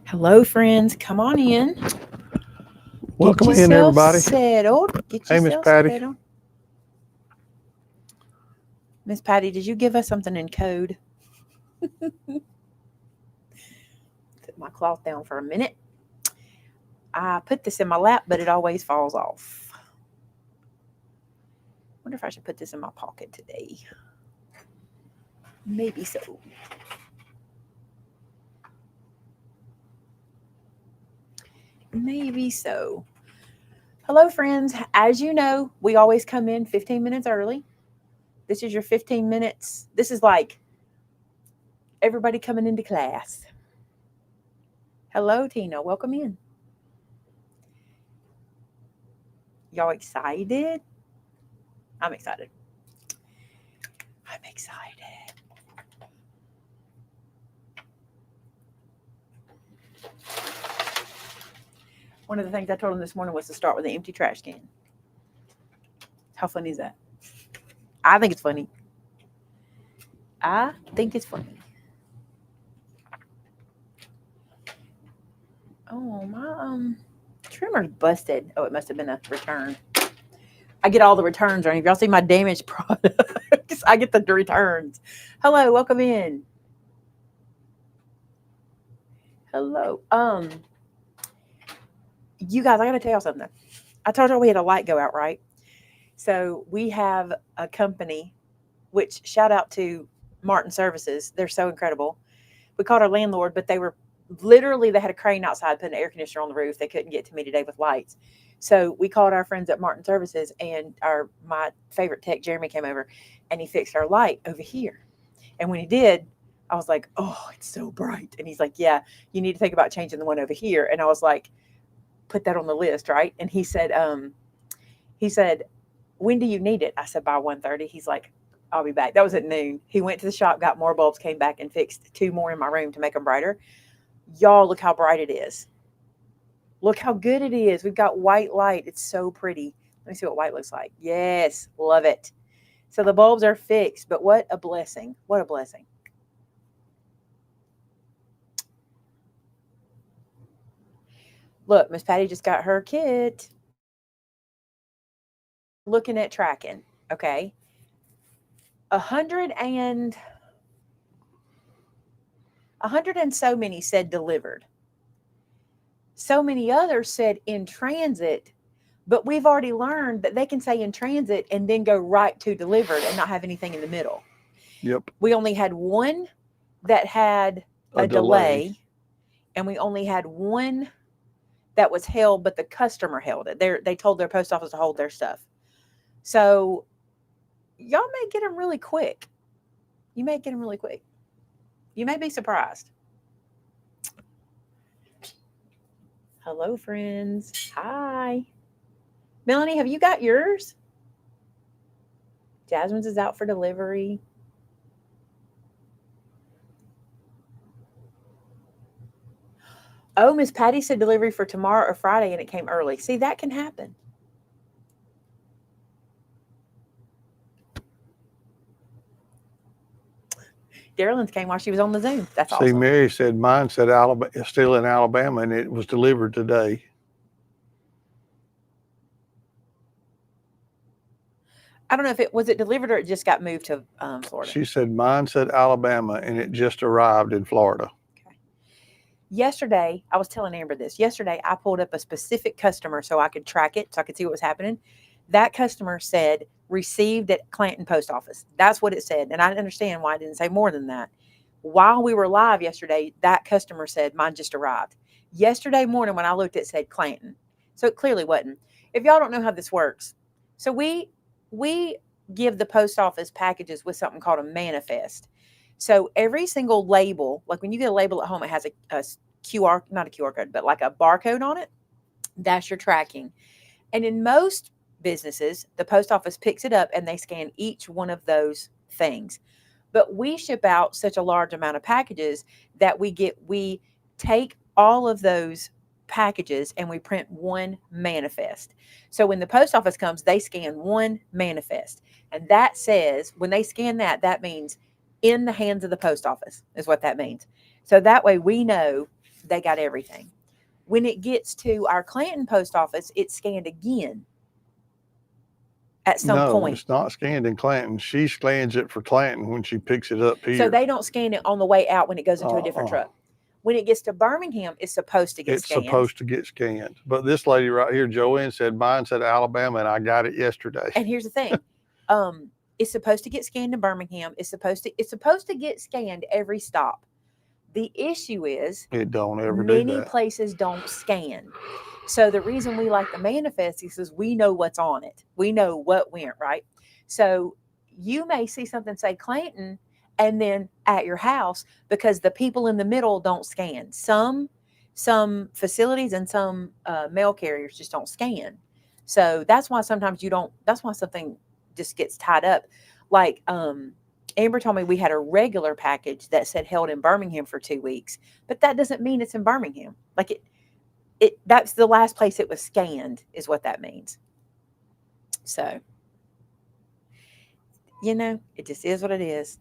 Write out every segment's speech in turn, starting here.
Hello, friends. Come on in. Get Welcome in, yourself everybody. settled. Get Hey, Miss yourself Patty. settled. Miss Patty, did you give us something in code? Put my cloth down for a minute. I put this in my lap, but it always falls off. Wonder if I should put this in my pocket today. Maybe so. Maybe so. Hello, friends. As you know, we always come in 15 minutes early. This is your 15 minutes. This is like everybody coming into class. Hello, Tina. Welcome in. Y'all excited? I'm excited. I'm excited. One of the things I told him this morning was to start with an empty trash can. How funny is that? I think it's funny. I think it's funny. Oh, my trimmer's busted. Oh, it must have been a return. I get all the returns, right? If y'all see my damaged products, I get the returns. Hello, welcome in. Hello. You guys, I gotta tell y'all something. I told y'all we had a light go out, right? So we have a company, which shout out to Martin Services. They're so incredible. We called our landlord, but they were literally, they had a crane outside putting an air conditioner on the roof. They couldn't get to me today with lights. So we called our friends at Martin Services, and my favorite tech, Jeremy, came over and he fixed our light over here. And when he did, I was like, oh, it's so bright. And he's like, yeah, you need to think about changing the one over here. And I was like, put that on the list, right? And he said, when do you need it? I said, by 1:30. He's like, I'll be back. That was at noon. He went to the shop, got more bulbs, came back and fixed two more in my room to make them brighter. Y'all, look how bright it is. Look how good it is. We've got white light. It's so pretty. Let me see what white looks like. Yes, love it. So the bulbs are fixed, but what a blessing. What a blessing. Look, Miss Patty just got her kit. Looking at tracking, okay? 100 and so many said delivered. So many others said in transit, but we've already learned that they can say in transit and then go right to delivered and not have anything in the middle. Yep. We only had one that had A a delay. delay, and we only had one that was held, but the customer held it. They told their post office to hold their stuff. So y'all may get them really quick. You may get them really quick. You may be surprised. Hello, friends. Hi. Melanie, have you got yours? Jasmine's is out for delivery. Oh, Miss Patty said delivery for tomorrow or Friday and it came early. See, that can happen. Darylyn's came while she was on the Zoom. That's See, awesome. Mary said mine said Alabama, it's still in Alabama, and it was delivered today. I don't know if it was it delivered or it just got moved to Florida. She said mine said Alabama, and it just arrived in Florida. Okay. Yesterday, I was telling Amber this. Yesterday, I pulled up a specific customer so I could track it, so I could see what was happening. That customer said received at Clanton Post Office. That's what it said. And I understand why I didn't say more than that. While we were live yesterday, that customer said mine just arrived. Yesterday morning, when I looked, it said Clanton. So it clearly wasn't. If y'all don't know how this works, so we give the post office packages with something called a manifest. So every single label, like when you get a label at home, it has a QR, not a QR code, but like a barcode on it. That's your tracking. And in most businesses, the post office picks it up and they scan each one of those things. But we ship out such a large amount of packages that we take all of those packages and we print one manifest. So when the post office comes, they scan one manifest. And that says, when they scan that, that means in the hands of the post office is what that means. So that way we know they got everything. When it gets to our Clanton post office, it's scanned again at some No, point. it's not scanned in Clanton. She scans it for Clanton when she picks it up here. So they don't scan it on the way out when it goes into a different Uh-uh. truck. When it gets to Birmingham, it's supposed to get It's scanned. supposed to get scanned. But this lady right here, Joanne, said mine said Alabama, and I got it yesterday. And here's the thing. It's supposed to get scanned in Birmingham. It's supposed to get scanned every stop. The issue is It don't ever do many that. places don't scan. So the reason we like the manifest is we know what's on it. We know what went, right? So you may see something say Clanton and then at your house because the people in the middle don't scan. Some facilities and some mail carriers just don't scan. So that's why sometimes that's why something just gets tied up. Like Amber told me we had a regular package that said held in Birmingham for 2 weeks, but that doesn't mean it's in Birmingham. Like that's the last place it was scanned is what that means. So, it just is what it is.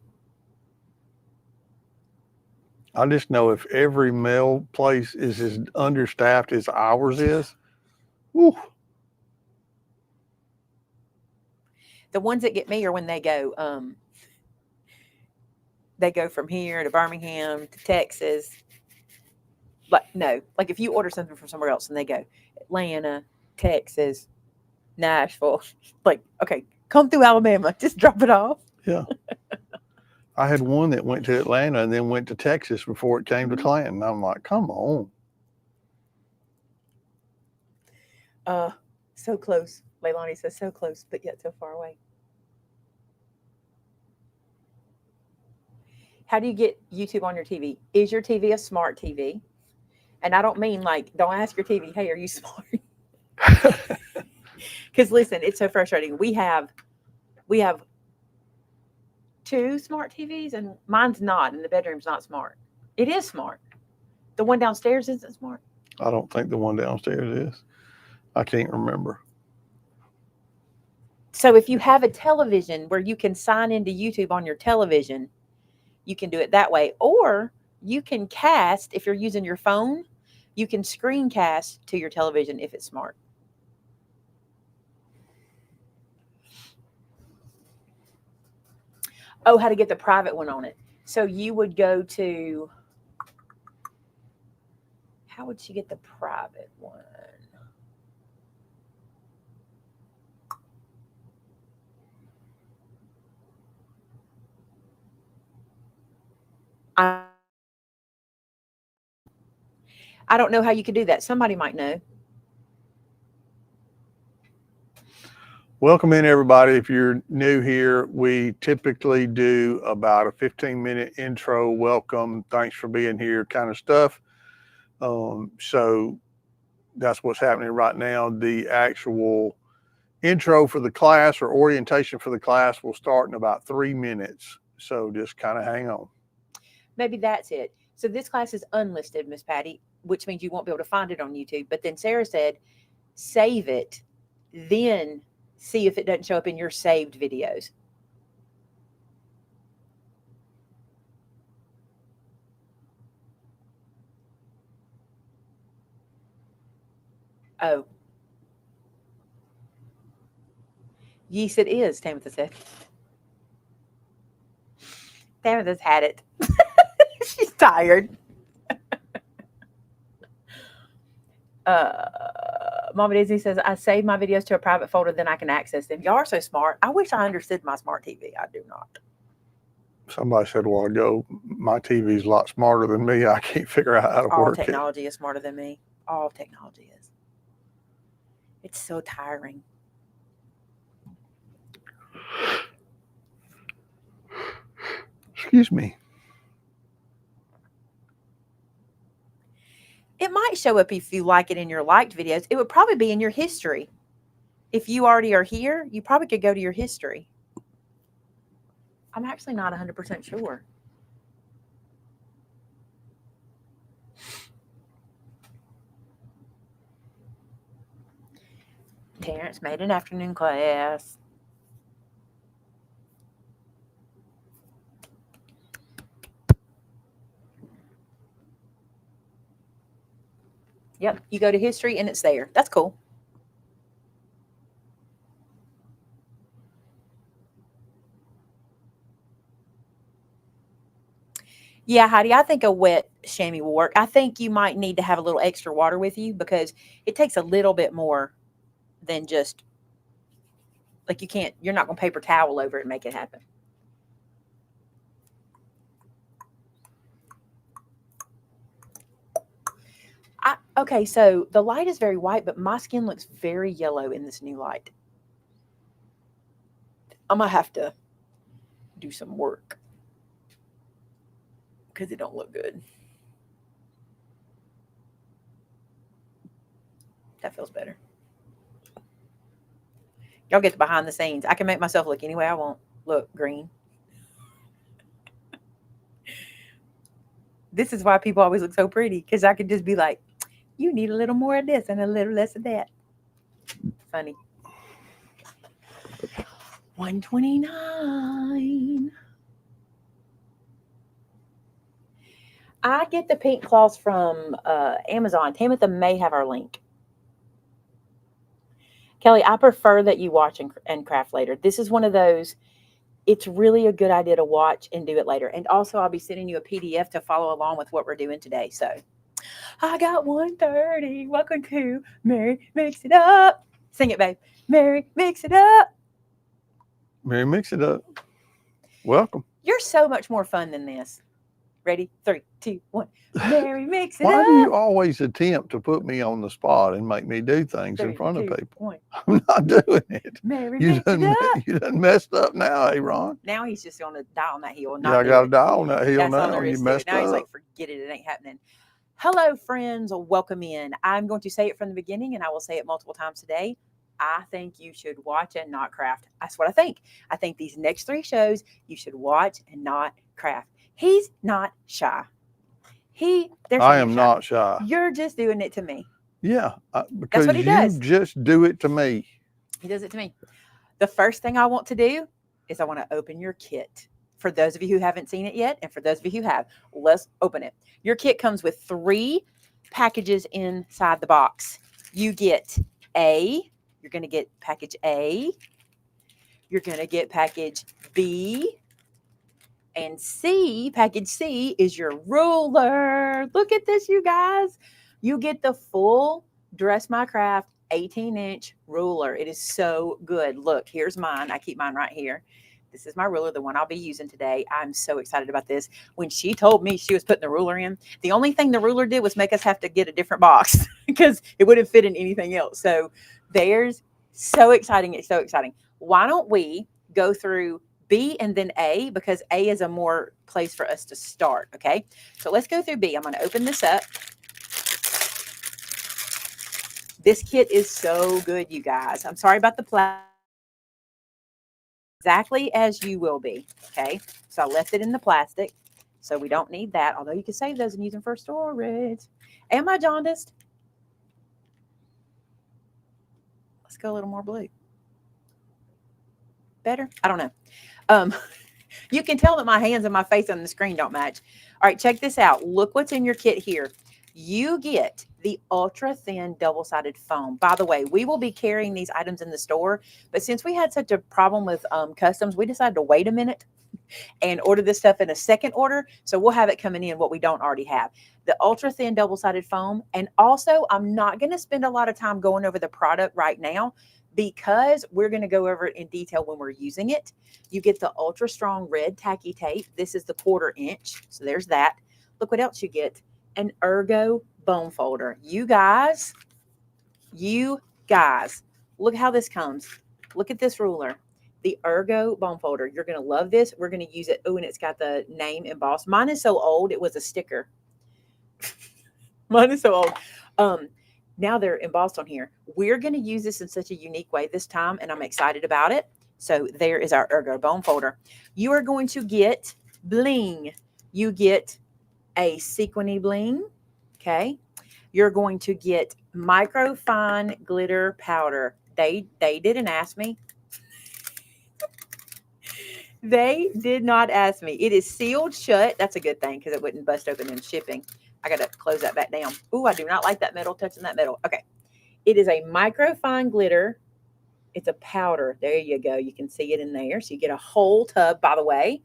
I just know if every mail place is as understaffed as ours is, whew, The ones that get me are when they go from here to Birmingham to Texas. Like if you order something from somewhere else and they go Atlanta, Texas, Nashville, like, okay, come through Alabama, just drop it off. yeah. I had one that went to Atlanta and then went to Texas before it came to Clanton. I'm like, come on. So close. Leilani says so close, but yet so far away. How do you get YouTube on your TV? Is your TV a smart TV? And I don't mean don't ask your TV, hey, are you smart? Because listen, it's so frustrating. We have 2 smart TVs and mine's not, and the bedroom's not smart. It is smart. The one downstairs isn't smart. I don't think the one downstairs is. I can't remember. So if you have a television where you can sign into YouTube on your television, you can do it that way. Or you can cast, if you're using your phone, you can screencast to your television if it's smart. Oh, how to get the private one on it. So you would go to, how would she get the private one? I don't know how you could do that. Somebody might know. Welcome in, everybody. If you're new here, we typically do about a 15-minute intro, welcome, thanks for being here kind of stuff. So that's what's happening right now. The actual intro for the class or orientation for the class will start in about 3 minutes. So just kind of hang on. Maybe that's it. So this class is unlisted, Miss Patty, which means you won't be able to find it on YouTube. But then Sarah said, save it, then see if it doesn't show up in your saved videos. Oh. Yes, it is, Tamitha said. Tamitha's had it. She's tired. Mama Disney says, I save my videos to a private folder, then I can access them. Y'all are so smart. I wish I understood my smart TV. I do not. Somebody said a while ago, my TV's a lot smarter than me. I can't figure out how to All work it. technology is smarter than me. All technology is. It's so tiring. Excuse me. It might show up if you like it in your liked videos. It would probably be in your history. If you already are here, you probably could go to your history. I'm actually not 100% sure. Terrence made an afternoon class. Yep. You go to history and it's there. That's cool. Yeah, Heidi, I think a wet chamois will work. I think you might need to have a little extra water with you because it takes a little bit more than just like you're not going to paper towel over it and make it happen. Okay, so the light is very white, but my skin looks very yellow in this new light. I'm going to have to do some work because it don't look good. That feels better. Y'all get the behind the scenes. I can make myself look any way I want. Look, green. This is why people always look so pretty, because I could just be like, you need a little more of this and a little less of that. Funny. 129. I get the pink cloths from Amazon. Tamitha may have our link. Kelly, I prefer that you watch and craft later. This is one of those, it's really a good idea to watch and do it later. And also, I'll be sending you a PDF to follow along with what we're doing today. So, I got 1:30. Welcome to Mary Mix It Up. Sing it, babe. Mary Mix It Up. Mary Mix It Up. Welcome. You're so much more fun than this. Ready? 3, 2, 1. Mary Mix It Up. Why do you always attempt to put me on the spot and make me do things 3, in front 2, of people? 1. I'm not doing it. Mary You Mix It Up. done messed up now, hey Ron. Now he's just going to die on that hill. Yeah, I got to die on that hill That's all now. there You is to it. messed Now he's up. like, forget it. It ain't happening. Hello, friends. Welcome in. I'm going to say it from the beginning, and I will say it multiple times today. I think you should watch and not craft. That's what I think. I think these next 3 shows, you should watch and not craft. He's not shy. I am not shy. You're just doing it to me. Yeah, because what he you does. just do it to me. He does it to me. The first thing I want to do is I want to open your kit. For those of you who haven't seen it yet, and for those of you who have, let's open it. Your kit comes with 3 packages inside the box. You get you're going to get package A, you're going to get package B, and C. Package C is your ruler. Look at this, you guys. You get the full Dress My Craft 18-inch ruler. It is so good. Look, here's mine. I keep mine right here. This is my ruler, the one I'll be using today. I'm so excited about this. When she told me she was putting the ruler in, the only thing the ruler did was make us have to get a different box because it wouldn't fit in anything else. So there's so exciting. It's so exciting. Why don't we go through B and then A, because A is a more place for us to start. Okay. So let's go through B. I'm going to open this up. This kit is so good, you guys. I'm sorry about the plastic. Exactly as you will be. Okay. So I left it in the plastic. So we don't need that. Although you can save those and use them for storage. Am I jaundiced? Let's go a little more blue. Better? I don't know. You can tell that my hands and my face on the screen don't match. All right, check this out. Look what's in your kit here. You get the ultra thin double-sided foam. By the way, we will be carrying these items in the store, but since we had such a problem with customs, we decided to wait a minute and order this stuff in a second order. So we'll have it coming in what we don't already have. The ultra thin double-sided foam. And also, I'm not going to spend a lot of time going over the product right now because we're going to go over it in detail when we're using it. You get the ultra strong red tacky tape. This is the 1/4 inch. So there's that. Look what else you get. An Ergo bone folder. You guys, look how this comes. Look at this ruler. The Ergo bone folder. You're going to love this. We're going to use it. Oh, and it's got the name embossed. Mine is so old, it was a sticker. Mine is so old. Now they're embossed on here. We're going to use this in such a unique way this time, and I'm excited about it. So there is our Ergo bone folder. You are going to get bling. You get a sequiny bling. Okay. You're going to get microfine glitter powder. They didn't ask me. They did not ask me. It is sealed shut. That's a good thing because it wouldn't bust open in shipping. I got to close that back down. Ooh, I do not like that metal touching that metal. Okay. It is a microfine glitter. It's a powder. There you go. You can see it in there. So you get a whole tub. By the way,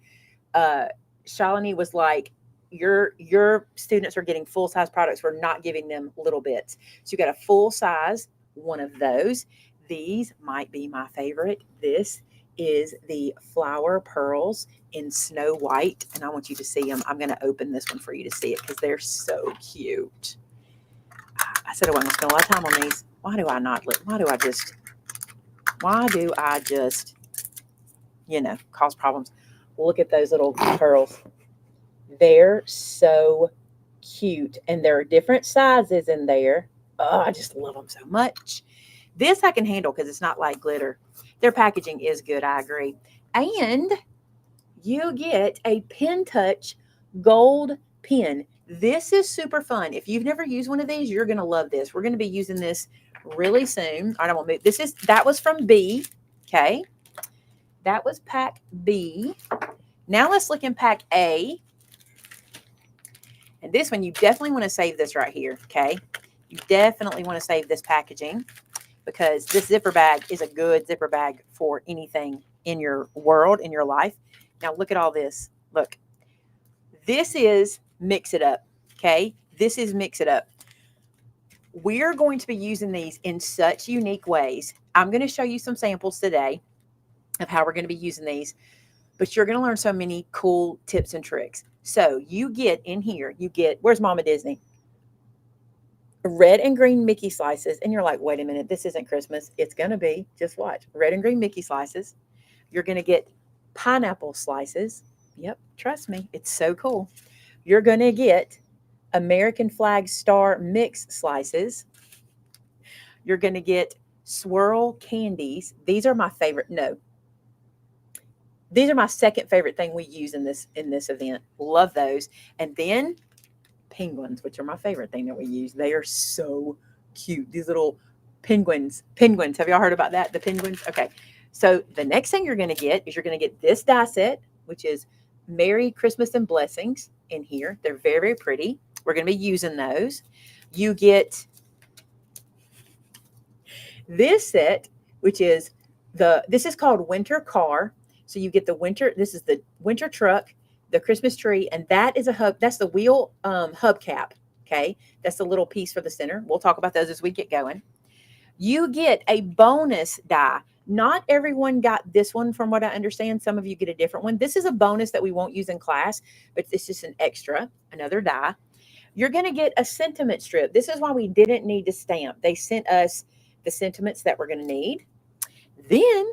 Shalini was like, your students are getting full-size products. We're not giving them little bits. So you got a full-size one of those. These might be my favorite. This is the Flower Pearls in Snow White, and I want you to see them. I'm going to open this one for you to see it because they're so cute. I said I wasn't going to spend a lot of time on these. Why do I just, cause problems? Look at those little pearls. They're so cute, and there are different sizes in there. Oh, I just love them so much. This I can handle because it's not like glitter. Their packaging is good, I agree. And you get a Pen Touch gold pen. This is super fun. If you've never used one of these, you're going to love this. We're going to be using this really soon. All right, I won't move. That was from B. Okay. That was pack B. Now let's look in pack A. And this one, you definitely want to save this right here. Okay. You definitely want to save this packaging because this zipper bag is a good zipper bag for anything in your world, in your life. Now look at all this. Look, this is Mix It Up. Okay. This is Mix It Up. We're going to be using these in such unique ways. I'm going to show you some samples today of how we're going to be using these, but you're going to learn so many cool tips and tricks. So you get in here, where's Mama Disney? Red and green Mickey slices. And you're like, wait a minute, this isn't Christmas. It's going to be, just watch, red and green Mickey slices. You're going to get pineapple slices. Yep, trust me, it's so cool. You're going to get American flag star mix slices. You're going to get swirl candies. These are my favorite. No, these are my second favorite thing we use in this event. Love those. And then penguins, which are my favorite thing that we use. They are so cute. These little penguins. Have y'all heard about that? The penguins? Okay. So the next thing you're going to get is you're going to get this die set, which is Merry Christmas and Blessings in here. They're very, very pretty. We're going to be using those. You get this set, which is this is called Winter Car. So you get this is the winter truck, the Christmas tree, and that is a hub. That's the wheel hubcap. Okay. That's the little piece for the center. We'll talk about those as we get going. You get a bonus die. Not everyone got this one from what I understand. Some of you get a different one. This is a bonus that we won't use in class, but it's just an extra, another die. You're going to get a sentiment strip. This is why we didn't need to stamp. They sent us the sentiments that we're going to need. Then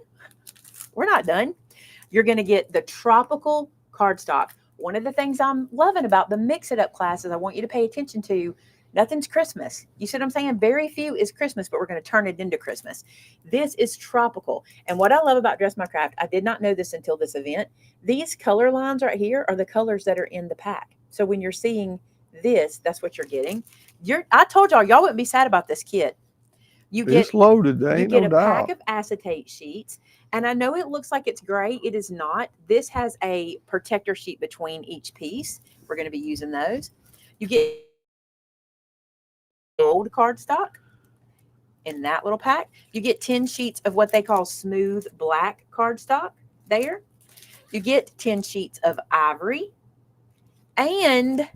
we're not done. You're going to get the tropical cardstock. One of the things I'm loving about the Mix It Up classes, I want you to pay attention to, nothing's Christmas. You see what I'm saying? Very few is Christmas, but we're going to turn it into Christmas. This is tropical. And what I love about Dress My Craft, I did not know this until this event. These color lines right here are the colors that are in the pack. So when you're seeing this, that's what you're getting. I told y'all wouldn't be sad about this kit. It's loaded. There ain't no doubt. You get a pack of acetate sheets. And I know it looks like it's gray. It is not. This has a protector sheet between each piece. We're going to be using those. You get gold cardstock in that little pack. You get 10 sheets of what they call smooth black cardstock there. You get 10 sheets of ivory and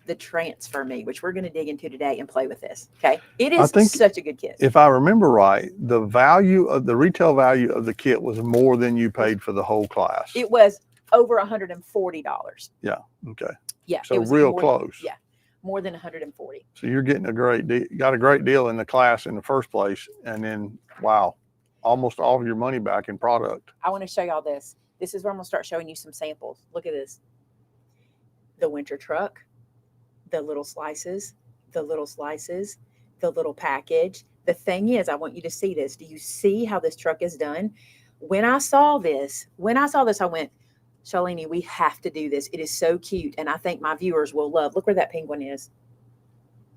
the Transfer Me, which we're going to dig into today and play with this. Okay. It is such a good kit. If I remember right, the retail value of the kit was more than you paid for the whole class. It was over $140. Yeah. Okay. Yeah. So real close. Yeah. More than 140. So you're getting a great deal. Got a great deal in the class in the first place. And then, wow, almost all of your money back in product. I want to show y'all this. This is where I'm going to start showing you some samples. Look at this. The winter truck. The little slices, the little package. The thing is, I want you to see this. Do you see how this truck is done? When I saw this, I went, Shalini, we have to do this. It is so cute. And I think my viewers will love. Look where that penguin is.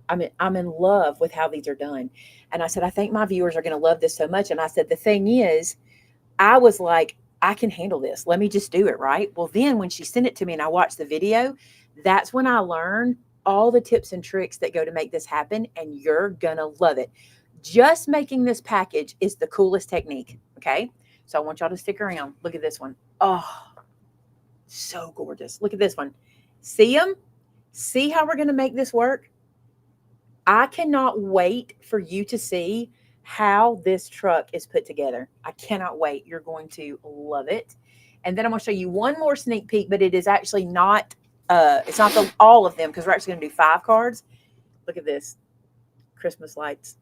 I'm in love with how these are done. And I said, I think my viewers are going to love this so much. And I said, the thing is, I was like, I can handle this. Let me just do it, right? Well, then when she sent it to me and I watched the video, that's when I learned all the tips and tricks that go to make this happen, and you're gonna love it. Just making this package is the coolest technique, okay? So I want y'all to stick around. Look at this one. Oh, so gorgeous. Look at this one. See them? See how we're gonna make this work? I cannot wait for you to see how this truck is put together. I cannot wait. You're going to love it. And then I'm going to show you one more sneak peek, but it is actually not, it's not all of them, because we're actually going to do 5 cards. Look at this. Christmas lights.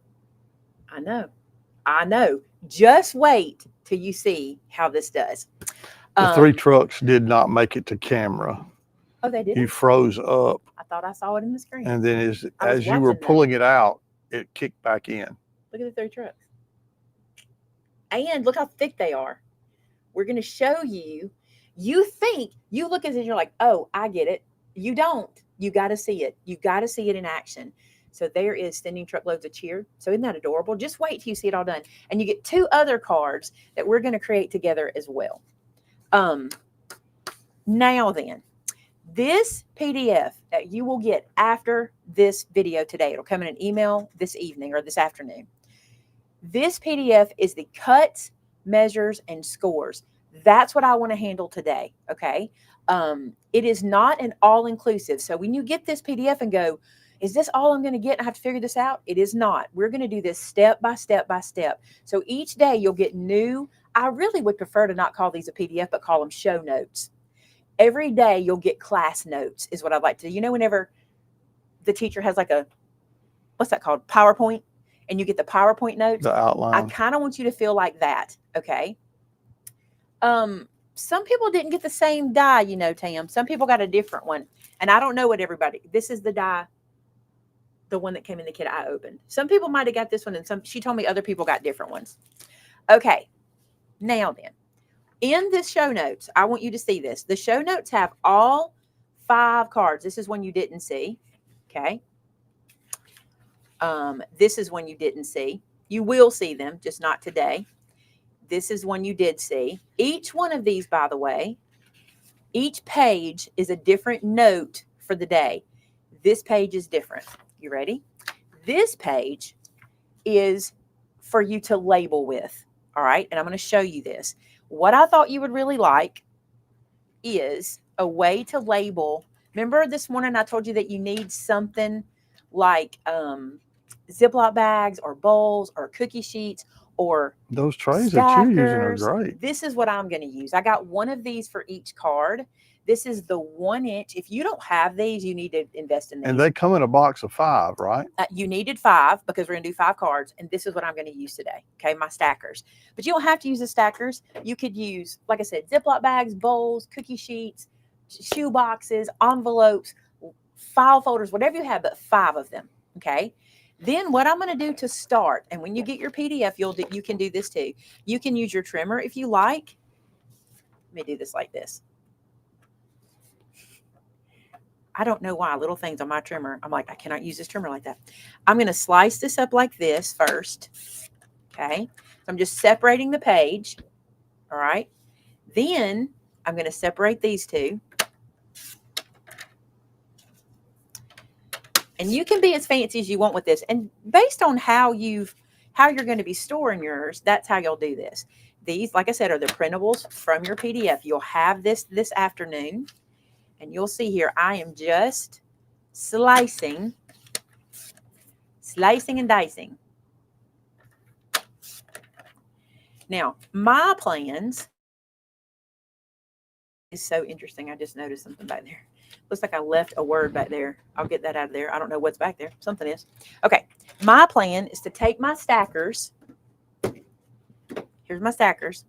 I know. Just wait till you see how this does. The 3 trucks did not make it to camera. Oh, they did? You froze up. I thought I saw it in the screen. And then as you were pulling it out, it kicked back in. Look at the 3 trucks. And look how thick they are. We're going to show you. You think, you look at it and you're like, oh, I get it. You don't. You got to see it. You got to see it in action. So there is Sending Truckloads of Cheer. So isn't that adorable? Just wait till you see it all done. And you get 2 other cards that we're going to create together as well. Now then, this PDF that you will get after this video today, it'll come in an email this evening or this afternoon. This PDF is the cuts, measures, and scores. That's what I want to handle today, okay? It is not an all-inclusive. So when you get this PDF and go, is this all I'm going to get? I have to figure this out. It is not. We're going to do this step by step by step. So each day you'll get new. I really would prefer to not call these a PDF, but call them show notes. Every day you'll get class notes is what I'd like to do. You know, whenever the teacher has like a, what's that called? PowerPoint. And you get the PowerPoint notes. The outline. I kind of want you to feel like that. Okay. Some people didn't get the same die, you know, Tam. Some people got a different one. And I don't know what everybody, this is the die, the one that came in the kit I opened. Some people might have got this one, and she told me other people got different ones. Okay. Now then, in this show notes, I want you to see this. The show notes have all 5 cards. This is one you didn't see. Okay. This is one you didn't see. You will see them, just not today. This is one you did see. Each one of these, by the way, each page is a different note for the day. This page is different. You ready? This page is for you to label with. All right. And I'm going to show you this. What I thought you would really like is a way to label. Remember this morning I told you that you need something like Ziploc bags or bowls or cookie sheets or those trays that you're using are great. This is what I'm going to use. I got one of these for each card. This is the 1-inch. If you don't have these, you need to invest in these. And they come in a box of 5, right? You needed 5 because we're going to do 5 cards. And this is what I'm going to use today. Okay, my stackers. But you don't have to use the stackers. You could use, like I said, Ziploc bags, bowls, cookie sheets, shoe boxes, envelopes, file folders, whatever you have, but 5 of them. Okay. Then what I'm going to do to start, and when you get your PDF, you can do this too. You can use your trimmer if you like. Let me do this like this. I don't know why little things on my trimmer. I'm like, I cannot use this trimmer like that. I'm going to slice this up like this first. Okay. So I'm just separating the page. All right. Then I'm going to separate these 2. And you can be as fancy as you want with this. And based on how you're going to be storing yours, that's how you'll do this. These, like I said, are the printables from your PDF. You'll have this afternoon. And you'll see here, I am just slicing and dicing. Now, my plans is so interesting. I just noticed something back there. Looks like I left a word back there. I'll get that out of there. I don't know what's back there. Something is. Okay. My plan is to take my stackers. Here's my stackers.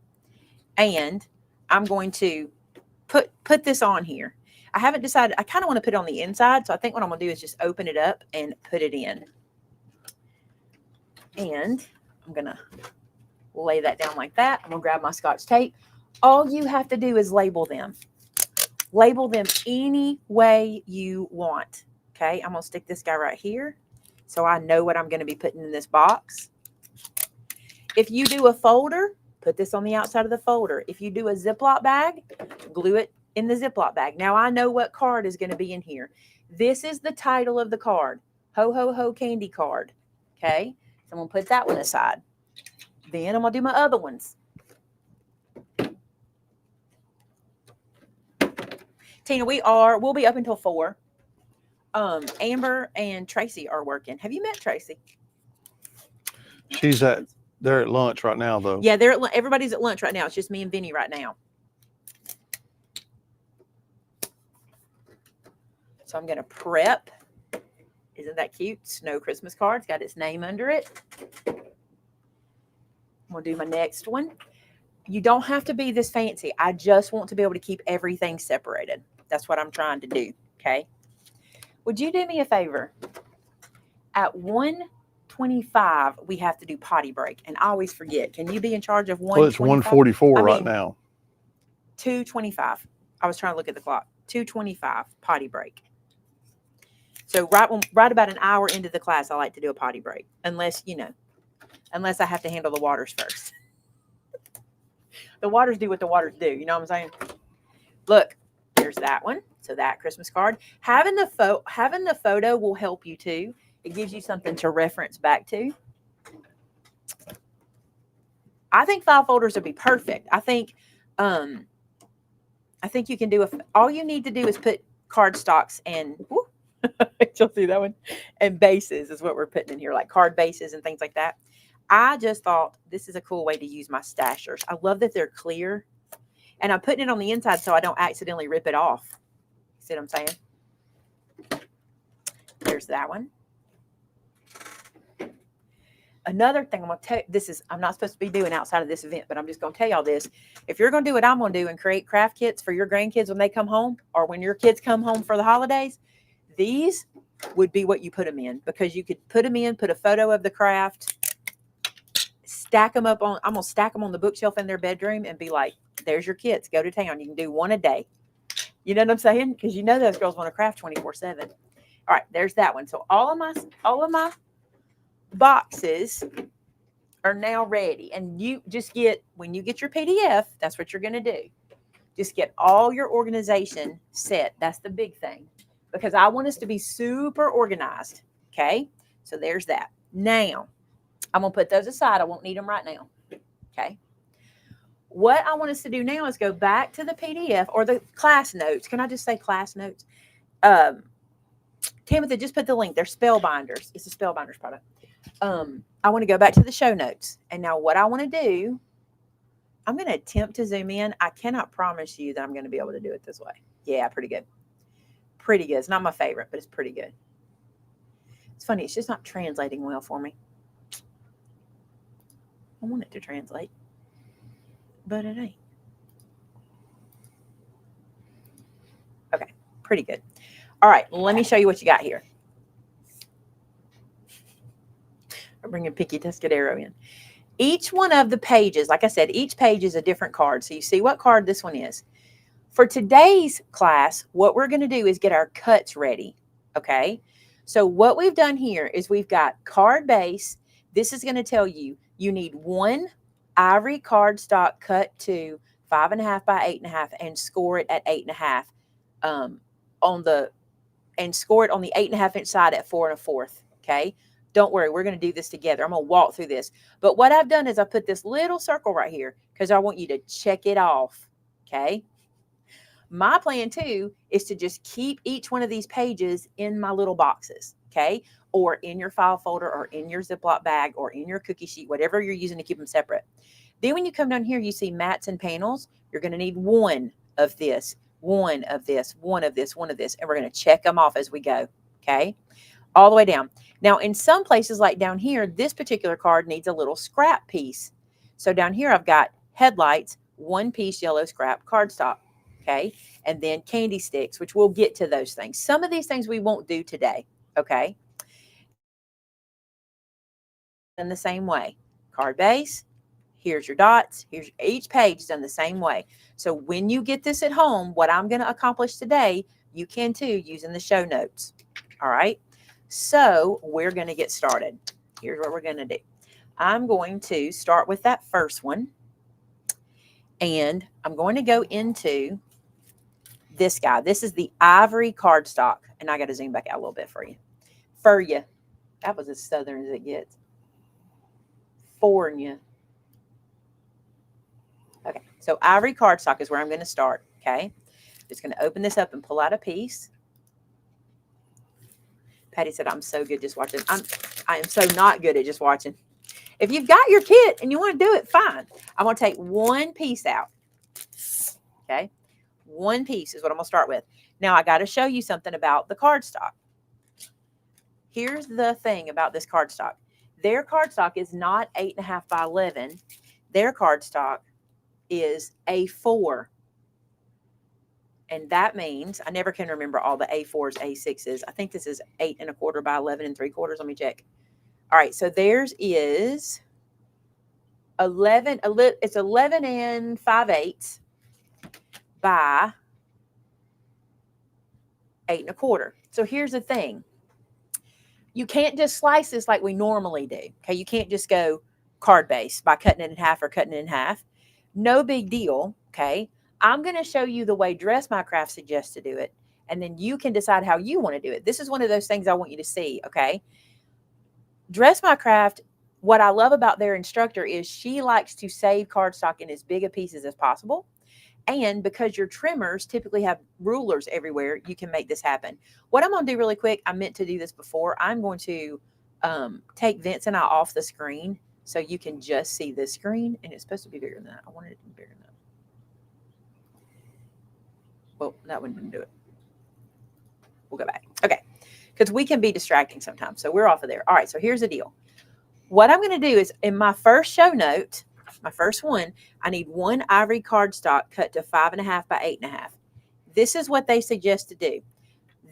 And I'm going to put this on here. I haven't decided. I kind of want to put it on the inside. So I think what I'm going to do is just open it up and put it in. And I'm going to lay that down like that. I'm going to grab my Scotch tape. All you have to do is label them. Label them any way you want. Okay, I'm going to stick this guy right here so I know what I'm going to be putting in this box. If you do a folder, put this on the outside of the folder. If you do a Ziploc bag, glue it in the Ziploc bag. Now I know what card is going to be in here. This is the title of the card. Ho, ho, ho candy card. Okay. So I'm going to put that one aside. Then I'm going to do my other ones. Tina, we'll be up until 4. Amber and Tracy are working. Have you met Tracy? They're at lunch right now, though. Yeah, everybody's at lunch right now. It's just me and Vinny right now. So I'm going to prep. Isn't that cute? Snow Christmas card. It's got its name under it. I'm going to do my next one. You don't have to be this fancy. I just want to be able to keep everything separated. That's what I'm trying to do. Okay. Would you do me a favor? At 1:25, we have to do potty break. And I always forget. Can you be in charge of 1:25? Well, it's 1:44 right now. 2:25. I was trying to look at the clock. 2:25 potty break. So right about an hour into the class, I like to do a potty break. Unless I have to handle the waters first. The waters do what the waters do. You know what I'm saying? Look, there's that one. So that Christmas card. Having the photo will help you too. It gives you something to reference back to. I think file folders would be perfect. I think you can do all you need to do is put card stocks and you'll see that one, and bases is what we're putting in here, like card bases and things like that. I just thought this is a cool way to use my stashers. I love that they're clear, and I'm putting it on the inside so I don't accidentally rip it off. See what I'm saying? There's that one. Another thing I'm going to tell you, I'm not supposed to be doing outside of this event, but I'm just going to tell y'all this. If you're going to do what I'm going to do and create craft kits for your grandkids when they come home, or when your kids come home for the holidays, these would be what you put them in, because you could put them in, put a photo of the craft, I'm going to stack them on the bookshelf in their bedroom and be like, there's your kits. Go to town. You can do one a day. You know what I'm saying? Because you know those girls want to craft 24/7. All right, there's that one. So all of my boxes are now ready. And you just when you get your PDF, that's what you're going to do. Just get all your organization set. That's the big thing, because I want us to be super organized. Okay. So there's that. Now I'm going to put those aside. I won't need them right now. Okay. What I want us to do now is go back to the PDF or the class notes. Can I just say class notes? Timothy, just put the link. They're Spellbinders. It's a Spellbinders product. I want to go back to the show notes. And now what I want to do, I'm going to attempt to zoom in. I cannot promise you that I'm going to be able to do it this way. Yeah, pretty good. Pretty good. It's not my favorite, but it's pretty good. It's funny. It's just not translating well for me. I want it to translate, but it ain't. Okay, pretty good. All right, let me show you what you got here. I'm bringing Picky Tuscadero in. Each one of the pages, like I said, each page is a different card. So you see what card this one is. For today's class, what we're going to do is get our cuts ready, okay? So what we've done here is we've got card base. This is going to tell you need one ivory cardstock cut to 5.5 by 8.5 and score it at 8.5 and score it on the 8.5 inch side at 4 1/4. Okay. Don't worry. We're going to do this together. I'm going to walk through this. But what I've done is I put this little circle right here because I want you to check it off. Okay. My plan too is to just keep each one of these pages in my little boxes. Okay. Or in your file folder or in your Ziploc bag or in your cookie sheet, whatever you're using to keep them separate. Then when you come down here, you see mats and panels. You're going to need one of this, one of this, one of this, one of this, and we're going to check them off as we go. Okay. All the way down. Now, in some places like down here, this particular card needs a little scrap piece. So down here, I've got headlights, one piece yellow scrap cardstock. Okay. And then candy sticks, which we'll get to those things. Some of these things we won't do today. Okay. In the same way. Card base. Here's your dots. Here's each page done the same way. So when you get this at home, what I'm going to accomplish today, you can too using the show notes. All right. So we're going to get started. Here's what we're going to do. I'm going to start with that first one. And I'm going to go into this guy. This is the ivory cardstock. And I got to zoom back out a little bit for you. That was as southern as it gets. For you. Okay, so ivory cardstock is where I'm going to start. Okay, just going to open this up and pull out a piece. Patty said, I'm so good just watching. I am so not good at just watching. If you've got your kit and you want to do it, fine. I'm going to take one piece out. Okay, one piece is what I'm going to start with. Now, I got to show you something about the cardstock. Here's the thing about this cardstock. Their cardstock is not 8.5 by 11. Their cardstock is A4. And that means, I never can remember all the A4s, A6s. I think this is 8 1/4 by 11 3/4. Let me check. All right, so theirs is 11, it's 11 5/8 by 8 1/4. So here's the thing. You can't just slice this like we normally do. Okay, you can't just go card base by cutting it in half or cutting it in half. No big deal. Okay, I'm going to show you the way Dress My Craft suggests to do it, and then you can decide how you want to do it. This is one of those things I want you to see. Okay, Dress My Craft, what I love about their instructor is she likes to save cardstock in as big a pieces as possible. And because your trimmers typically have rulers everywhere, you can make this happen. What I'm going to do really quick, I meant to do this before. I'm going to take Vince and I off the screen so you can just see this screen. And it's supposed to be bigger than that. I wanted it to be bigger than that. Well, that one didn't do it. We'll go back. Okay. Because we can be distracting sometimes. So we're off of there. All right. So here's the deal. What I'm going to do is in my first show note, my first one, I need one ivory cardstock cut to 5.5 by 8.5. This is what they suggest to do.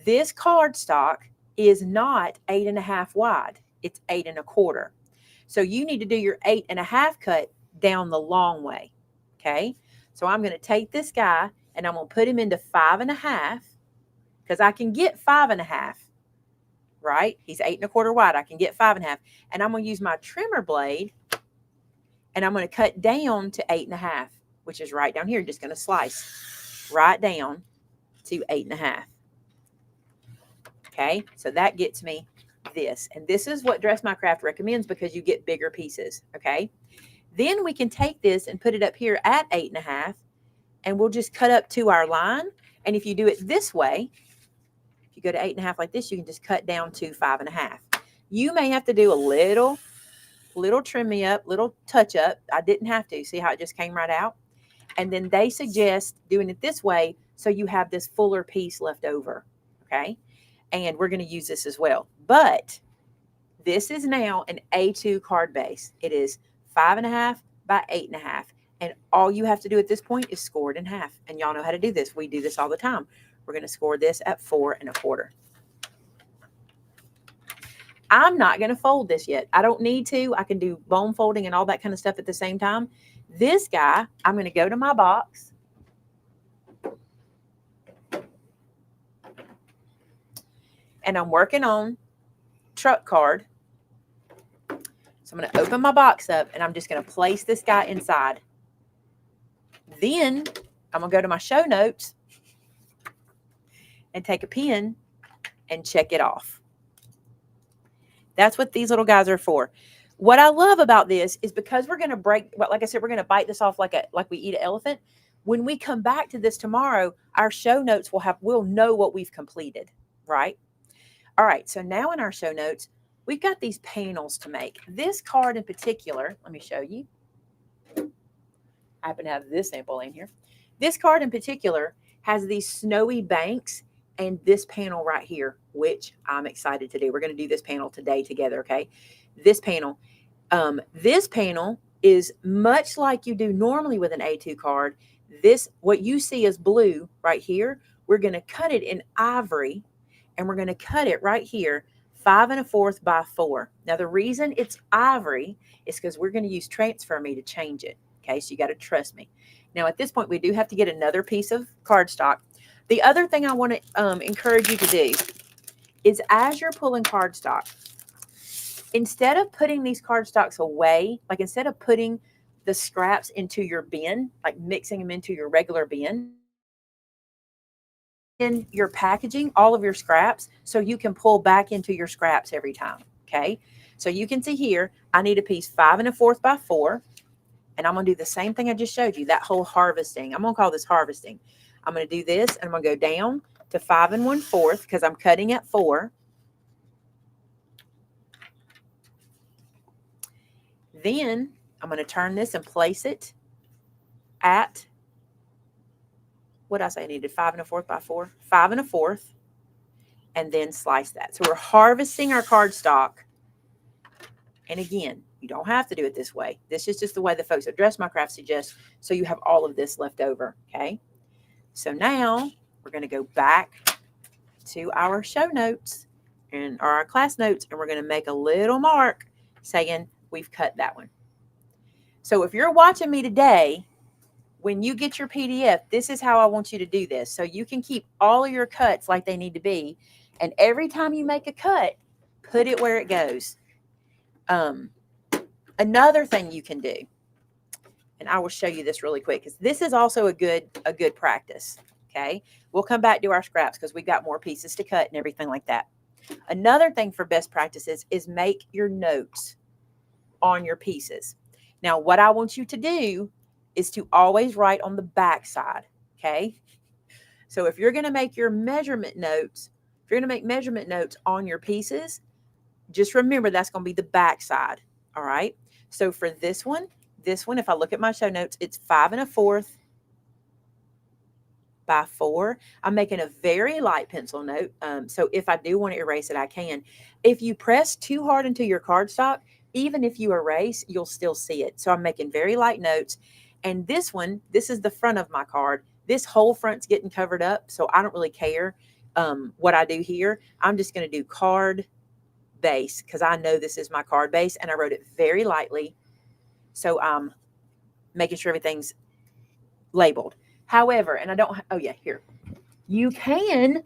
This cardstock is not 8.5 wide. It's 8 1/4. So you need to do your 8.5 cut down the long way. Okay. So I'm going to take this guy and I'm going to put him into 5.5 because I can get 5.5. Right? He's 8 1/4 wide. I can get 5.5. And I'm going to use my trimmer blade and I'm going to cut down to 8.5, which is right down here. Just going to slice right down to 8.5. Okay, so that gets me this. And this is what Dress My Craft recommends because you get bigger pieces. Okay, then we can take this and put it up here at 8.5 and we'll just cut up to our line. And if you do it this way, if you go to 8.5 like this, you can just cut down to 5.5. You may have to do a little trim me up, little touch up. I didn't have to. See how it just came right out? And then they suggest doing it this way so you have this fuller piece left over. Okay. And we're going to use this as well. But this is now an A2 card base. It is 5.5 by 8.5. And all you have to do at this point is score it in half. And y'all know how to do this. We do this all the time. We're going to score this at 4 1/4. I'm not going to fold this yet. I don't need to. I can do bone folding and all that kind of stuff at the same time. This guy, I'm going to go to my box. And I'm working on truck card. So I'm going to open my box up and I'm just going to place this guy inside. Then I'm going to go to my show notes and take a pen and check it off. That's what these little guys are for. What I love about this is because we're going to break, well, like I said, we're going to bite this off like we eat an elephant. When we come back to this tomorrow, our show notes we'll know what we've completed, right? All right, so now in our show notes, we've got these panels to make. This card in particular, let me show you. I happen to have this sample in here. This card in particular has these snowy banks and this panel right here, which I'm excited to do. We're going to do this panel today together, okay? This panel is much like you do normally with an A2 card. What you see is blue right here. We're going to cut it in ivory, and we're going to cut it right here, 5 1/4 by 4. Now, the reason it's ivory is because we're going to use Transfer Me to change it, okay? So you got to trust me. Now, at this point, we do have to get another piece of cardstock. The other thing I want to encourage you to do is as you're pulling cardstock, instead of putting these cardstocks away, like instead of putting the scraps into your bin, like mixing them into your regular bin, in your packaging, all of your scraps, so you can pull back into your scraps every time. Okay. So you can see here, I need a piece 5 1/4 by 4. And I'm going to do the same thing I just showed you, that whole harvesting. I'm going to call this harvesting. I'm going to do this, and I'm going to go down to 5 1/4 because I'm cutting at 4. Then I'm going to turn this and place it at, what did I say I needed? 5 1/4 by 4, 5 1/4, and then slice that. So we're harvesting our cardstock. And again, you don't have to do it this way. This is just the way the folks at Dress My Craft suggest, so you have all of this left over, okay? So now we're going to go back to our show notes or our class notes, and we're going to make a little mark saying we've cut that one. So if you're watching me today, when you get your PDF, this is how I want you to do this. So you can keep all of your cuts like they need to be. And every time you make a cut, put it where it goes. Another thing you can do, and I will show you this really quick, because this is also a good practice. Okay, we'll come back to our scraps because we've got more pieces to cut and everything like that. Another thing for best practices is make your notes on your pieces. Now, what I want you to do is to always write on the back side. Okay, so if you're going to make your measurement notes, if you're going to make measurement notes on your pieces, just remember that's going to be the back side. All right. So for this one, if I look at my show notes, it's 5 1/4 by 4. I'm making a very light pencil note. So if I do want to erase it, I can. If you press too hard into your cardstock, even if you erase, you'll still see it. So I'm making very light notes. And this one, this is the front of my card. This whole front's getting covered up, so I don't really care what I do here. I'm just going to do card base because I know this is my card base, and I wrote it very lightly. So I'm making sure everything's labeled. However, and I don't, oh yeah, here. You can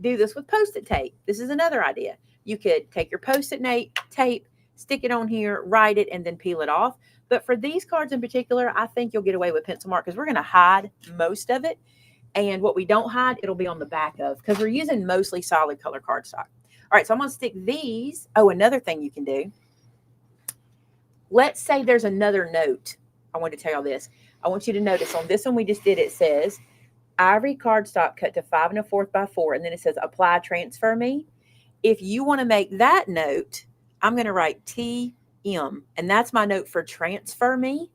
do this with Post-it tape. This is another idea. You could take your Post-it tape, stick it on here, write it, and then peel it off. But for these cards in particular, I think you'll get away with pencil mark because we're going to hide most of it. And what we don't hide, it'll be on the back of, because we're using mostly solid color cardstock. All right, so I'm going to stick these. Oh, another thing you can do. Let's say there's another note. I want to tell you this. I want you to notice on this one we just did, it says ivory cardstock cut to 5 1/4 by 4, and then it says apply transfer me. If you want to make that note, I'm going to write TM, and that's my note for transfer me.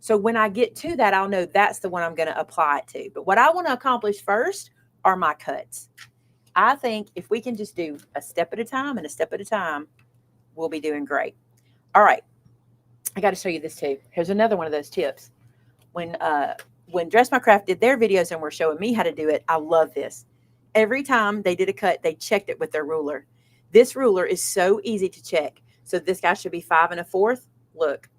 So when I get to that, I'll know that's the one I'm going to apply it to. But what I want to accomplish first are my cuts. I think if we can just do a step at a time and a step at a time, we'll be doing great. All right. I got to show you this too. Here's another one of those tips. When Dress My Craft did their videos and were showing me how to do it, I love this. Every time they did a cut, they checked it with their ruler. This ruler is so easy to check. So this guy should be 5 1/4. Look.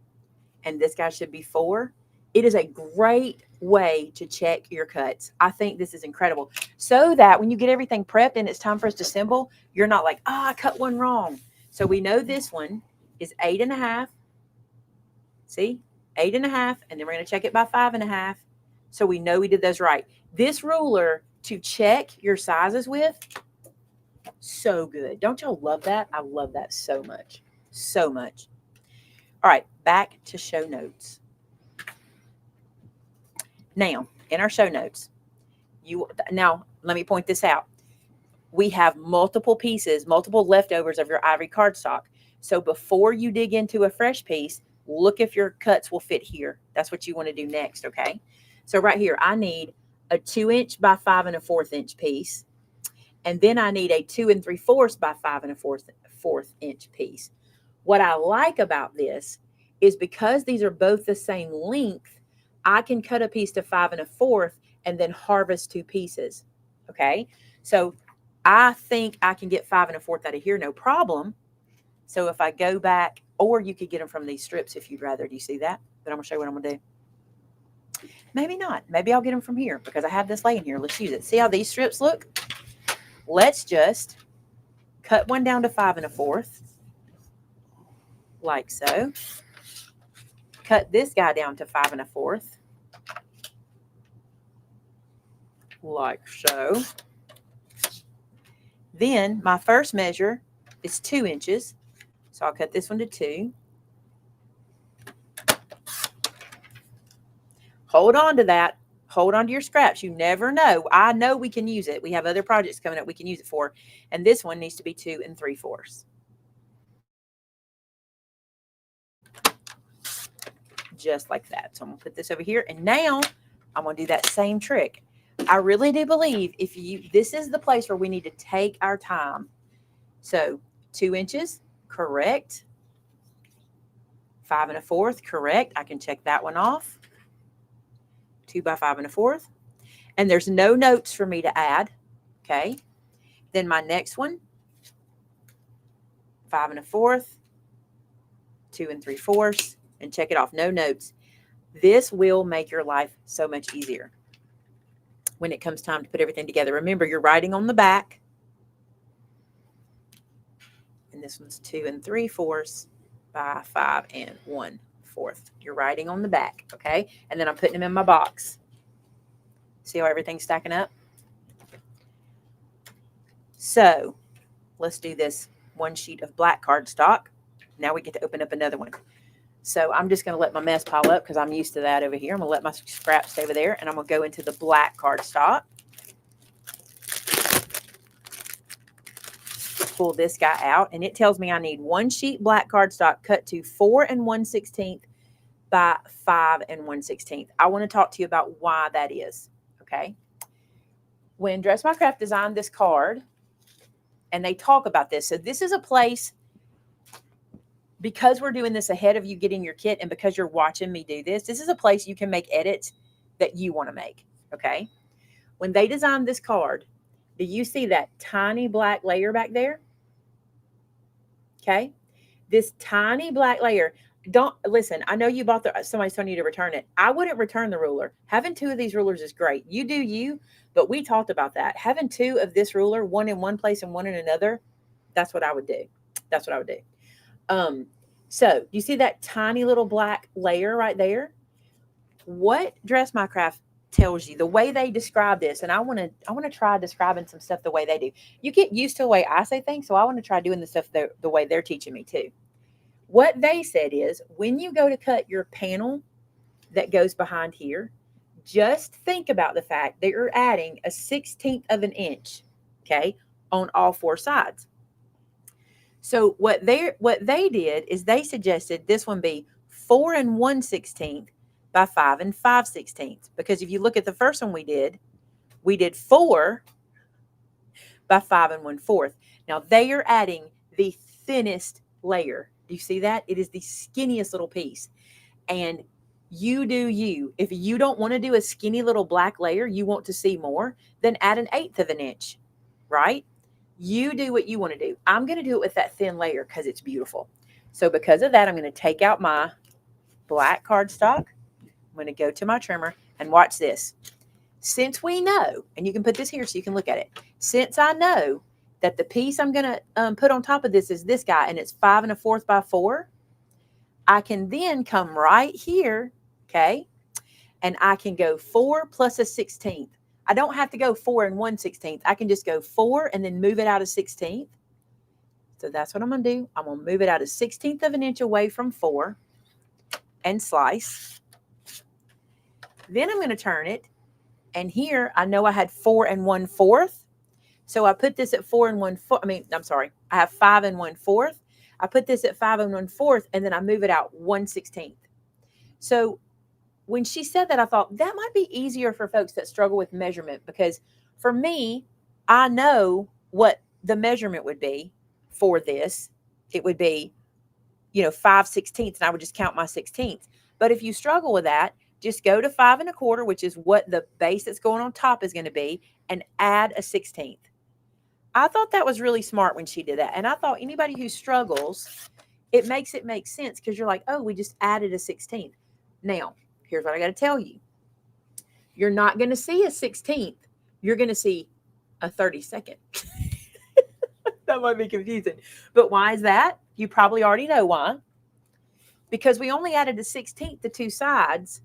And this guy should be 4. It is a great way to check your cuts. I think this is incredible. So that when you get everything prepped and it's time for us to assemble, you're not like, I cut one wrong. So we know this one is 8 1/2. See? 8 1/2. And then we're going to check it by 5 1/2. So we know we did those right. This ruler to check your sizes with, so good. Don't y'all love that? I love that so much. So much. All right, back to show notes. Now, in our show notes, now let me point this out. We have multiple pieces, multiple leftovers of your ivory cardstock. So before you dig into a fresh piece, look if your cuts will fit here. That's what you want to do next, okay? So right here, I need a 2 inch by 5 1/4 inch piece. And then I need a 2 3/4 by 5 1/4 inch piece. What I like about this is because these are both the same length, I can cut a piece to 5 1/4 and then harvest 2 pieces. Okay. So I think I can get 5 1/4 out of here, no problem. So if I go back, or you could get them from these strips if you'd rather. Do you see that? But I'm going to show you what I'm going to do. Maybe not. Maybe I'll get them from here because I have this laying here. Let's use it. See how these strips look? Let's just cut one down to 5 1/4. Like so. Cut this guy down to 5 1/4. like so. Then my first measure is 2 inches. So I'll cut this one to 2. Hold on to that. Hold on to your scraps. You never know. I know we can use it. We have other projects coming up we can use it for. And this one needs to be 2 3/4. Just like that. So I'm going to put this over here. And now I'm going to do that same trick. I really do believe this is the place where we need to take our time. So 2 inches, correct. 5 1/4, correct. I can check that one off. 2 by 5 1/4. And there's no notes for me to add. Okay. Then my next one, 5 1/4, 2 3/4, and check it off. No notes. This will make your life so much easier when it comes time to put everything together. Remember, you're writing on the back. And this one's 2 3/4 by 5 1/4. You're writing on the back, okay? And then I'm putting them in my box. See how everything's stacking up? So let's do this one sheet of black cardstock. Now we get to open up another one. So I'm just going to let my mess pile up because I'm used to that over here. I'm going to let my scraps stay over there, and I'm going to go into the black cardstock. Pull this guy out, and it tells me I need 1 sheet black cardstock cut to 4 1/16 by 5 1/16. I want to talk to you about why that is, okay? When Dress My Craft designed this card, and they talk about this, so this is a place, because we're doing this ahead of you getting your kit and because you're watching me do this, this is a place you can make edits that you want to make, okay? When they designed this card, do you see that tiny black layer back there? Okay. This tiny black layer. Don't listen. I know you bought somebody's telling you to return it. I wouldn't return the ruler. Having 2 of these rulers is great. You do you, but we talked about that. Having 2 of this ruler, one in one place and one in another, that's what I would do. That's what I would do. So you see that tiny little black layer right there? What Dress My Craft tells you, the way they describe this, and I want to try describing some stuff the way they do. You get used to the way I say things, so I want to try doing the stuff the way they're teaching me too. What they said is, when you go to cut your panel that goes behind here, just think about the fact that you're adding a 1/16 of an inch, okay, on all 4 sides. So what they did is they suggested this one be 4 1/16 by 5 5/16. Because if you look at the first one we did 4 by 5 1/4. Now they are adding the thinnest layer. Do you see that? It is the skinniest little piece. And you do you. If you don't want to do a skinny little black layer, you want to see more, then add an 1/8 of an inch, right? You do what you want to do. I'm going to do it with that thin layer because it's beautiful. So because of that, I'm going to take out my black cardstock. I'm going to go to my trimmer and watch this. Since we know, and you can put this here so you can look at it. Since I know that the piece I'm going to put on top of this is this guy, and it's 5 1/4 by 4, I can then come right here, okay, and I can go 4 plus a 1/16. I don't have to go 4 1/16. I can just go 4 and then move it out a 1/16. So that's what I'm going to do. I'm going to move it out a 1/16 of an inch away from 4 and slice. Then I'm going to turn it. And here I know I had 4 1/4. So I put this at 4 1/4. I have 5 1/4. I put this at 5 1/4, and then I move it out 1/16. So when she said that, I thought that might be easier for folks that struggle with measurement, because for me, I know what the measurement would be for this. It would be, 5 1/16, and I would just count my 16ths. But if you struggle with that, just go to 5 1/4, which is what the base that's going on top is going to be, and add a 16th. I thought that was really smart when she did that. And I thought anybody who struggles, it makes it make sense, because you're like, oh, we just added a 16th. Now, here's what I got to tell you. You're not going to see a 16th. You're going to see a 32nd. That might be confusing. But why is that? You probably already know why. Because we only added a 16th to 2 sides,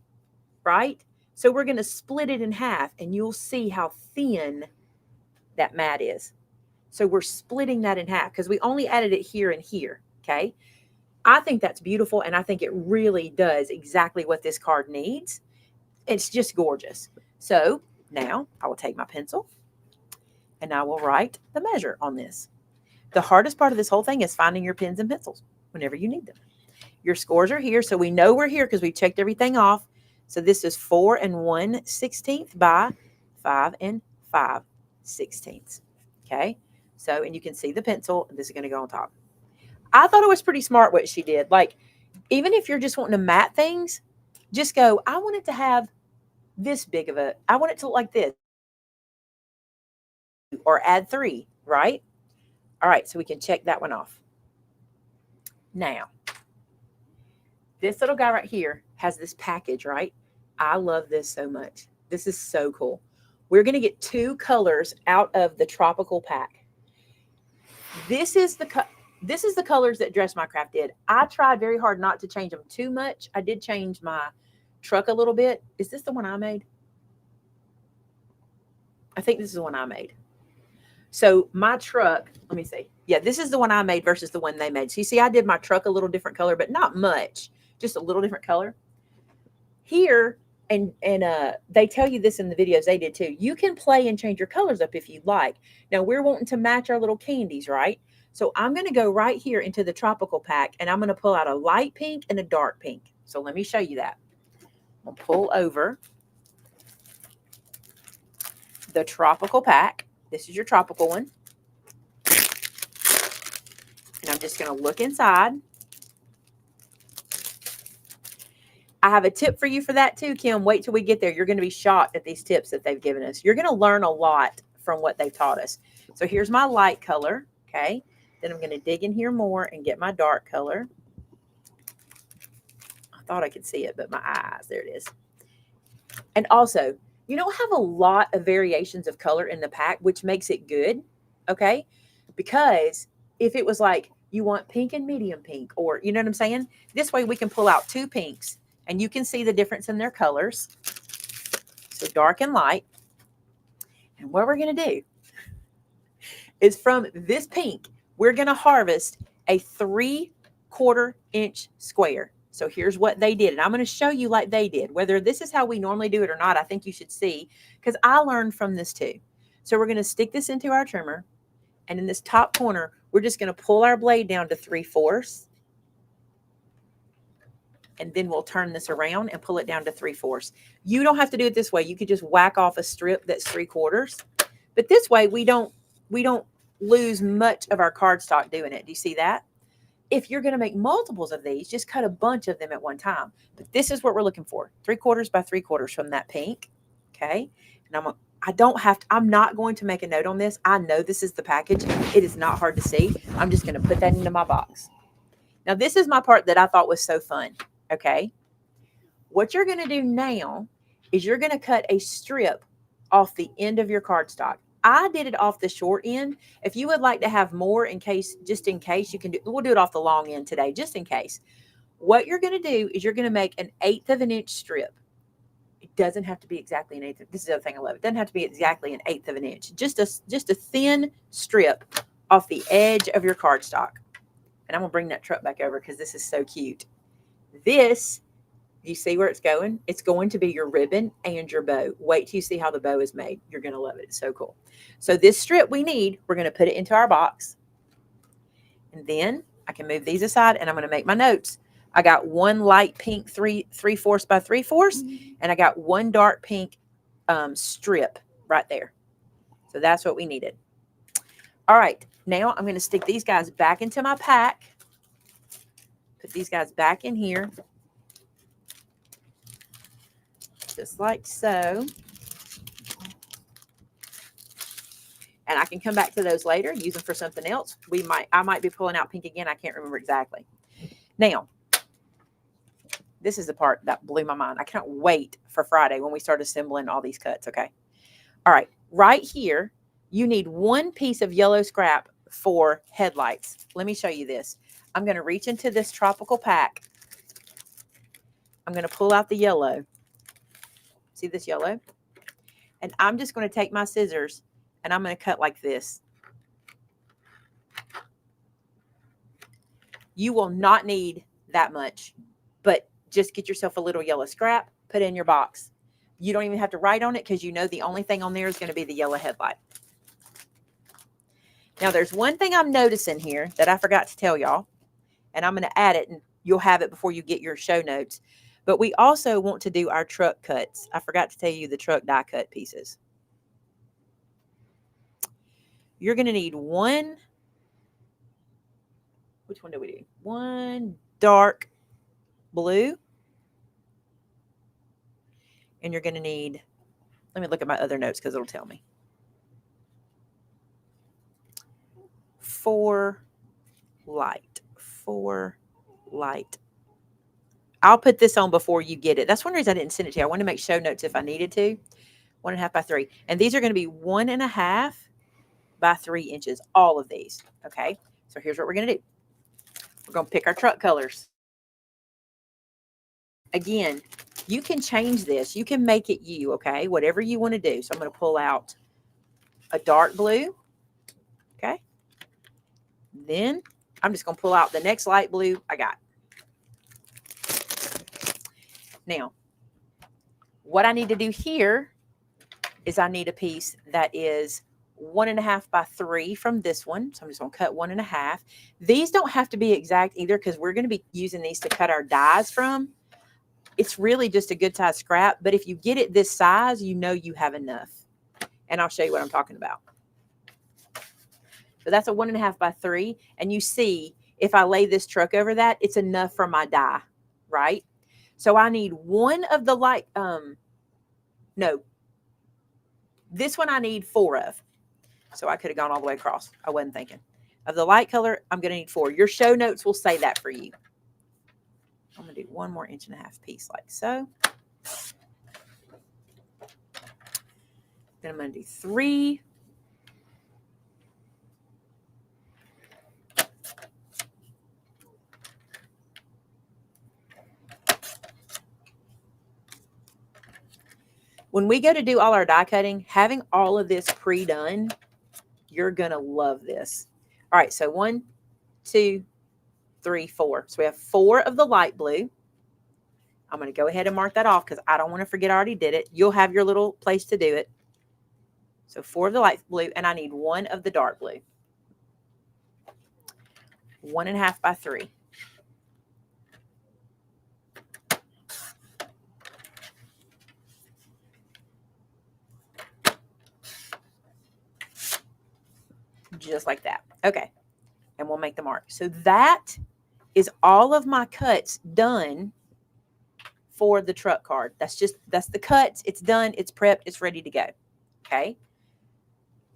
right? So we're going to split it in half, and you'll see how thin that mat is. So we're splitting that in half because we only added it here and here, okay? I think that's beautiful, and I think it really does exactly what this card needs. It's just gorgeous. So now I will take my pencil, and I will write the measure on this. The hardest part of this whole thing is finding your pens and pencils whenever you need them. Your scores are here, so we know we're here because we checked everything off. So this is 4 1/16 by 5 5/16. Okay, so, and you can see the pencil. This is going to go on top. I thought it was pretty smart what she did. Like, even if you're just wanting to mat things, just go, I want it to have this big of a, I want it to look like this. Or add 3, right? All right, so we can check that one off. Now, this little guy right here has this package, right? I love this so much. This is so cool. We're going to get 2 colors out of the tropical pack. This is the colors that Dress My Craft did. I tried very hard not to change them too much. I did change my truck a little bit. Is this the one I made? I think this is the one I made. So my truck, let me see. Yeah, this is the one I made versus the one they made. So you see, I did my truck a little different color, but not much, just a little different color. Here, and they tell you this in the videos they did too. You can play and change your colors up if you like. Now we're wanting to match our little candies, right? So I'm going to go right here into the tropical pack, and I'm going to pull out a light pink and a dark pink. So let me show you that. I'll pull over the tropical pack. This is your tropical one. And I'm just going to look inside. I have a tip for you for that too, Kim. Wait till we get there. You're going to be shocked at these tips that they've given us. You're going to learn a lot from what they've taught us. So here's my light color, okay? Then I'm going to dig in here more and get my dark color. I thought I could see it, but my eyes, there it is. And also, you don't have a lot of variations of color in the pack, which makes it good, okay? Because if it was like you want pink and medium pink, or you know what I'm saying? This way we can pull out 2 pinks, and you can see the difference in their colors. So dark and light. And what we're going to do is from this pink, we're going to harvest a 3/4 inch square. So here's what they did. And I'm going to show you like they did. Whether this is how we normally do it or not, I think you should see, because I learned from this too. So we're going to stick this into our trimmer. And in this top corner, we're just going to pull our blade down to 3/4. And then we'll turn this around and pull it down to 3/4. You don't have to do it this way. You could just whack off a strip that's 3/4. But this way we don't lose much of our cardstock doing it. Do you see that? If you're going to make multiples of these, just cut a bunch of them at one time. But this is what we're looking for. 3/4 by 3/4 from that pink. Okay. And I'm not going to make a note on this. I know this is the package. It is not hard to see. I'm just going to put that into my box. Now, this is my part that I thought was so fun. Okay. What you're going to do now is you're going to cut a strip off the end of your cardstock. I did it off the short end. If you would like to have more just in case, you can do, we'll do it off the long end today, just in case. What you're going to do is you're going to make an 1/8 of an inch strip. It doesn't have to be exactly an 1/8. This is the other thing I love. It doesn't have to be exactly an 1/8 of an inch. Just a thin strip off the edge of your cardstock. And I'm going to bring that truck back over because this is so cute. This, you see where it's going? It's going to be your ribbon and your bow. Wait till you see how the bow is made. You're going to love it. It's so cool. So this strip we need, we're going to put it into our box. And then I can move these aside, and I'm going to make my notes. I got 1 light pink 3/4 by 3/4, and I got 1 dark pink strip right there. So that's what we needed. All right. Now I'm going to stick these guys back into my pack. Put these guys back in here. Just like so. And I can come back to those later, use them for something else. I might be pulling out pink again. I can't remember exactly. Now, this is the part that blew my mind. I can't wait for Friday when we start assembling all these cuts, okay? All right, right here, you need 1 piece of yellow scrap for headlights. Let me show you this. I'm going to reach into this tropical pack. I'm going to pull out the yellow. See this yellow? And I'm just going to take my scissors and I'm going to cut like this. You will not need that much, but just get yourself a little yellow scrap, put it in your box. You don't even have to write on it because you know the only thing on there is going to be the yellow headlight. Now, there's one thing I'm noticing here that I forgot to tell y'all, and I'm going to add it, and you'll have it before you get your show notes. But we also want to do our truck cuts. I forgot to tell you the truck die cut pieces. You're going to need one. Which one do we do? One dark blue. And you're going to need, let me look at my other notes because it'll tell me. 4 light. I'll put this on before you get it. That's one reason I didn't send it to you. I want to make show notes if I needed to. 1.5 by 3. And these are going to be 1.5 by 3 inches. All of these. Okay. So here's what we're going to do. We're going to pick our truck colors. Again, you can change this. You can make it you, okay? Whatever you want to do. So I'm going to pull out a dark blue. Okay. Then I'm just going to pull out the next light blue I got. Now, what I need to do here is I need a piece that is 1.5 by 3 from this one. So I'm just going to cut 1.5. These don't have to be exact either because we're going to be using these to cut our dies from. It's really just a good size scrap, but if you get it this size, you know you have enough. And I'll show you what I'm talking about. So that's a 1.5 by 3. And you see, if I lay this truck over that, it's enough for my die, right? So I need one of the light, no, this one I need 4 of. So I could have gone all the way across. I wasn't thinking. Of the light color, I'm going to need 4. Your show notes will say that for you. I'm going to do 1 more 1.5 inch piece like so. Then I'm going to do 3. When we go to do all our die cutting, having all of this pre-done, you're going to love this. All right, so 1, 2, 3, 4. So we have 4 of the light blue. I'm going to go ahead and mark that off because I don't want to forget I already did it. You'll have your little place to do it. So 4 of the light blue, and I need 1 of the dark blue. 1.5 by 3. Just like that. Okay. And we'll make the mark. So that is all of my cuts done for the truck card. That's the cuts. It's done. It's prepped. It's ready to go. Okay.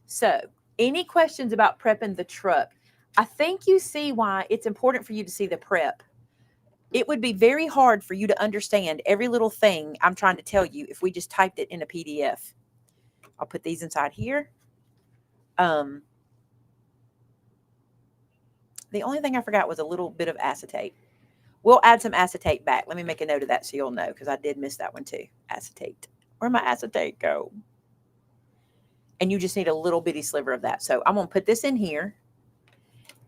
So any questions about prepping the truck? I think you see why it's important for you to see the prep. It would be very hard for you to understand every little thing I'm trying to tell you if we just typed it in a PDF. I'll put these inside here. The only thing I forgot was a little bit of acetate. We'll add some acetate back. Let me make a note of that so you'll know because I did miss that one too. Acetate. Where'd my acetate go? And you just need a little bitty sliver of that. So I'm going to put this in here.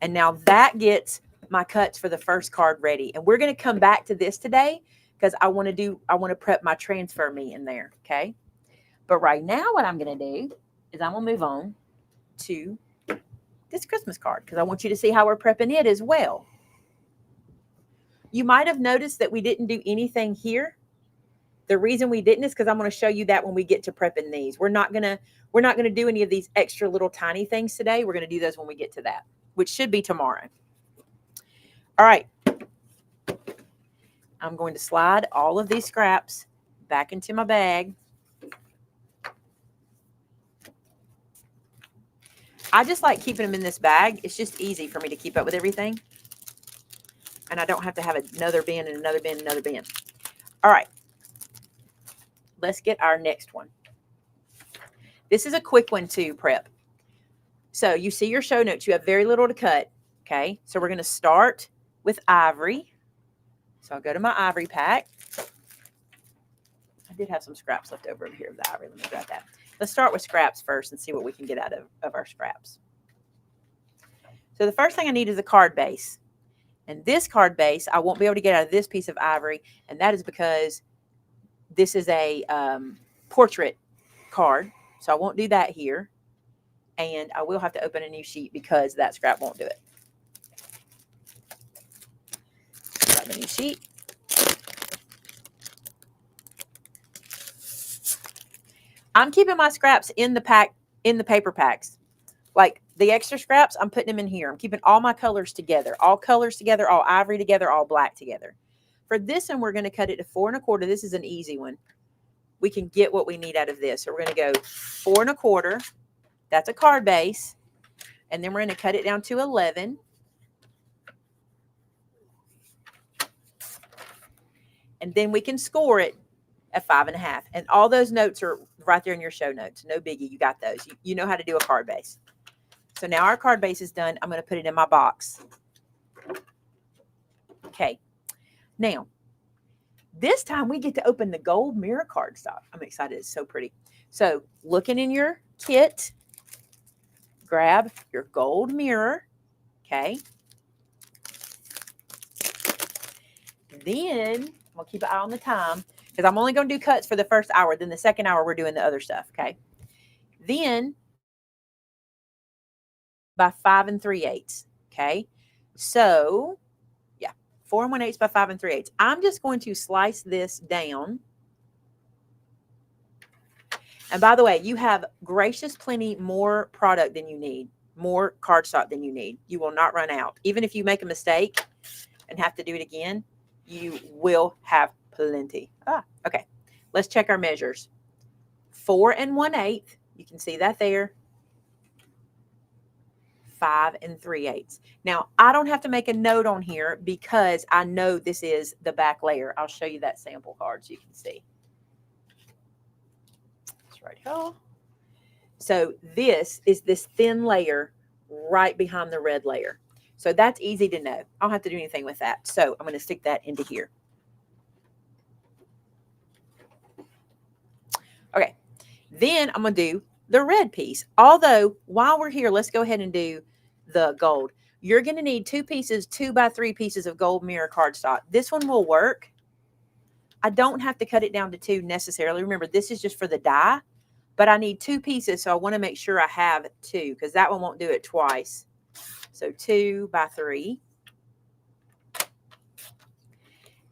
And now that gets my cuts for the first card ready. And we're going to come back to this today because I want to prep my transfer me in there. Okay. But right now what I'm going to do is I'm going to move on to this Christmas card because I want you to see how we're prepping it as well. You might have noticed that we didn't do anything here. The reason we didn't is because I'm going to show you that when we get to prepping these. We're not going to do any of these extra little tiny things today. We're going to do those when we get to that, which should be tomorrow. All right. I'm going to slide all of these scraps back into my bag. I just like keeping them in this bag. It's just easy for me to keep up with everything. And I don't have to have another bin and another bin and another bin. All right. Let's get our next one. This is a quick one to prep. So you see your show notes. You have very little to cut. Okay. So we're going to start with ivory. So I'll go to my ivory pack. I did have some scraps left over here of the ivory. Let me grab that. Let's start with scraps first and see what we can get out of our scraps. So the first thing I need is a card base. And this card base, I won't be able to get out of this piece of ivory. And that is because this is a portrait card. So I won't do that here. And I will have to open a new sheet because that scrap won't do it. Grab a new sheet. I'm keeping my scraps in the paper packs. Like the extra scraps, I'm putting them in here. I'm keeping all my colors together, all ivory together, all black together. For this one, we're going to cut it to 4 1/4. This is an easy one. We can get what we need out of this. So we're going to go 4 1/4. That's a card base. And then we're going to cut it down to 11. And then we can score it at 5 1/2. And all those notes are right there in your show notes. No biggie. You got those. You know how to do a card base. So now our card base is done. I'm going to put it in my box. Okay. Now, this time we get to open the gold mirror cardstock. I'm excited. It's so pretty. So looking in your kit, grab your gold mirror. Okay. Then I'm going to keep an eye on the time because I'm only going to do cuts for the first hour. Then the second hour, we're doing the other stuff. Okay. Then by 5 3/8. Okay. So yeah, 4 1/8 by 5 3/8. I'm just going to slice this down. And by the way, you have gracious plenty more product than you need, more cardstock than you need. You will not run out. Even if you make a mistake and have to do it again, you will have plenty. Okay. Let's check our measures. 4 1/8. You can see that there. 5 3/8. Now, I don't have to make a note on here because I know this is the back layer. I'll show you that sample card so you can see. It's right here. So this is this thin layer right behind the red layer. So that's easy to know. I don't have to do anything with that. So I'm going to stick that into here. Okay. Then I'm going to do the red piece. Although, while we're here, let's go ahead and do the gold. You're going to need 2 pieces, 2 by 3 pieces of gold mirror cardstock. This one will work. I don't have to cut it down to 2 necessarily. Remember, this is just for the die, but I need 2 pieces, so I want to make sure I have 2 because that one won't do it twice. So 2 by 3.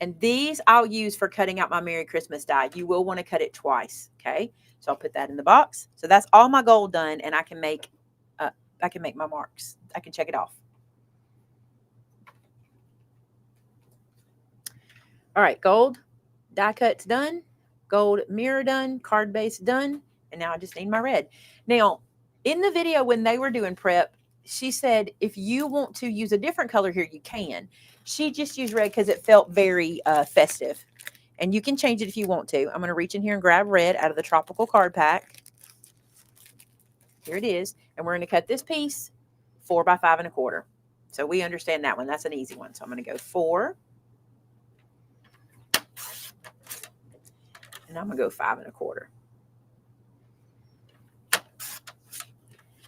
And these I'll use for cutting out my Merry Christmas die. You will want to cut it twice, okay? So I'll put that in the box. So that's all my gold done, and I can make my marks. I can check it off. All right, gold die cut's done, gold mirror done, card base done, and now I just need my red. Now, in the video when they were doing prep, she said if you want to use a different color here, you can. She just used red because it felt very festive. And you can change it if you want to. I'm going to reach in here and grab red out of the tropical card pack. Here it is. And we're going to cut this piece 4 by 5 1/4. So we understand that one. That's an easy one. So I'm going to go 4. And I'm going to go 5 1/4.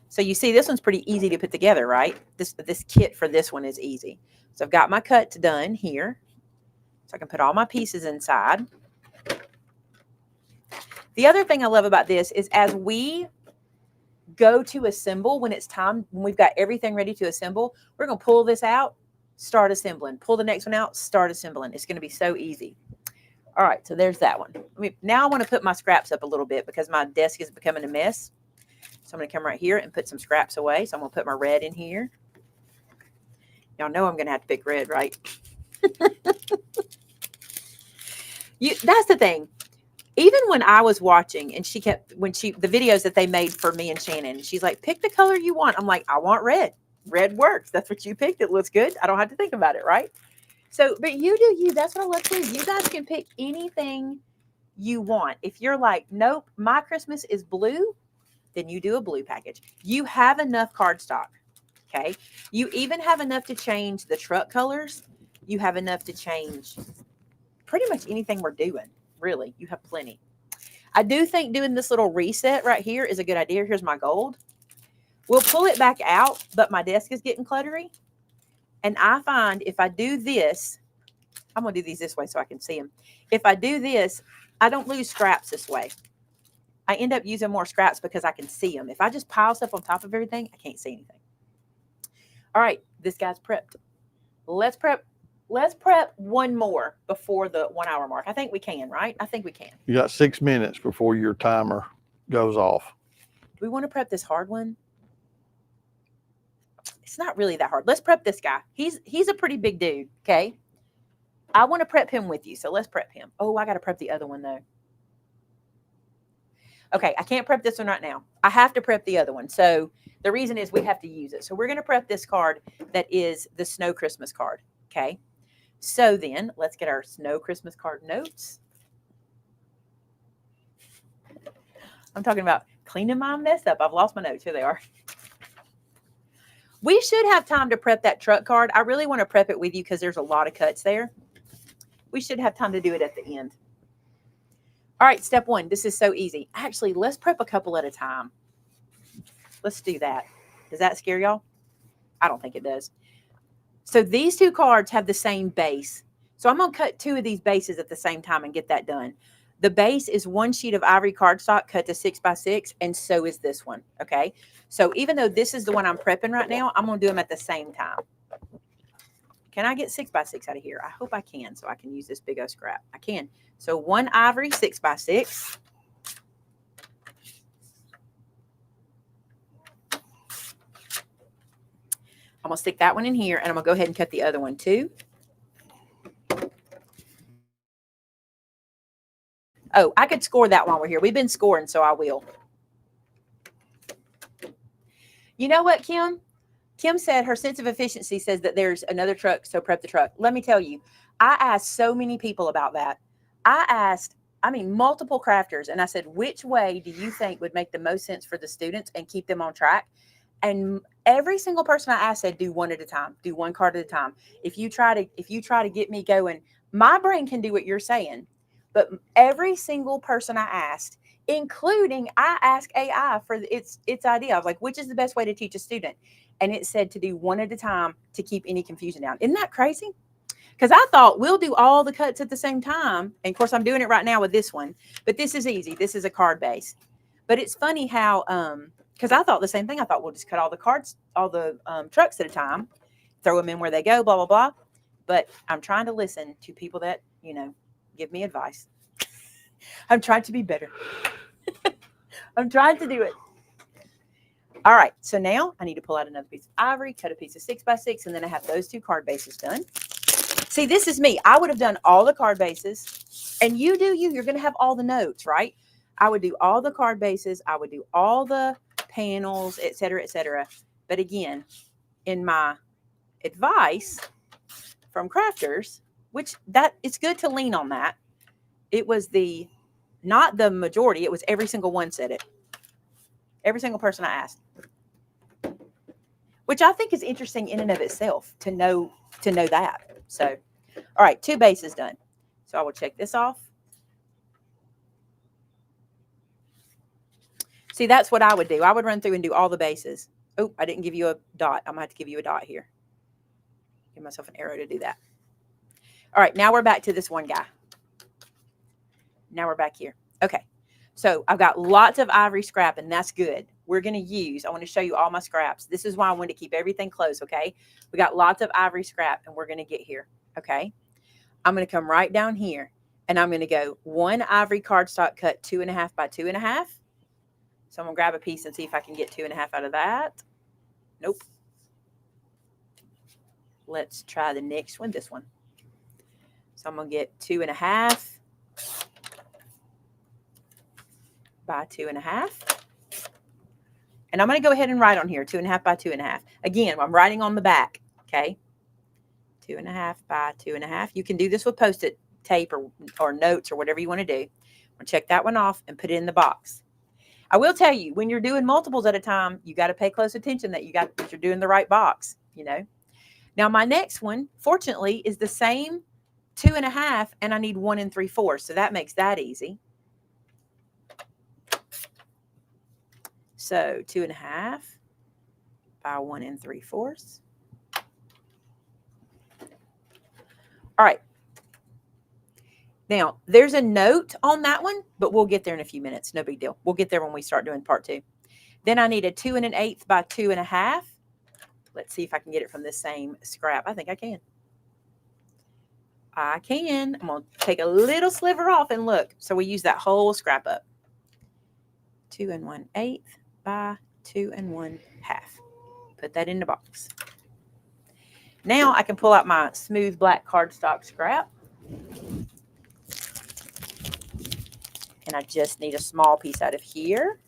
So you see this one's pretty easy to put together, right? This kit for this one is easy. So I've got my cuts done here. So I can put all my pieces inside. The other thing I love about this is as we go to assemble, when it's time, when we've got everything ready to assemble, we're going to pull this out, start assembling. Pull the next one out, start assembling. It's going to be so easy. All right, so there's that one. Now I want to put my scraps up a little bit because my desk is becoming a mess. So I'm going to come right here and put some scraps away. So I'm going to put my red in here. Y'all know I'm going to have to pick red, right? That's the thing. Even when I was watching and the videos that they made for me and Shannon, she's like, pick the color you want. I'm like, I want red. Red works. That's what you picked. It looks good. I don't have to think about it, right? So, but you do you. That's what I love too. You guys can pick anything you want. If you're like, nope, my Christmas is blue, then you do a blue package. You have enough cardstock. Okay. You even have enough to change the truck colors. You have enough to change pretty much anything we're doing. really. You have plenty. I do think doing this little reset right here is a good idea. Here's my gold. We'll pull it back out, but my desk is getting cluttery. And I find if I do this, I'm going to do these this way so I can see them. If I do this, I don't lose scraps this way. I end up using more scraps because I can see them. If I just pile stuff on top of everything, I can't see anything. All right, this guy's prepped. Let's prep one more before the 1 hour mark. I think we can, right? I think we can. You got 6 minutes before your timer goes off. Do we want to prep this hard one? It's not really that hard. Let's prep this guy. He's a pretty big dude, okay? I want to prep him with you, so let's prep him. Oh, I got to prep the other one, though. Okay, I can't prep this one right now. I have to prep the other one. So the reason is we have to use it. So we're going to prep this card that is the Snow Christmas card, okay? So then let's get our Snow Christmas card notes. I'm talking about cleaning my mess up. I've lost my notes. Here they are. We should have time to prep that truck card. I really want to prep it with you because there's a lot of cuts there. We should have time to do it at the end. All right, step one. This is so easy. Actually, let's prep a couple at a time. Let's do that. Does that scare y'all? I don't think it does. So these two cards have the same base. So I'm going to cut 2 of these bases at the same time and get that done. The base is 1 sheet of ivory cardstock cut to 6x6, and so is this one, okay? So even though this is the one I'm prepping right now, I'm going to do them at the same time. Can I get 6x6 out of here? I hope I can, so I can use this big old scrap. I can. So 1 ivory 6x6. I'm going to stick that one in here, and I'm going to go ahead and cut the other one too. Oh, I could score that while we're here. We've been scoring, so I will. You know what, Kim? Kim said her sense of efficiency says that there's another truck, so prep the truck. Let me tell you, I asked so many people about that. I asked, multiple crafters, and I said, which way do you think would make the most sense for the students and keep them on track? And every single person I asked said, do one at a time, do 1 card at a time. If you try to get me going, my brain can do what you're saying. But every single person I asked, including I asked AI for its idea. I was like, which is the best way to teach a student? And it said to do 1 at a time to keep any confusion down. Isn't that crazy? Because I thought we'll do all the cuts at the same time. And of course, I'm doing it right now with this one. But this is easy. This is a card base. But it's funny how, because I thought the same thing. I thought we'll just cut all the cards, all the trucks at a time, throw them in where they go, blah, blah, blah. But I'm trying to listen to people that, give me advice. I'm trying to be better. I'm trying to do it. All right. So now I need to pull out another piece of ivory, cut a piece of 6x6, and then I have those 2 card bases done. See, this is me. I would have done all the card bases, and you do you. You're going to have all the notes, right? I would do all the card bases. I would do all the panels, et cetera, et cetera. But again, in my advice from crafters, which that it's good to lean on that. It was not the majority. It was every single one said it. Every single person I asked, which I think is interesting in and of itself to know that. So, all right, 2 bases done. So I will check this off. See, that's what I would do. I would run through and do all the bases. Oh, I didn't give you a dot. I'm going to have to give you a dot here. Give myself an arrow to do that. All right, now we're back to this one guy. Now we're back here. Okay, so I've got lots of ivory scrap, and that's good. We're going to I want to show you all my scraps. This is why I want to keep everything close, okay? We got lots of ivory scrap, and we're going to get here, okay? I'm going to come right down here, and I'm going to go 1 ivory cardstock cut 2.5 by 2.5. So I'm going to grab a piece and see if I can get 2.5 out of that. Nope. Let's try the next one, this one. So I'm going to get 2.5 by 2.5. And I'm going to go ahead and write on here, 2.5 by 2.5. Again, I'm writing on the back, okay? 2.5 by 2.5. You can do this with Post-it tape or notes or whatever you want to do. I'm going to check that one off and put it in the box. I will tell you, when you're doing multiples at a time, you got to pay close attention that you're doing the right box, Now, my next one, fortunately, is the same 2.5, and I need 1 3/4. So that makes that easy. So 2.5 by 1 3/4. All right. Now, there's a note on that one, but we'll get there in a few minutes. No big deal. We'll get there when we start doing part 2. Then I need a 2 1/8 by 2.5. Let's see if I can get it from this same scrap. I think I can. I can. I'm going to take a little sliver off and look. So we use that whole scrap up. 2 1/8 by 2 1/2. Put that in the box. Now I can pull out my smooth black cardstock scrap. And I just need a small piece out of here.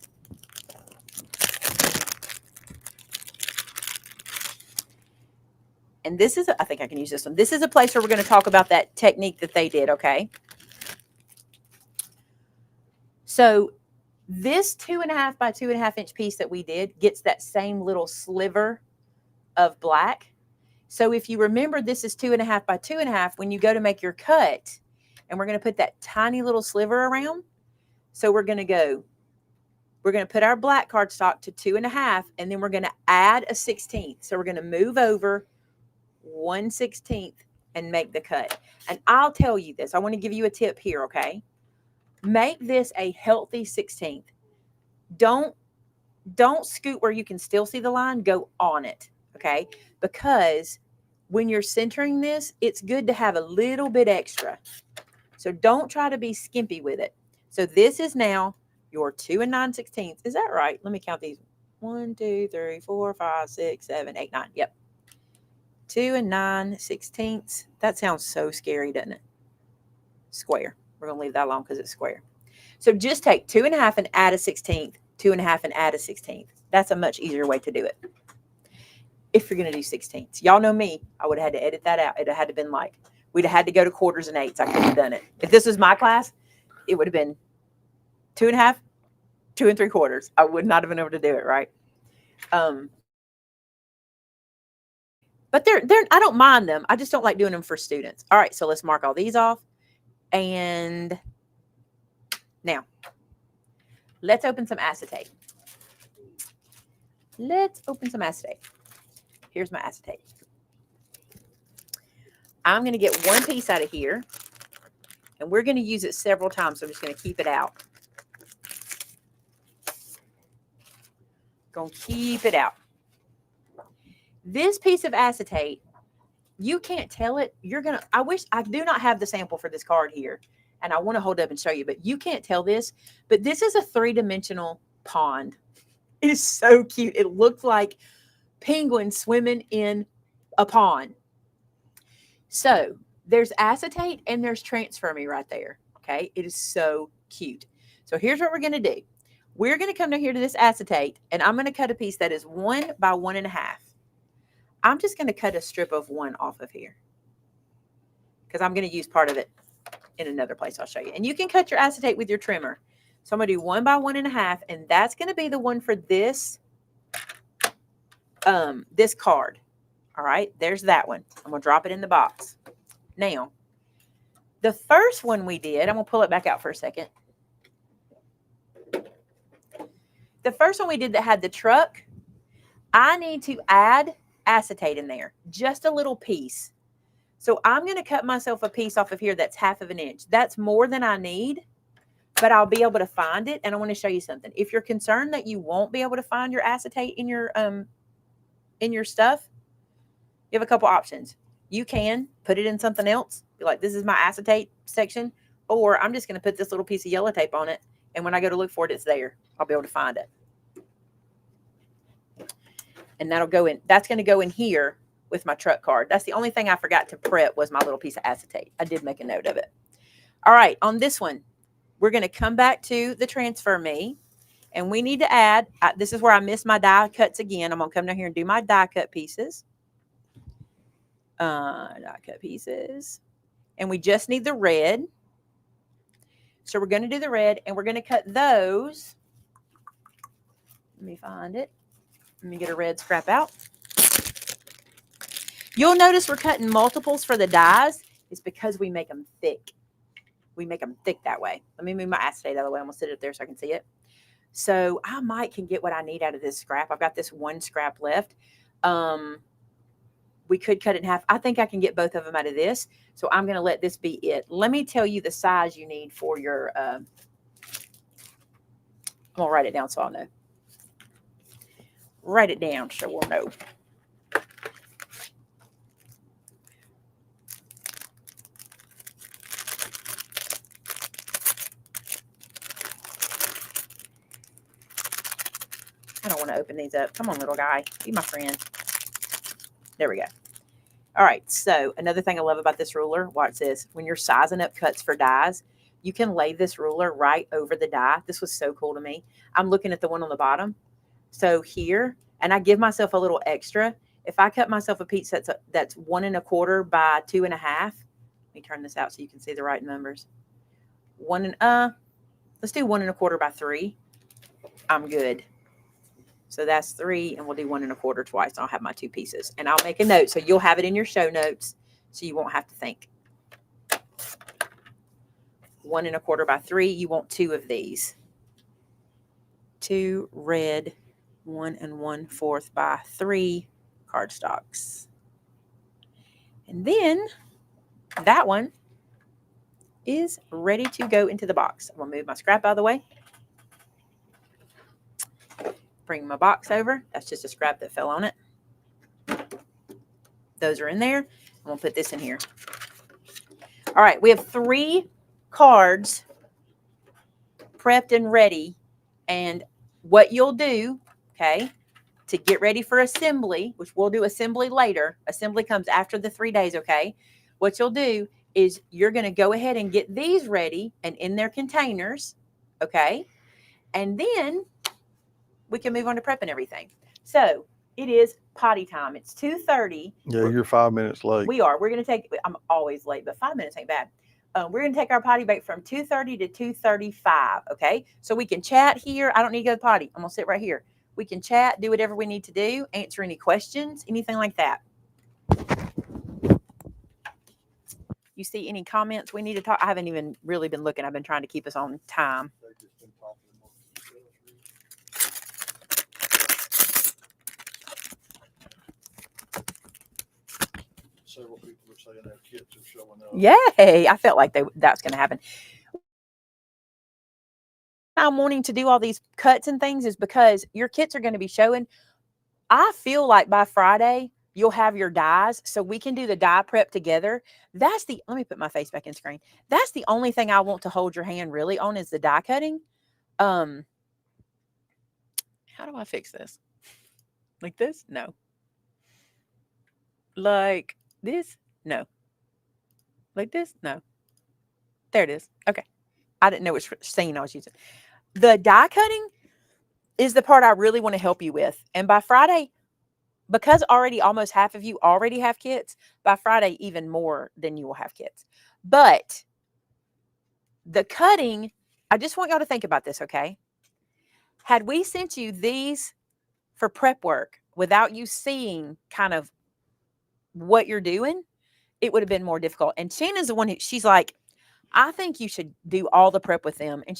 And this is, I think I can use this one. This is a place where we're going to talk about that technique that they did, okay? So this 2.5 by 2.5 inch piece that we did gets that same little sliver of black. So if you remember, this is 2.5 by 2.5, when you go to make your cut, and we're going to put that tiny little sliver around. So we're going to put our black cardstock to 2.5, and then we're going to add a 1/16. So we're going to move over 1/16 and make the cut. And I'll tell you this, I want to give you a tip here, okay? Make this a healthy 1/16. Don't scoot where you can still see the line, go on it, okay? Because when you're centering this, it's good to have a little bit extra. So don't try to be skimpy with it. So this is now your 2 9/16. Is that right? Let me count these. 1, 2, 3, 4, 5, 6, 7, 8, 9. Yep. 2 9/16. That sounds so scary, doesn't it? Square. We're going to leave that alone because it's square. So just take 2.5 and add a 1/16. 2.5 and add a 1/16. That's a much easier way to do it. If you're going to do 16ths. Y'all know me. I would have had to edit that out. It had to been like, we'd have had to go to quarters and eighths. I couldn't have done it. If this was my class, it would have been 2.5, 2 3/4. I would not have been able to do it, right? But they're I don't mind them. I just don't like doing them for students. All right, so let's mark all these off. And now, let's open some acetate. Let's open some acetate. Here's my acetate. I'm going to get one piece out of here, and we're going to use it several times, so I'm just going to keep it out. Going to keep it out. This piece of acetate, you can't tell it. You're going to, I do not have the sample for this card here, and I want to hold up and show you, but you can't tell this, but this is a 3-dimensional pond. It is so cute. It looks like penguins swimming in a pond. So there's acetate and there's Transfer Me right there. Okay. It is so cute. So here's what we're going to do. We're going to come down here to this acetate, and I'm going to cut a piece that is 1 by 1.5. I'm just going to cut a strip of 1 off of here because I'm going to use part of it in another place. I'll show you. And you can cut your acetate with your trimmer. So I'm going to do 1 by 1.5, and that's going to be the one for this, this card. All right, there's that one. I'm going to drop it in the box. Now, the first one we did, I'm going to pull it back out for a second. The first one we did that had the truck, I need to add acetate in there, just a little piece. So I'm going to cut myself a piece off of here that's 1/2 inch. That's more than I need, but I'll be able to find it. And I want to show you something. If you're concerned that you won't be able to find your acetate in your stuff, you have a couple options. You can put it in something else. Be like, this is my acetate section. Or I'm just going to put this little piece of yellow tape on it. And when I go to look for it, it's there. I'll be able to find it. And that'll go in. That's going to go in here with my truck card. That's the only thing I forgot to prep was my little piece of acetate. I did make a note of it. All right. On this one, we're going to come back to the Transfer Me. And we need to add, this is where I missed my die cuts again. I'm going to come down here and do my die cut pieces. Die cut pieces. And we just need the red. So we're going to do the red, and we're going to cut those. Let me find it. Let me get a red scrap out. You'll notice we're cutting multiples for the dies. is because we make them thick. We make them thick that way. Let me move my acetate out of the way. I'm going to sit it there so I can see it. So I might can get what I need out of this scrap. I've got this one scrap left. We could cut it in half. I think I can get both of them out of this. So I'm going to let this be it. Let me tell you the size you need for your, I'm going to write it down so I'll know. Write it down so we'll know. I don't want to open these up. Come on, little guy. Be my friend. There we go. All right. So another thing I love about this ruler, watch this. When you're sizing up cuts for dies, you can lay this ruler right over the die. This was so cool to me. I'm looking at the one on the bottom. So here, and I give myself a little extra. If I cut myself a piece that's 1 1/4 by 2 1/2, let me turn this out so you can see the right numbers. Let's do 1 1/4 by 3. I'm good. So that's 3, and we'll do 1 1/4 twice. I'll have my 2 pieces, and I'll make a note so you'll have it in your show notes, so you won't have to think. 1 1/4 by 3. You want 2 of these. 2 red 1 1/4 by 3 cardstocks, and then that one is ready to go into the box. I'm gonna move my scrap out of the way. Bring my box over. That's just a scrap that fell on it. Those are in there. I'm going to put this in here. All right. We have 3 cards prepped and ready. And what you'll do, okay, to get ready for assembly, which we'll do assembly later. Assembly comes after the 3 days, okay? What you'll do is you're going to go ahead and get these ready and in their containers, okay? And then we can move on to prepping everything. So it is potty time. It's 2:30. Yeah, you're 5 minutes late. We are. We're going to take, I'm always late, but 5 minutes ain't bad. We're going to take our potty break from 2:30 to 2:35. Okay. So we can chat here. I don't need to go to the potty. I'm going to sit right here. We can chat, do whatever we need to do, answer any questions, anything like that. You see any comments we need to talk? I haven't even really been looking. I've been trying to keep us on time. Several people are saying their kits are showing up. Yay. I felt like that's going to happen. I'm wanting to do all these cuts and things is because your kits are going to be showing. I feel like by Friday, you'll have your dies so we can do the die prep together. Let me put my face back in screen. That's the only thing I want to hold your hand really on is the die cutting. How do I fix this? Like this? No. Like this? No. Like this? No. There it is. Okay. I didn't know which scene I was using. The die cutting is the part I really want to help you with. And by Friday, because already almost half of you already have kits, by Friday, even more than you will have kits. But the cutting, I just want y'all to think about this, okay? Had we sent you these for prep work without you seeing kind of what you're doing, it would have been more difficult. And Shannon's the one she's like, I think you should do all the prep with them. And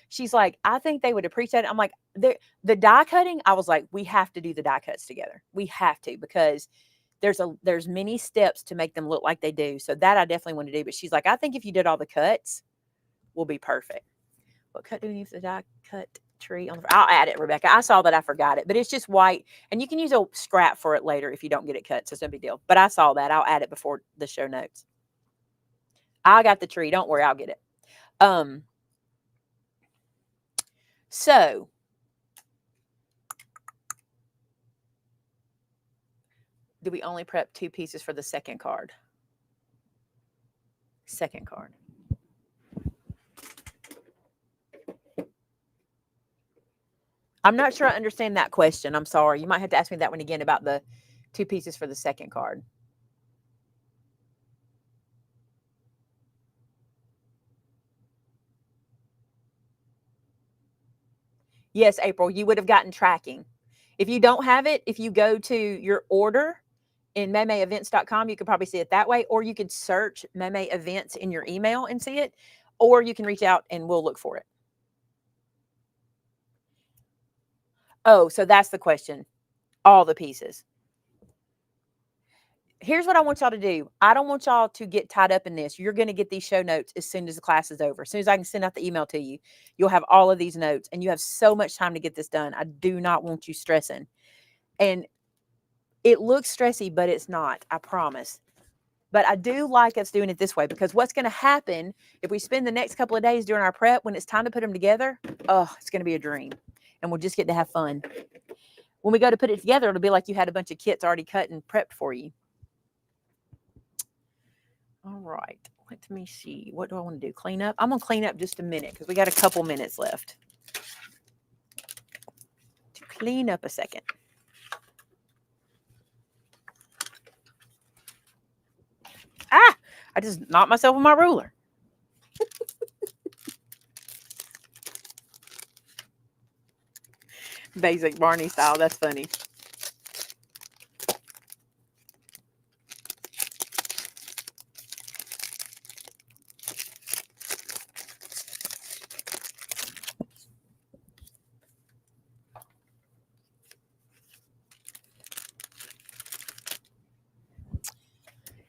she's like, I think they would appreciate it. I'm like, the die cutting, I was like, we have to do the die cuts together. We have to, because there's many steps to make them look like they do. So that I definitely want to do. But she's like, I think if you did all the cuts, we'll be perfect. What cut do we use for the die cut tree on the I'll add it, Rebecca. I saw that. I forgot it, but it's just white, and you can use a scrap for it later if you don't get it cut. So it's no big deal. But I saw that. I'll add it before the show notes. I got the tree. Don't worry, I'll get it. So do we only prep 2 pieces for the second card? Second card. I'm not sure I understand that question. I'm sorry. You might have to ask me that one again about the 2 pieces for the second card. Yes, April, you would have gotten tracking. If you don't have it, if you go to your order in memeevents.com, you could probably see it that way, or you could search Meme Events in your email and see it, or you can reach out and we'll look for it. Oh, so that's the question. All the pieces. Here's what I want y'all to do. I don't want y'all to get tied up in this. You're going to get these show notes as soon as the class is over. As soon as I can send out the email to you, you'll have all of these notes, and you have so much time to get this done. I do not want you stressing. And it looks stressy, but it's not, I promise. But I do like us doing it this way, because what's going to happen if we spend the next couple of days during our prep, when it's time to put them together, oh, it's going to be a dream. And we'll just get to have fun. When we go to put it together, it'll be like you had a bunch of kits already cut and prepped for you. All right, let me see. What do I want to do? Clean up? I'm going to clean up just a minute because we got a couple minutes left. To clean up a second. Ah, I just knocked myself with my ruler. Basic Barney style. That's funny.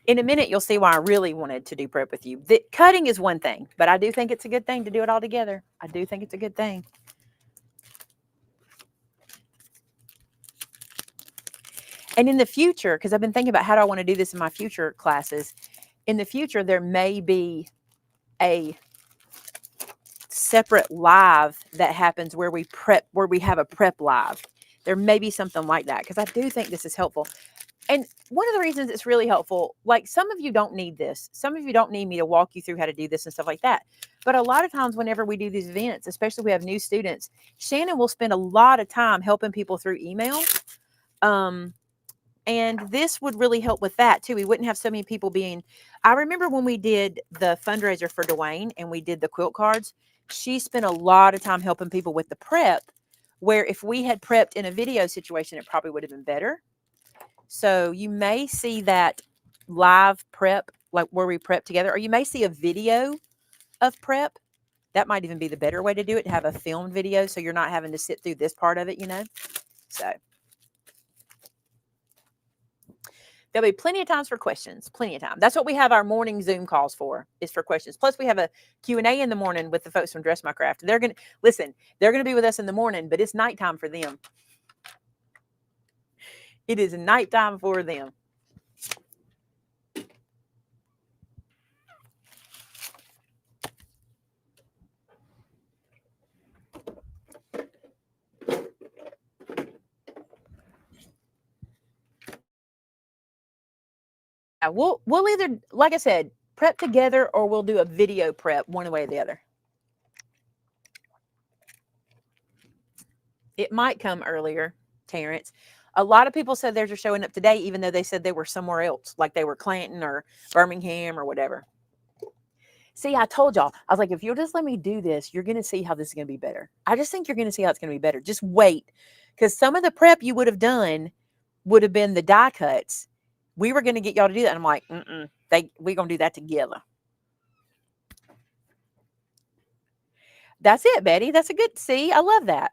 In a minute, you'll see why I really wanted to do prep with you. The cutting is one thing, but I do think it's a good thing to do it all together. I do think it's a good thing. And in the future, because I've been thinking about how do I want to do this in my future classes, in the future, there may be a separate live that happens where we prep, where we have a prep live. There may be something like that, because I do think this is helpful. And one of the reasons it's really helpful, like some of you don't need this. Some of you don't need me to walk you through how to do this and stuff like that. But a lot of times whenever we do these events, especially if we have new students, Shannon will spend a lot of time helping people through email. And this would really help with that too. We wouldn't have so many people being, I remember when we did the fundraiser for Dwayne and we did the quilt cards, she spent a lot of time helping people with the prep, where if we had prepped in a video situation, it probably would have been better. So you may see that live prep, like where we prep together, or you may see a video of prep. That might even be the better way to do it, to have a filmed video so you're not having to sit through this part of it, you know. So there'll be plenty of times for questions, plenty of time. That's what we have our morning Zoom calls for, is for questions. Plus we have a Q&A in the morning with the folks from Dress My Craft. They're going to, listen, they're going to be with us in the morning, but it's nighttime for them. It is nighttime for them. We'll either, like I said, prep together, or we'll do a video prep, one way or the other. It might come earlier, Terrence. A lot of people said theirs are showing up today, even though they said they were somewhere else, like they were Clanton or Birmingham or whatever. See, I told y'all, I was like, if you'll just let me do this, you're going to see how this is going to be better. I just think you're going to see how it's going to be better. Just wait. Because some of the prep you would have done would have been the die cuts. We were going to get y'all to do that. And I'm like, we're going to do that together. That's it, Betty. That's a good, see, I love that.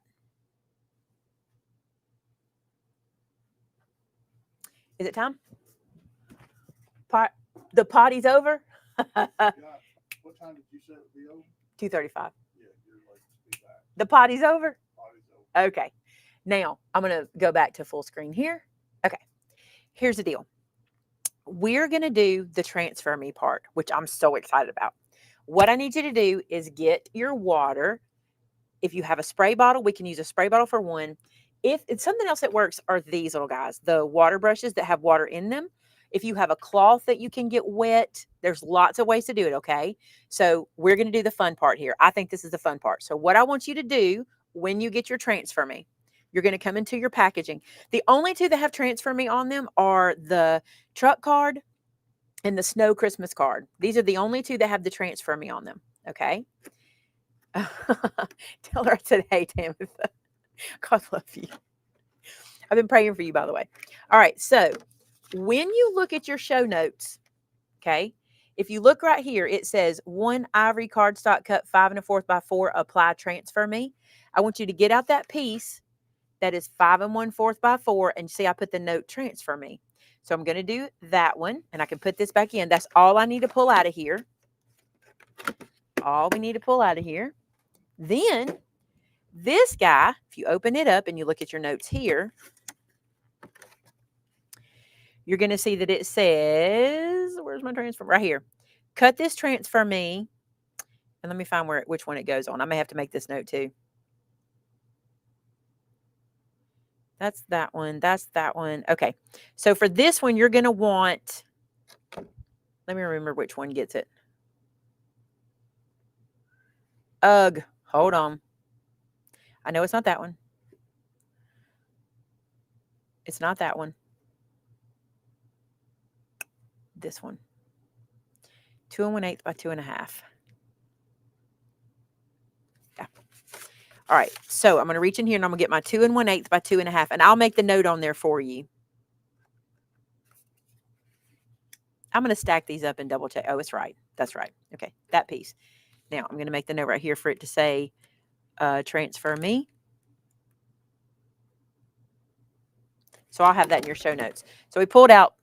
Is it time? The party's over? What time did you say it would be over? 2:35. Yeah, you're late to be back. The party's over? Party's over. Okay. Now, I'm going to go back to full screen here. Okay. Here's the deal. We're going to do the transfer me part, which I'm so excited about. What I need you to do is get your water. If you have a spray bottle, we can use a spray bottle for one. If it's something else that works, are these little guys, the water brushes that have water in them. If you have a cloth that you can get wet, there's lots of ways to do it, okay? So we're going to do the fun part here. I think this is the fun part. So what I want you to do when you get your transfer me, you're going to come into your packaging. The only two that have transfer me on them are the truck card and the snow Christmas card. These are the only two that have the transfer me on them, okay? Tell her I said, hey, Tamitha. God love you. I've been praying for you, by the way. All right, so when you look at your show notes, okay, if you look right here, it says 1 ivory cardstock cut 5 1/4 by 4, apply transfer me. I want you to get out that piece that is 5 1/4 by 4 and see I put the note transfer me. So I'm going to do that one and I can put this back in. That's all I need to pull out of here. All we need to pull out of here. Then this guy, if you open it up and you look at your notes here, you're going to see that it says, where's my transfer? Right here. Cut this transfer me. And let me find which one it goes on. I may have to make this note too. That's that one. That's that one. Okay. So for this one, you're going to want, let me remember which one gets it. Ugh. Hold on. I know it's not that one. It's not that one. This one. 2 1/8 by 2 1/2. Yeah. All right. So I'm going to reach in here and I'm going to get my 2 1/8 by 2 1/2, and I'll make the note on there for you. I'm going to stack these up and double check. Oh, it's right. That's right. Okay. That piece. Now I'm going to make the note right here for it to say transfer me. So I'll have that in your show notes. So we pulled out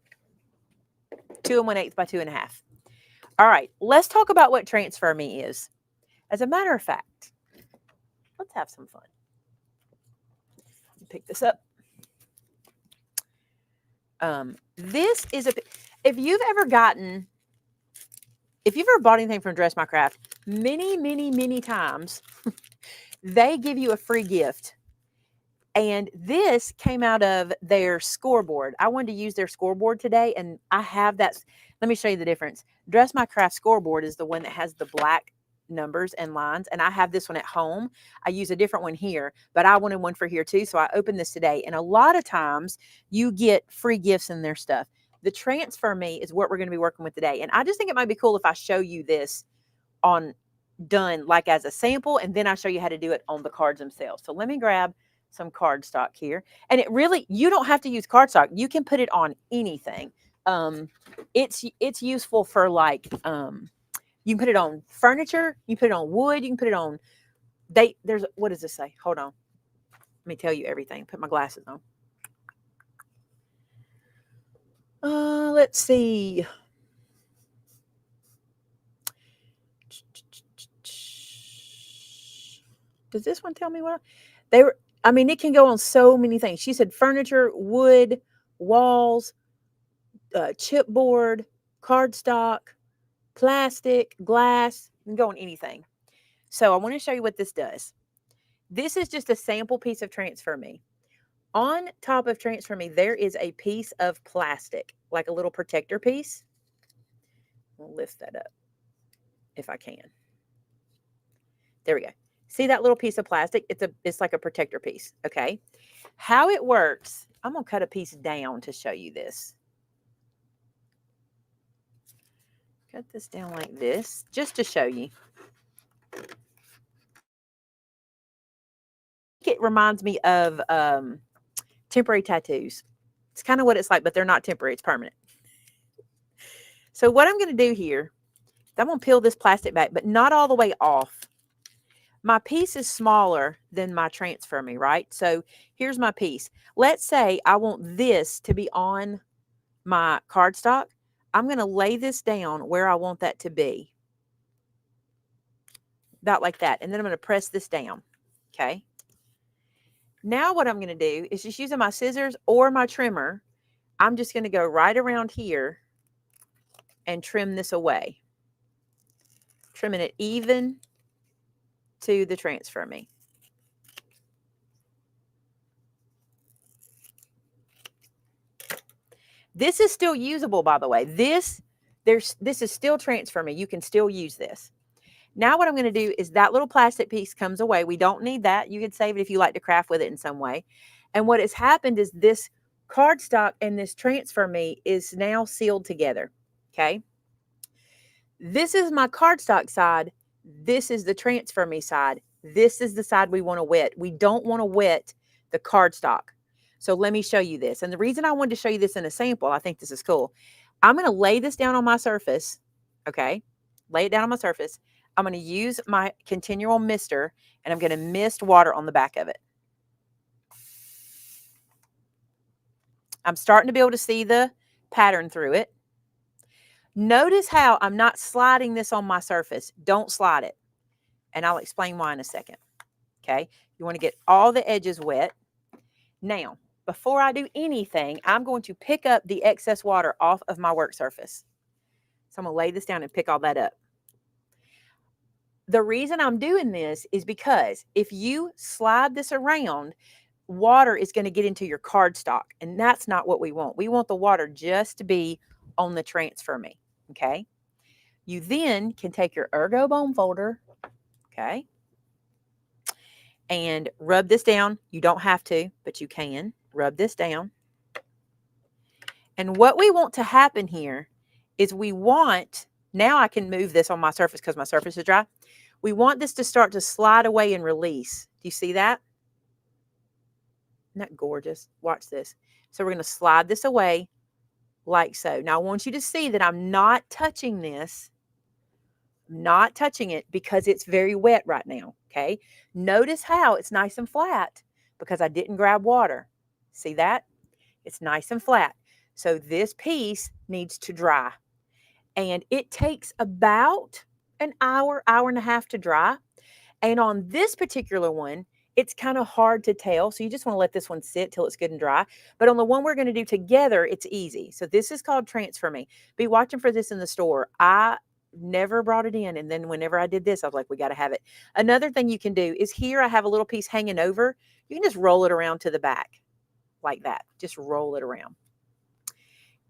2 1/8 by 2 1/2. All right, let's talk about what transfer me is. As a matter of fact, let's have some fun. Pick this up. This is if you've ever bought anything from Dress My Craft, many times, they give you a free gift. And this came out of their scoreboard. I wanted to use their scoreboard today, and I have that. Let me show you the difference. Dress My Craft scoreboard is the one that has the black numbers and lines, and I have this one at home. I use a different one here, but I wanted one for here too, so I opened this today. And a lot of times, you get free gifts in their stuff. The Transfer Me is what we're going to be working with today, and I just think it might be cool if I show you this done like as a sample, and then I show you how to do it on the cards themselves. So let me grab some cardstock here. And it really, you don't have to use cardstock. You can put it on anything. It's useful for like, you can put it on furniture, you can put it on wood, you can put it on, what does this say? Hold on. Let me tell you everything. Put my glasses on. Let's see. Does this one tell me what? It can go on so many things. She said furniture, wood, walls, chipboard, cardstock, plastic, glass. You can go on anything. So I want to show you what this does. This is just a sample piece of Transfer Me. On top of Transfer Me, there is a piece of plastic, like a little protector piece. I'll lift that up if I can. There we go. See that little piece of plastic? It's like a protector piece, okay? How it works, I'm going to cut a piece down to show you this. Cut this down like this, just to show you. It reminds me of temporary tattoos. It's kind of what it's like, but they're not temporary. It's permanent. So what I'm going to do here, I'm going to peel this plastic back, but not all the way off. My piece is smaller than my Transfer Me, right? So here's my piece. Let's say I want this to be on my cardstock. I'm going to lay this down where I want that to be. About like that. And then I'm going to press this down. Okay. Now what I'm going to do is just using my scissors or my trimmer, I'm just going to go right around here and trim this away. Trimming it even to the Transfer Me. This is still usable, by the way. This is still Transfer Me. You can still use this. Now what I'm going to do is that little plastic piece comes away. We don't need that. You can save it if you like to craft with it in some way. And what has happened is this cardstock and this Transfer Me is now sealed together. Okay. This is my cardstock side. This is the Transfer Me side. This is the side we want to wet. We don't want to wet the cardstock. So let me show you this. And the reason I wanted to show you this in a sample, I think this is cool. I'm going to lay this down on my surface. Okay. Lay it down on my surface. I'm going to use my continual mister, and I'm going to mist water on the back of it. I'm starting to be able to see the pattern through it. Notice how I'm not sliding this on my surface. Don't slide it. And I'll explain why in a second. Okay. You want to get all the edges wet. Now, before I do anything, I'm going to pick up the excess water off of my work surface. So I'm going to lay this down and pick all that up. The reason I'm doing this is because if you slide this around, water is going to get into your cardstock, and that's not what we want. We want the water just to be on the transfer me, okay? You then can take your Ergo-Bone folder, okay, and rub this down. You don't have to, but you can. Rub this down. And what we want to happen here is we want, now I can move this on my surface because my surface is dry. We want this to start to slide away and release. Do you see that? Isn't that gorgeous? Watch this. So we're going to slide this away like so. Now I want you to see that I'm not touching this. Not touching it because it's very wet right now. Okay. Notice how it's nice and flat because I didn't grab water. See that? It's nice and flat. So this piece needs to dry. And it takes about an hour, hour and a half to dry. And on this particular one, it's kind of hard to tell. So you just want to let this one sit till it's good and dry. But on the one we're going to do together, it's easy. So this is called Transfer Me. Be watching for this in the store. I never brought it in. And then whenever I did this, I was like, we got to have it. Another thing you can do is here I have a little piece hanging over. You can just roll it around to the back like that. Just roll it around.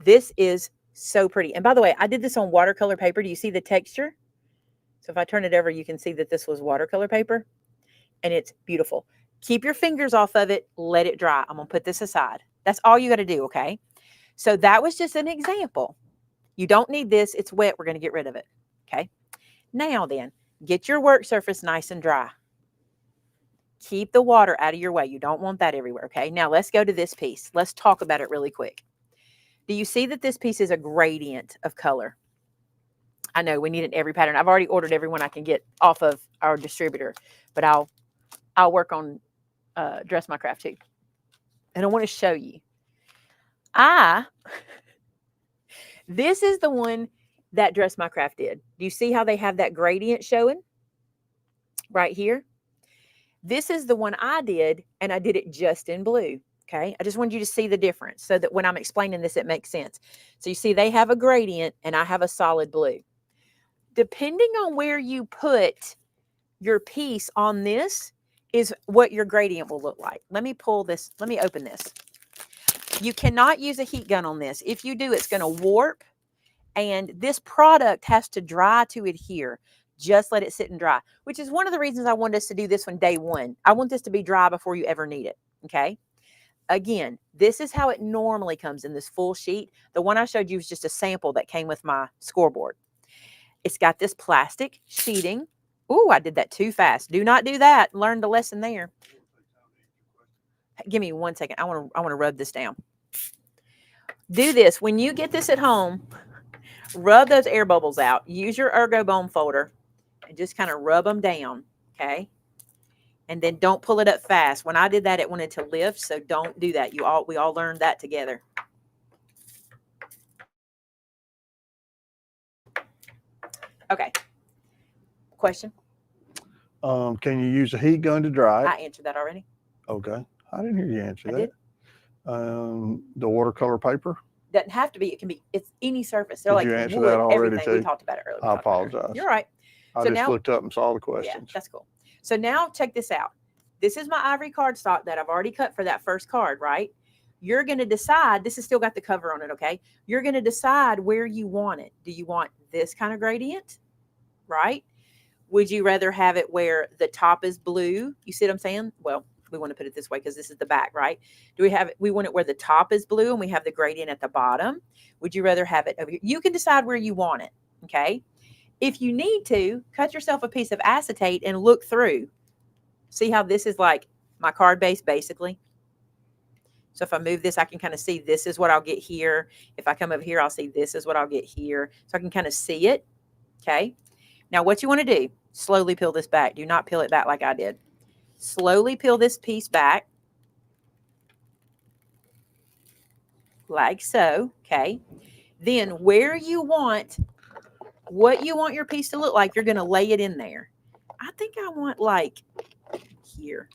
This is so pretty. And by the way, I did this on watercolor paper. Do you see the texture? So if I turn it over, you can see that this was watercolor paper. And it's beautiful. Keep your fingers off of it. Let it dry. I'm going to put this aside. That's all you got to do, okay? So that was just an example. You don't need this. It's wet. We're going to get rid of it, okay? Now then, get your work surface nice and dry. Keep the water out of your way. You don't want that everywhere, okay? Now let's go to this piece. Let's talk about it really quick. Do you see that this piece is a gradient of color? I know we need it in every pattern. I've already ordered every one I can get off of our distributor, but I'll work on Dress My Craft too. And I want to show you. This is the one that Dress My Craft did. Do you see how they have that gradient showing right here? This is the one I did, and I did it just in blue. Okay, I just wanted you to see the difference so that when I'm explaining this, it makes sense. So you see they have a gradient and I have a solid blue. Depending on where you put your piece on this is what your gradient will look like. Let me pull this. Let me open this. You cannot use a heat gun on this. If you do, it's going to warp, and this product has to dry to adhere. Just let it sit and dry, which is one of the reasons I wanted us to do this one day one. I want this to be dry before you ever need it. Okay. Again, this is how it normally comes in this full sheet. The one I showed you was just a sample that came with my scoreboard. It's got this plastic sheeting. Ooh, I did that too fast. Do not do that. Learn the lesson there. Give me 1 second. I want to rub this down. Do this. When you get this at home, rub those air bubbles out. Use your Ergo-Bone folder and just kind of rub them down, okay? And then don't pull it up fast. When I did that, it wanted to lift, so don't do that. We all learned that together. Okay. Question? Can you use a heat gun to dry it? I answered that already. Okay. I didn't hear you answer I that. did. The watercolor paper? Doesn't have to be. It can be. It's any surface. They're Did like you answer wood, that already everything. We too? talked about it earlier. I apologize. You're right. I So just now- looked up and saw the Yeah, questions. that's cool. So now check this out. This is my ivory cardstock that I've already cut for that first card, right? You're going to decide, this has still got the cover on it, okay? You're going to decide where you want it. Do you want this kind of gradient, right? Would you rather have it where the top is blue? You see what I'm saying? Well, we want to put it this way because this is the back, right? We want it where the top is blue and we have the gradient at the bottom? Would you rather have it over here? You can decide where you want it, okay? If you need to, cut yourself a piece of acetate and look through. See how this is like my card base, basically? So if I move this, I can kind of see this is what I'll get here. If I come over here, I'll see this is what I'll get here. So I can kind of see it. Okay. Now what you want to do, slowly peel this back. Do not peel it back like I did. Slowly peel this piece back. Like so. Okay. Then where you want, what you want your piece to look like, you're going to lay it in there. I think I want like here.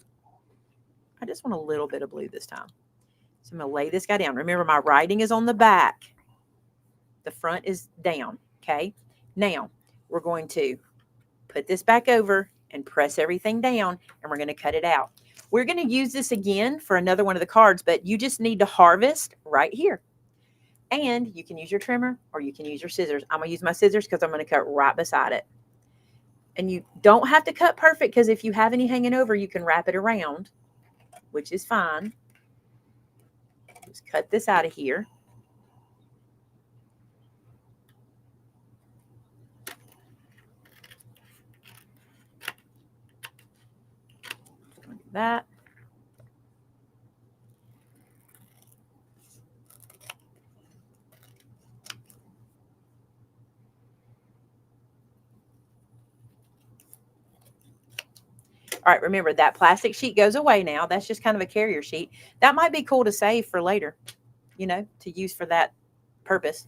I just want a little bit of blue this time. So I'm going to lay this guy down. Remember, my writing is on the back. The front is down. Okay. Now we're going to put this back over and press everything down, and we're going to cut it out. We're going to use this again for another one of the cards, but you just need to harvest right here. And you can use your trimmer or you can use your scissors. I'm going to use my scissors because I'm going to cut right beside it. And you don't have to cut perfect, because if you have any hanging over, you can wrap it around, which is fine. Just cut this out of here. Do that. All right, remember that plastic sheet goes away now. That's just kind of a carrier sheet. That might be cool to save for later, you know, to use for that purpose.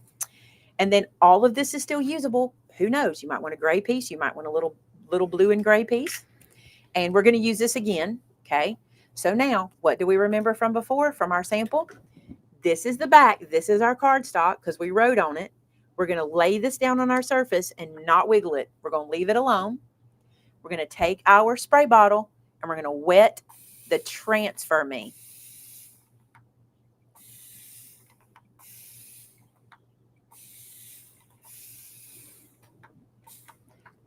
And then all of this is still usable. Who knows? You might want a gray piece. You might want a little blue and gray piece. And we're going to use this again, okay? So now, what do we remember from before, from our sample? This is the back. This is our cardstock because we wrote on it. We're going to lay this down on our surface and not wiggle it. We're going to leave it alone. We're going to take our spray bottle and we're going to wet the transfer me.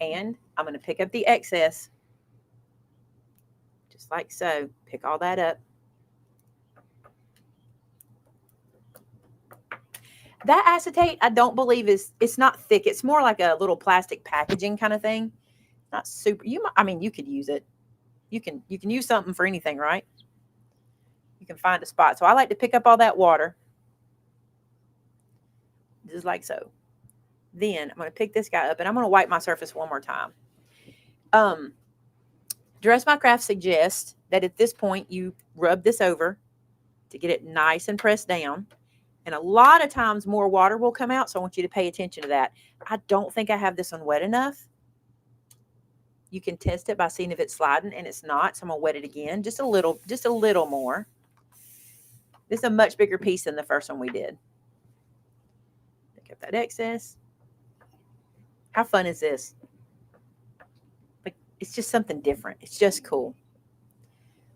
And I'm going to pick up the excess, just like so. Pick all that up. That acetate, I don't believe it's not thick. It's more like a little plastic packaging kind of thing. Not super. I mean, you could use it. You can use something for anything, right? You can find a spot. So I like to pick up all that water, just like so. Then I'm going to pick this guy up and I'm going to wipe my surface one more time. Dress My Craft suggests that at this point you rub this over to get it nice and pressed down. And a lot of times more water will come out, so I want you to pay attention to that. I don't think I have this one wet enough. You can test it by seeing if it's sliding, and it's not. So I'm going to wet it again, just a little more. This is a much bigger piece than the first one we did. Pick up that excess. How fun is this? Like, it's just something different. It's just cool.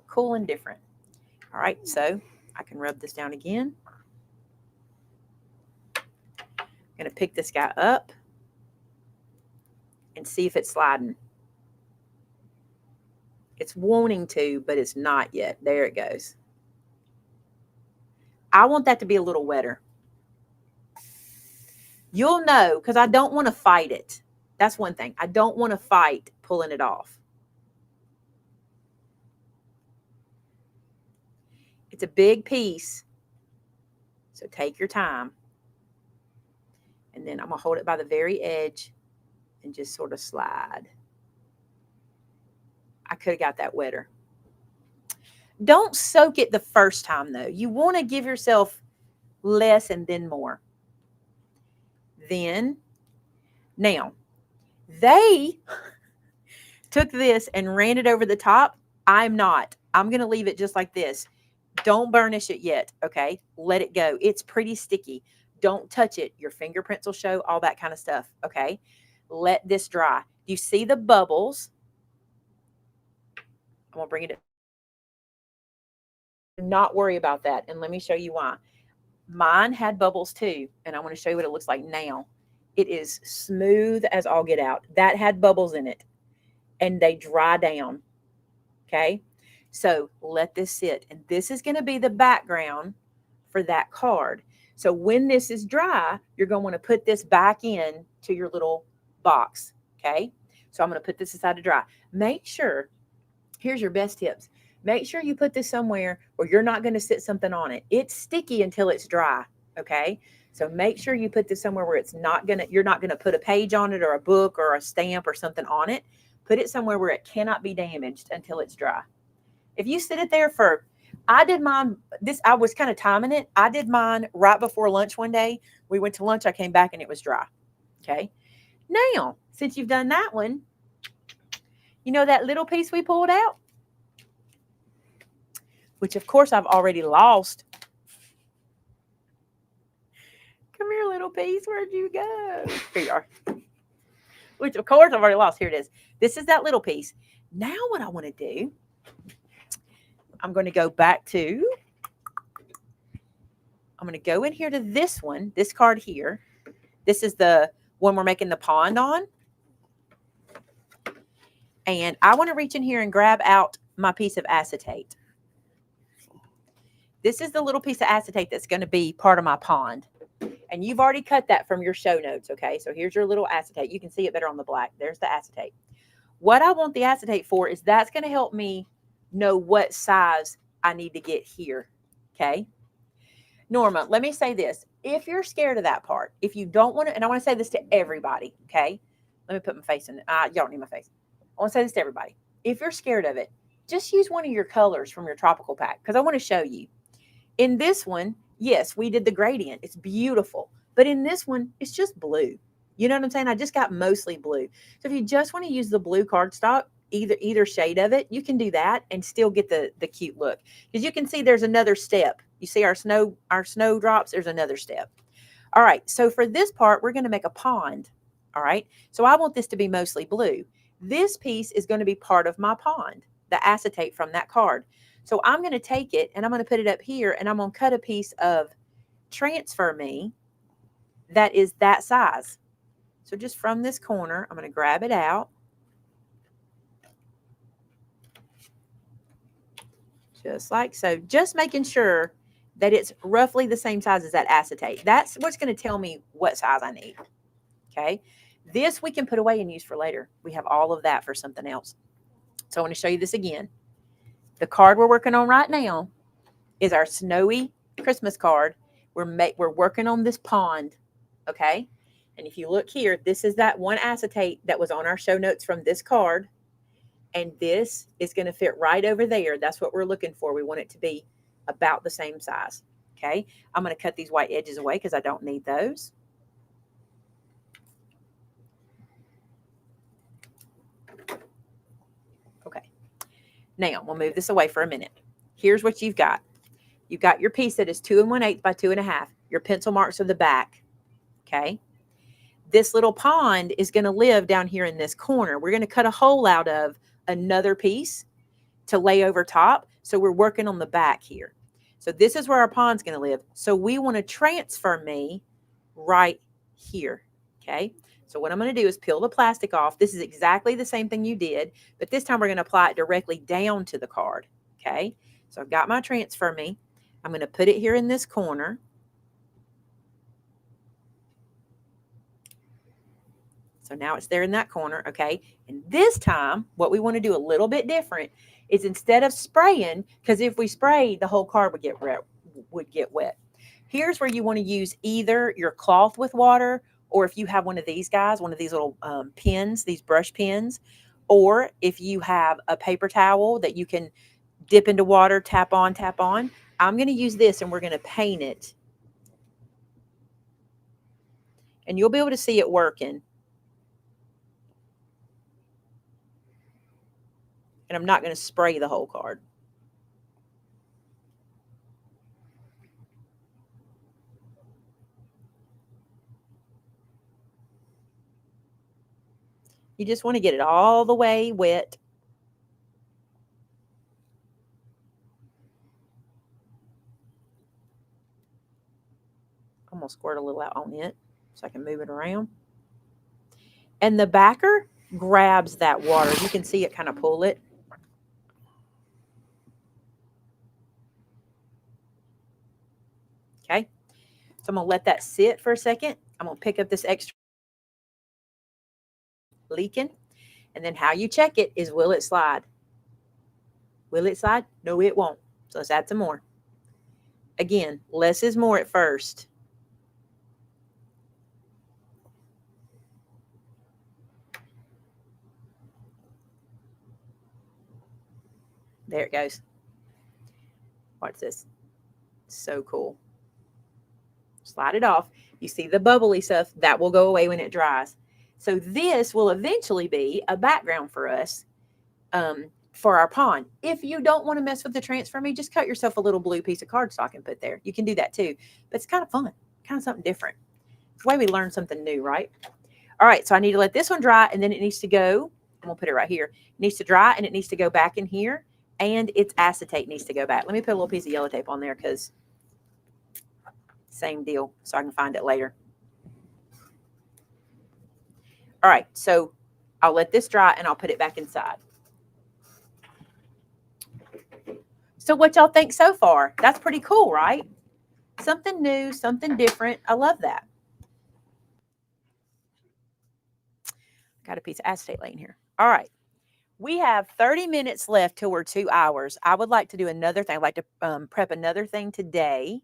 Cool and different. All right, so I can rub this down again. I'm going to pick this guy up and see if it's sliding. It's wanting to, but it's not yet. There it goes. I want that to be a little wetter. You'll know, because I don't want to fight it. That's one thing. I don't want to fight pulling it off. It's a big piece, so take your time. And then I'm going to hold it by the very edge and just sort of slide. I could have got that wetter. Don't soak it the first time, though. You want to give yourself less and then more. Then, now, they took this and ran it over the top. I'm not. I'm going to leave it just like this. Don't burnish it yet, okay? Let it go. It's pretty sticky. Don't touch it. Your fingerprints will show, all that kind of stuff, okay? Let this dry. You see the bubbles? I'm going to bring it up. Do not worry about that, and let me show you why. Mine had bubbles too, and I want to show you what it looks like now. It is smooth as all get out. That had bubbles in it, and they dry down, okay? So let this sit, and this is going to be the background for that card. So when this is dry, you're going to want to put this back in to your little box, okay? So I'm going to put this aside to dry. Make sure, here's your best tips. Make sure you put this somewhere where you're not going to sit something on it. It's sticky until it's dry, okay? So make sure you put this somewhere where you're not going to put a page on it or a book or a stamp or something on it. Put it somewhere where it cannot be damaged until it's dry. If you sit it there I did mine, I was kind of timing it. I did mine right before lunch one day. We went to lunch, I came back and it was dry, okay? Now, since you've done that one, you know that little piece we pulled out? Which of course I've already lost. Come here, little piece. Where'd you go? Here you are. Which of course I've already lost. Here it is. This is that little piece. Now what I want to do, I'm going to go back to, I'm going to go in here to this one, this card here. This is the one we're making the pond on. And I want to reach in here and grab out my piece of acetate. This is the little piece of acetate that's going to be part of my pond. And you've already cut that from your show notes, okay? So here's your little acetate. You can see it better on the black. There's the acetate. What I want the acetate for is that's going to help me know what size I need to get here, okay? Norma, let me say this. If you're scared of that part, if you don't want to, and I want to say this to everybody, okay? Let me put my face in it. Y'all don't need my face. I want to say this to everybody. If you're scared of it, just use one of your colors from your tropical pack because I want to show you. In this one, yes, we did the gradient. It's beautiful. But in this one, it's just blue. You know what I'm saying? I just got mostly blue. So if you just want to use the blue cardstock, either shade of it, you can do that and still get the cute look. Because you can see there's another step. You see our snow drops, there's another step. All right, so for this part, we're going to make a pond. All right, so I want this to be mostly blue. This piece is going to be part of my pond, the acetate from that card. So I'm going to take it and I'm going to put it up here and I'm going to cut a piece of Transfer Me that is that size. So just from this corner, I'm going to grab it out. Just like so. Just making sure that it's roughly the same size as that acetate. That's what's going to tell me what size I need. Okay. This we can put away and use for later. We have all of that for something else. So I want to show you this again. The card we're working on right now is our snowy Christmas card. We're working on this pond, okay? And if you look here, this is that one acetate that was on our show notes from this card. And this is going to fit right over there. That's what we're looking for. We want it to be about the same size, okay? I'm going to cut these white edges away because I don't need those. Now, we'll move this away for a minute. Here's what you've got. You've got your piece that is 2 1/8 by 2 1/2. Your pencil marks are the back, okay? This little pond is going to live down here in this corner. We're going to cut a hole out of another piece to lay over top. So we're working on the back here. So this is where our pond's going to live. So we want to transfer me right here, okay? So what I'm going to do is peel the plastic off. This is exactly the same thing you did, but this time we're going to apply it directly down to the card, okay? So I've got my Transfer Me. I'm going to put it here in this corner. So now it's there in that corner, okay? And this time, what we want to do a little bit different is instead of spraying, because if we spray, the whole card would get wet. Here's where you want to use either your cloth with water, or if you have one of these guys, one of these little pins, these brush pins, or if you have a paper towel that you can dip into water, tap on, tap on. I'm going to use this and we're going to paint it. And you'll be able to see it working. And I'm not going to spray the whole card. You just want to get it all the way wet. I'm going to squirt a little out on it so I can move it around. And the backer grabs that water. You can see it kind of pull it. Okay. So I'm going to let that sit for a second. I'm going to pick up this extra leaking. And then how you check it is, will it slide? Will it slide? No, it won't. So let's add some more. Again, less is more at first. There it goes. Watch this. So cool. Slide it off. You see the bubbly stuff, that will go away when it dries. So this will eventually be a background for us for our pond. If you don't want to mess with the transfer me, just cut yourself a little blue piece of cardstock and put there. You can do that too. But it's kind of fun, kind of something different. It's the way we learn something new, right? All right, so I need to let this one dry, and then it needs to go, I'm going to put it right here. It needs to dry, and it needs to go back in here, and its acetate needs to go back. Let me put a little piece of yellow tape on there because same deal, so I can find it later. All right, so I'll let this dry, and I'll put it back inside. So what y'all think so far? That's pretty cool, right? Something new, something different. I love that. Got a piece of acetate laying here. All right. We have 30 minutes left till we're 2 hours. I would like to do another thing. I'd like to prep another thing today.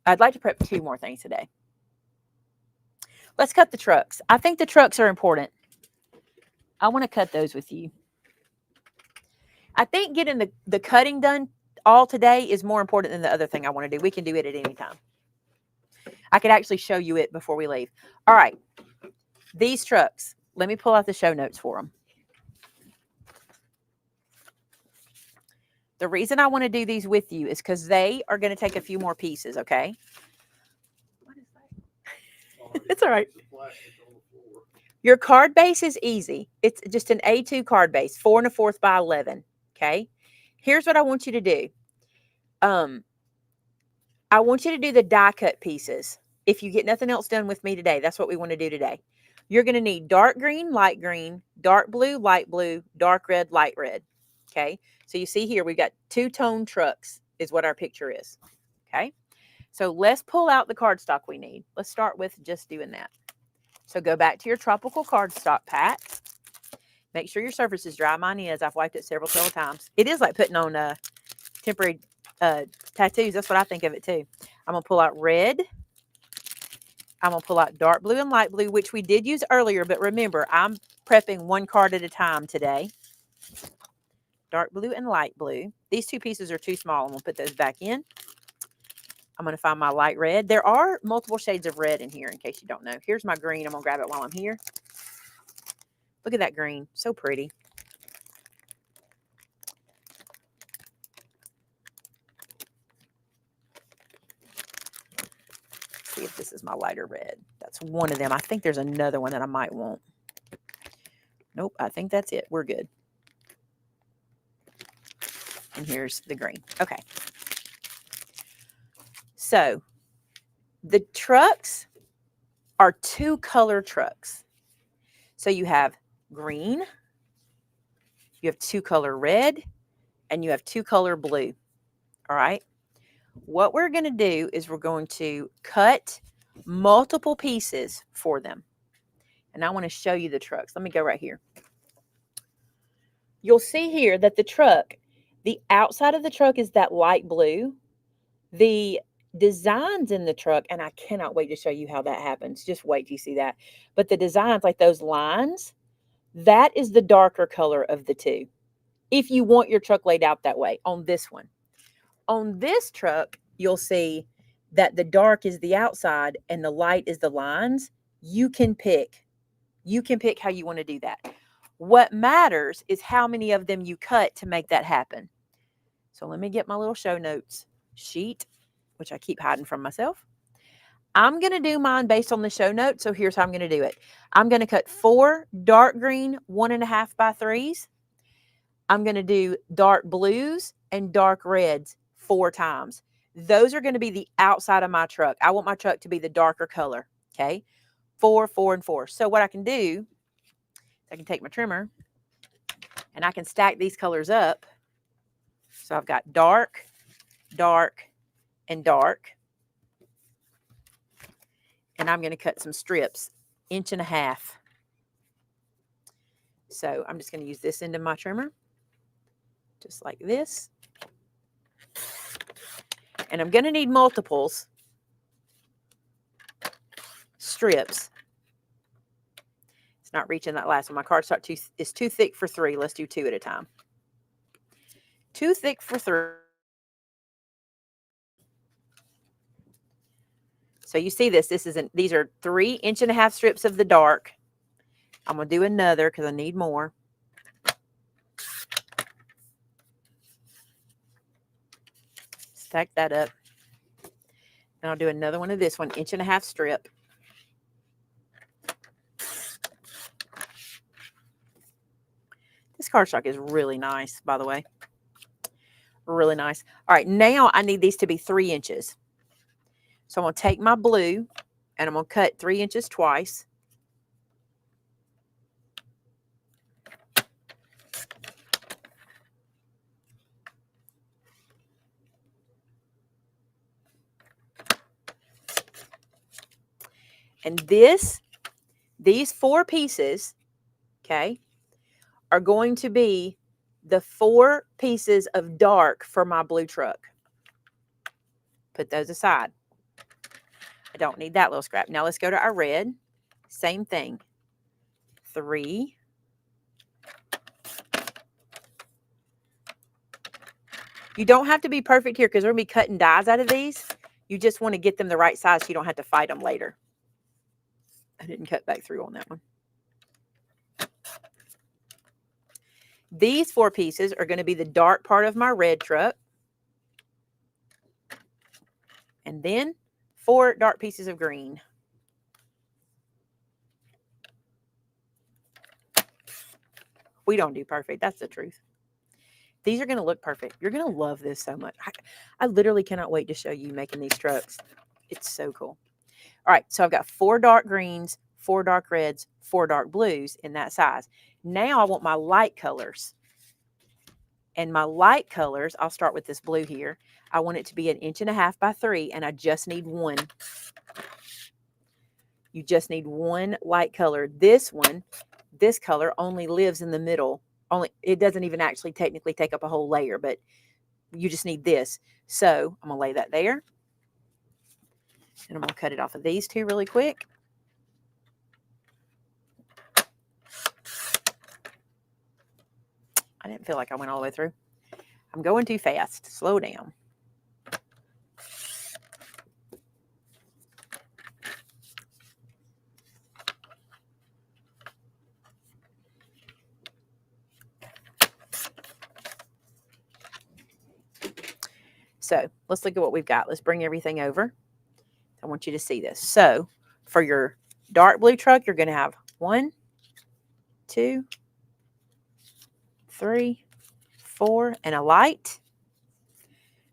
I'd like to prep 2 more things today. Let's cut the trucks. I think the trucks are important. I want to cut those with you. I think getting the cutting done all today is more important than the other thing I want to do. We can do it at any time. I could actually show you it before we leave. All right. These trucks. Let me pull out the show notes for them. The reason I want to do these with you is because they are going to take a few more pieces, okay? What is that? It's all right. Your card base is easy. It's just an A2 card base, 4 1/4 by 11, okay? Here's what I want you to do. I want you to do the die cut pieces. If you get nothing else done with me today, that's what we want to do today. You're going to need dark green, dark blue, light blue, dark red, light red, okay? So you see here, we've got 2-tone trucks is what our picture is, okay? So let's pull out the cardstock we need. Let's start with just doing that. So go back to your tropical cardstock pack. Make sure your surface is dry. Mine is. I've wiped it several times. It is like putting on temporary tattoos. That's what I think of it too. I'm going to pull out red. I'm going to pull out dark blue and light blue, which we did use earlier. But remember, I'm prepping 1 card at a time today. Dark blue and light blue. These 2 pieces are too small. I'm going to put those back in. I'm going to find my light red. There are multiple shades of red in here, in case you don't know. Here's my green. I'm going to grab it while I'm here. Look at that green. So pretty. Let's see if this is my lighter red. That's one of them. I think there's another one that I might want. Nope, I think that's it. We're good. And here's the green. Okay. So the trucks are 2-color trucks. So you have green, you have 2-color red, and you have 2-color blue. All right. What we're going to do is we're going to cut multiple pieces for them. And I want to show you the trucks. Let me go right here. You'll see here that the truck, the outside of the truck is that light blue. The designs in the truck, and I cannot wait to show you how that happens. Just wait till you see that. But the designs, like those lines, that is the darker color of the 2. If you want your truck laid out that way on this one. On this truck, you'll see that the dark is the outside and the light is the lines. You can pick. You can pick how you want to do that. What matters is how many of them you cut to make that happen. So let me get my little show notes sheet, which I keep hiding from myself. I'm going to do mine based on the show notes. So here's how I'm going to do it. I'm going to cut 4 dark green 1 1/2 by 3s. I'm going to do dark blues and dark reds 4 times. Those are going to be the outside of my truck. I want my truck to be the darker color. Okay. 4, 4, and 4. So what I can do, I can take my trimmer and I can stack these colors up. So I've got dark, dark, and dark. And I'm going to cut some strips, 1.5 inches. So I'm just going to use this end of my trimmer just like this. And I'm going to need multiples strips. It's not reaching that last one. My cardstock is too thick for 3. Let's do 2 at a time. Too thick for 3. So you see this. These are 3 1.5-inch strips of the dark. I'm going to do another because I need more. Stack that up. And I'll do another one of this one, 1.5-inch strip. This cardstock is really nice, by the way. Really nice. All right, now I need these to be 3 inches. So I'm going to take my blue and I'm going to cut 3 inches twice. And these 4 pieces, okay, are going to be the 4 pieces of dark for my blue truck. Put those aside. I don't need that little scrap. Now let's go to our red. Same thing. 3. You don't have to be perfect here because we're going to be cutting dies out of these. You just want to get them the right size so you don't have to fight them later. I didn't cut back through on that one. These 4 pieces are going to be the dark part of my red truck. And then 4 dark pieces of green. We don't do perfect. That's the truth. These are going to look perfect. You're going to love this so much. I literally cannot wait to show you making these trucks. It's so cool. All right, so I've got 4 dark greens, 4 dark reds, 4 dark blues in that size. Now I want my light colors. And my light colors, I'll start with this blue here. I want it to be 1.5 inches by 3, and I just need 1. You just need 1 light color. This one, this color only lives in the middle. It doesn't even actually technically take up a whole layer, but you just need this. So I'm going to lay that there. And I'm going to cut it off of these 2 really quick. I didn't feel like I went all the way through. I'm going too fast. Slow down. So let's look at what we've got. Let's bring everything over. I want you to see this. So for your dark blue truck, you're going to have 1, 2, 3, 4, and a light.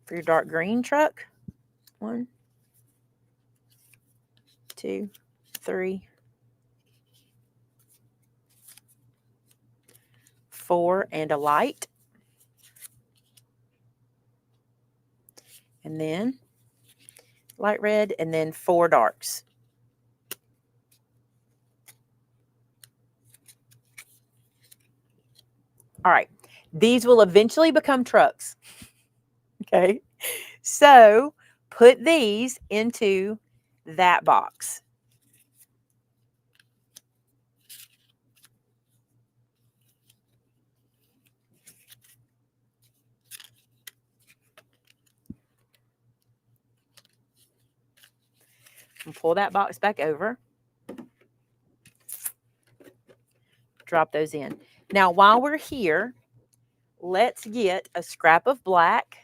For your dark green truck, 1, 2, 3, 4, and a light. And then light red, and then 4 darks. All right. These will eventually become trucks. Okay. So put these into that box. And pull that box back over. Drop those in. Now, while we're here, let's get a scrap of black.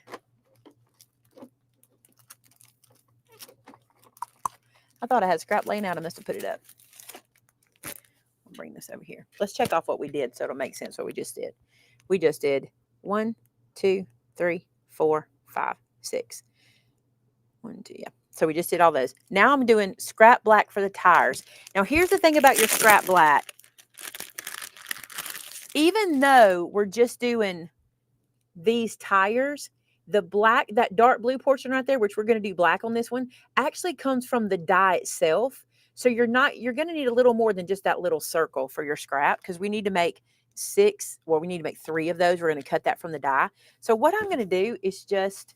I thought I had scrap laying out. I must have put it up. I'll bring this over here. Let's check off what we did so it'll make sense what we just did. We just did 1, 2, 3, 4, 5, 6. 1, 2, yeah. So we just did all those. Now I'm doing scrap black for the tires. Now here's the thing about your scrap black. Even though we're just doing these tires, the black, that dark blue portion right there, which we're going to do black on this one, actually comes from the die itself. So you're going to need a little more than just that little circle for your scrap, because we need to make 6, well, we need to make 3 of those. We're going to cut that from the die. So what I'm going to do is just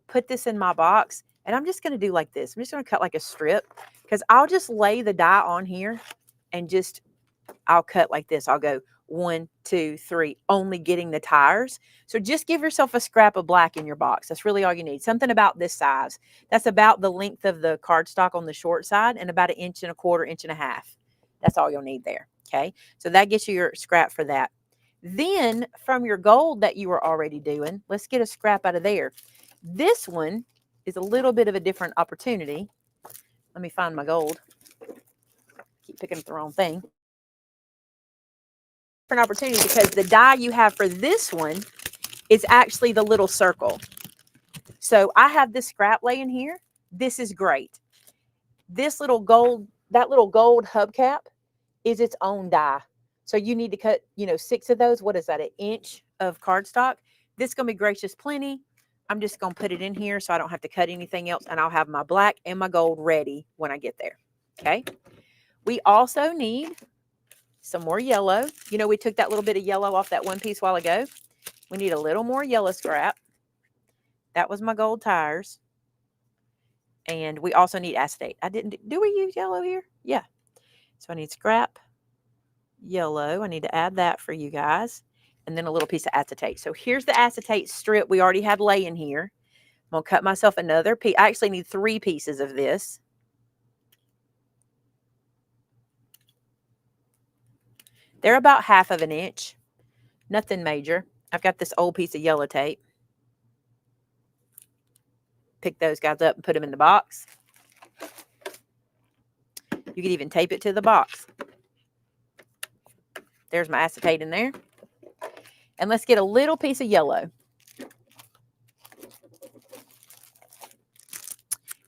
put this in my box, and I'm just going to do like this. I'm just going to cut like a strip, because I'll just lay the die on here and just, I'll cut like this. I'll go 1, 2, 3, only getting the tires. So just give yourself a scrap of black in your box. That's really all you need. Something about this size. That's about the length of the cardstock on the short side, and about 1 1/4 1.5 inches. That's all you'll need there. Okay. So that gets you your scrap for that. Then from your gold that you were already doing, let's get a scrap out of there. This one is a little bit of a different opportunity. Let me find my gold. Keep picking up the wrong thing. Different opportunity, because the die you have for this one is actually the little circle. So I have this scrap laying here. This is great. This little gold, that little gold hubcap is its own die. So you need to cut, 6 of those. What is that? 1 inch of cardstock. This is going to be gracious plenty. I'm just going to put it in here so I don't have to cut anything else, and I'll have my black and my gold ready when I get there. Okay. We also need some more yellow. We took that little bit of yellow off that one piece a while ago. We need a little more yellow scrap. That was my gold tires. And we also need acetate. Do we use yellow here? Yeah. So I need scrap yellow. I need to add that for you guys. And then a little piece of acetate. So here's the acetate strip we already had laying here. I'm going to cut myself another piece. I actually need 3 pieces of this. They're about 1/2 inch. Nothing major. I've got this old piece of yellow tape. Pick those guys up and put them in the box. You could even tape it to the box. There's my acetate in there. And let's get a little piece of yellow.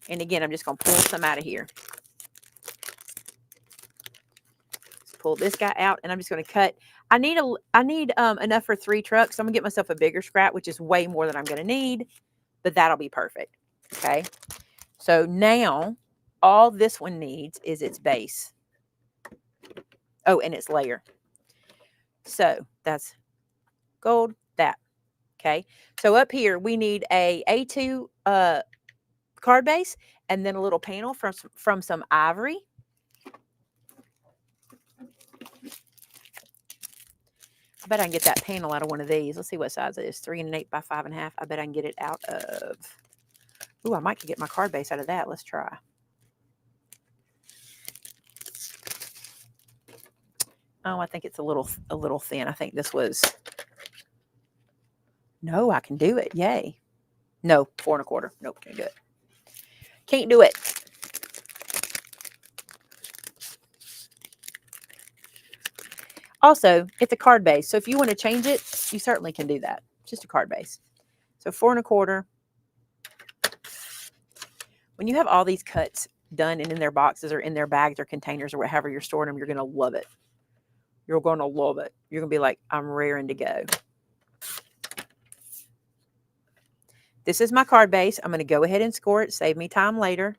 And again, I'm just going to pull some out of here. Let's pull this guy out, and I'm just going to cut. I need enough for 3 trucks. So I'm going to get myself a bigger scrap, which is way more than I'm going to need, but that'll be perfect. Okay. So now all this one needs is its base. Oh, and its layer. So that's gold, that. Okay. So up here, we need a A2 card base, and then a little panel from some ivory. I bet I can get that panel out of one of these. Let's see what size it is. 3 1/8 by 5 1/2. I bet I can get it out of. Ooh, I might get my card base out of that. Let's try. Oh, I think it's a little thin. I think this was. No, I can do it. Yay. No, 4 1/4. Nope, can't do it. Can't do it. Also, it's a card base. So if you want to change it, you certainly can do that. Just a card base. So 4 1/4. When you have all these cuts done and in their boxes or in their bags or containers or whatever you're storing them, you're going to love it. You're going to love it. You're going to be like, I'm raring to go. This is my card base. I'm going to go ahead and score it. Save me time later.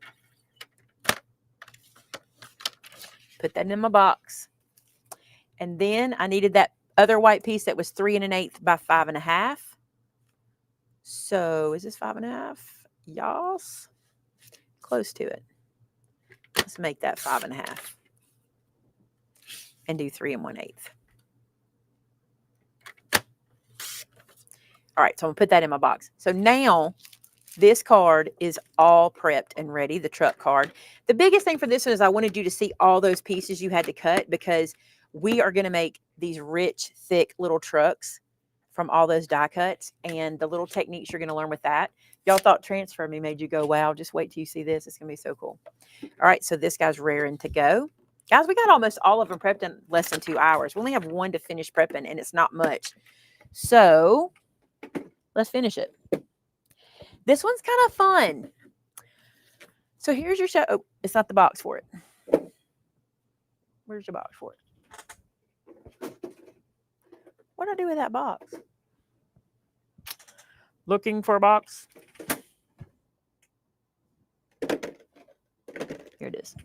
Put that in my box. And then I needed that other white piece that was 3 1/8 by 5 1/2. So is this 5 1/2? Yes. Close to it. Let's make that 5 1/2. And do 3 1/8. All right, so I'm going to put that in my box. So now this card is all prepped and ready, the truck card. The biggest thing for this one is I wanted you to see all those pieces you had to cut, because we are going to make these rich, thick little trucks from all those die cuts, and the little techniques you're going to learn with that. Y'all thought Transfer Me made you go, wow, just wait till you see this. It's going to be so cool. All right, so this guy's raring to go. Guys, we got almost all of them prepped in less than 2 hours. We only have one to finish prepping, and it's not much. So let's finish it. This one's kind of fun. So here's your show. Oh, it's not the box for it. Where's your box for it? What did I do with that box? Looking for a box. Here it is.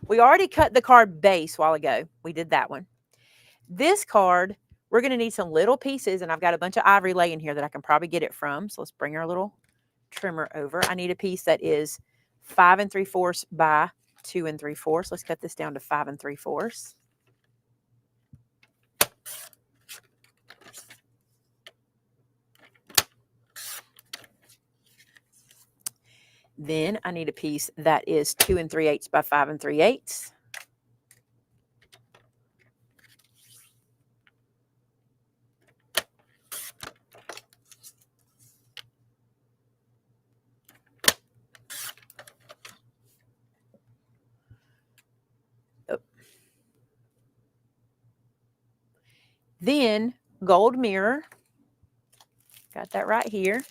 We already cut the card base a while ago. We did that one. This card, we're going to need some little pieces, and I've got a bunch of ivory laying here that I can probably get it from. So let's bring our little trimmer over. I need a piece that is 5 3/4 by 2 3/4. Let's cut this down to 5 3/4. Then I need a piece that is 2 3/8 by 5 3/8. Then gold mirror. Got that right here.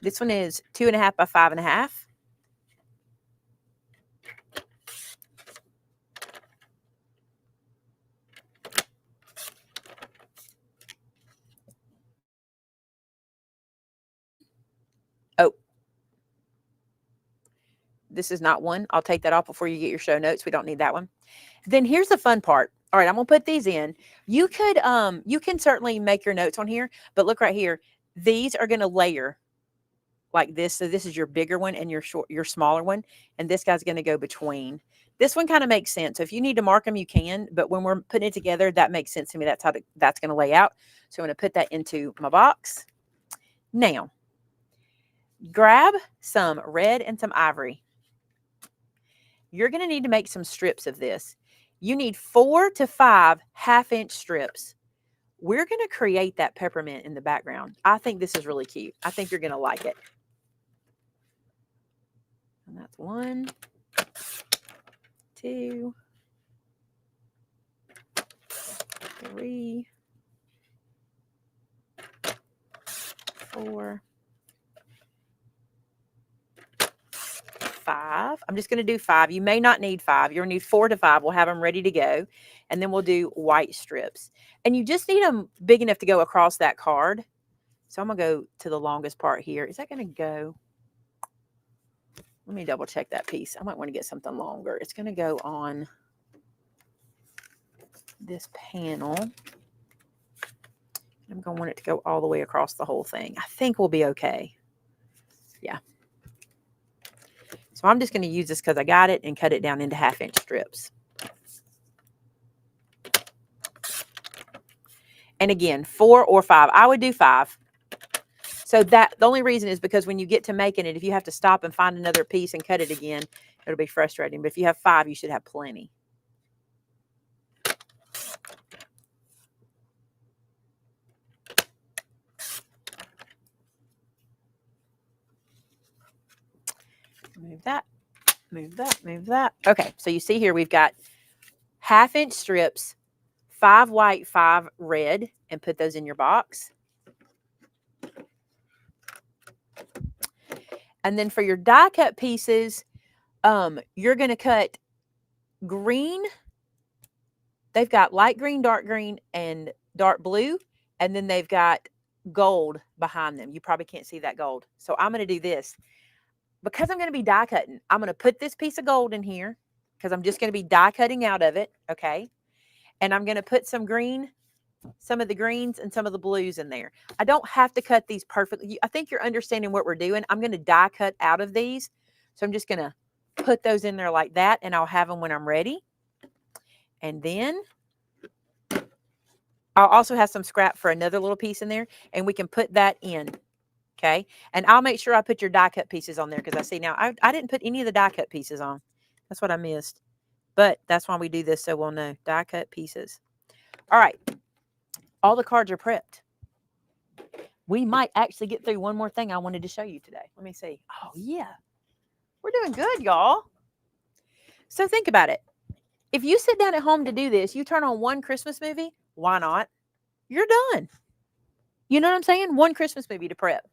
This one is 2 1/2 by 5 1/2. Oh, this is not one. I'll take that off before you get your show notes. We don't need that one. Then here's the fun part. All right, I'm gonna put these in. You can certainly make your notes on here, but look right here. These are gonna layer like this. So this is your bigger one and your smaller one, and this guy's gonna go between. This one kind of makes sense. So if you need to mark them, you can, but when we're putting it together, that makes sense to me. That's how that's gonna lay out. So I'm gonna put that into my box. Now, grab some red and some ivory. You're gonna need to make some strips of this. You need 4 to 5 1/2-inch strips. We're going to create that peppermint in the background. I think this is really cute. I think you're going to like it. And that's 1, 2, 3, 4, 5. I'm just going to do 5. You may not need 5. You'll need 4 to 5. We'll have them ready to go. And then we'll do white strips. And you just need them big enough to go across that card. So I'm going to go to the longest part here. Is that going to go? Let me double check that piece. I might want to get something longer. It's going to go on this panel. I'm going to want it to go all the way across the whole thing. I think we'll be okay. Yeah. So I'm just going to use this because I got it and cut it down into 1/2-inch strips. And again, 4 or 5. I would do 5. So that the only reason is because when you get to making it, if you have to stop and find another piece and cut it again, it'll be frustrating. But if you have 5, you should have plenty. Move that, move that, move that. Okay, so you see here we've got 1/2-inch strips, 5 white, 5 red, and put those in your box. And then for your die cut pieces, you're going to cut green. They've got light green, dark green, and dark blue. And then they've got gold behind them. You probably can't see that gold. So I'm going to do this. Because I'm going to be die cutting, I'm going to put this piece of gold in here because I'm just going to be die cutting out of it. Okay. And I'm going to put some green, some of the greens and some of the blues in there. I don't have to cut these perfectly. I think you're understanding what we're doing. I'm going to die cut out of these. So I'm just going to put those in there like that, and I'll have them when I'm ready. And then I'll also have some scrap for another little piece in there, and we can put that in. Okay. And I'll make sure I put your die cut pieces on there because I see now I didn't put any of the die cut pieces on. That's what I missed. But that's why we do this, so we'll know. Die cut pieces. All right. All the cards are prepped. We might actually get through one more thing I wanted to show you today. Let me see. Oh, yeah. We're doing good, y'all. So think about it. If you sit down at home to do this, you turn on one Christmas movie, why not? You're done. You know what I'm saying? One Christmas movie to prep.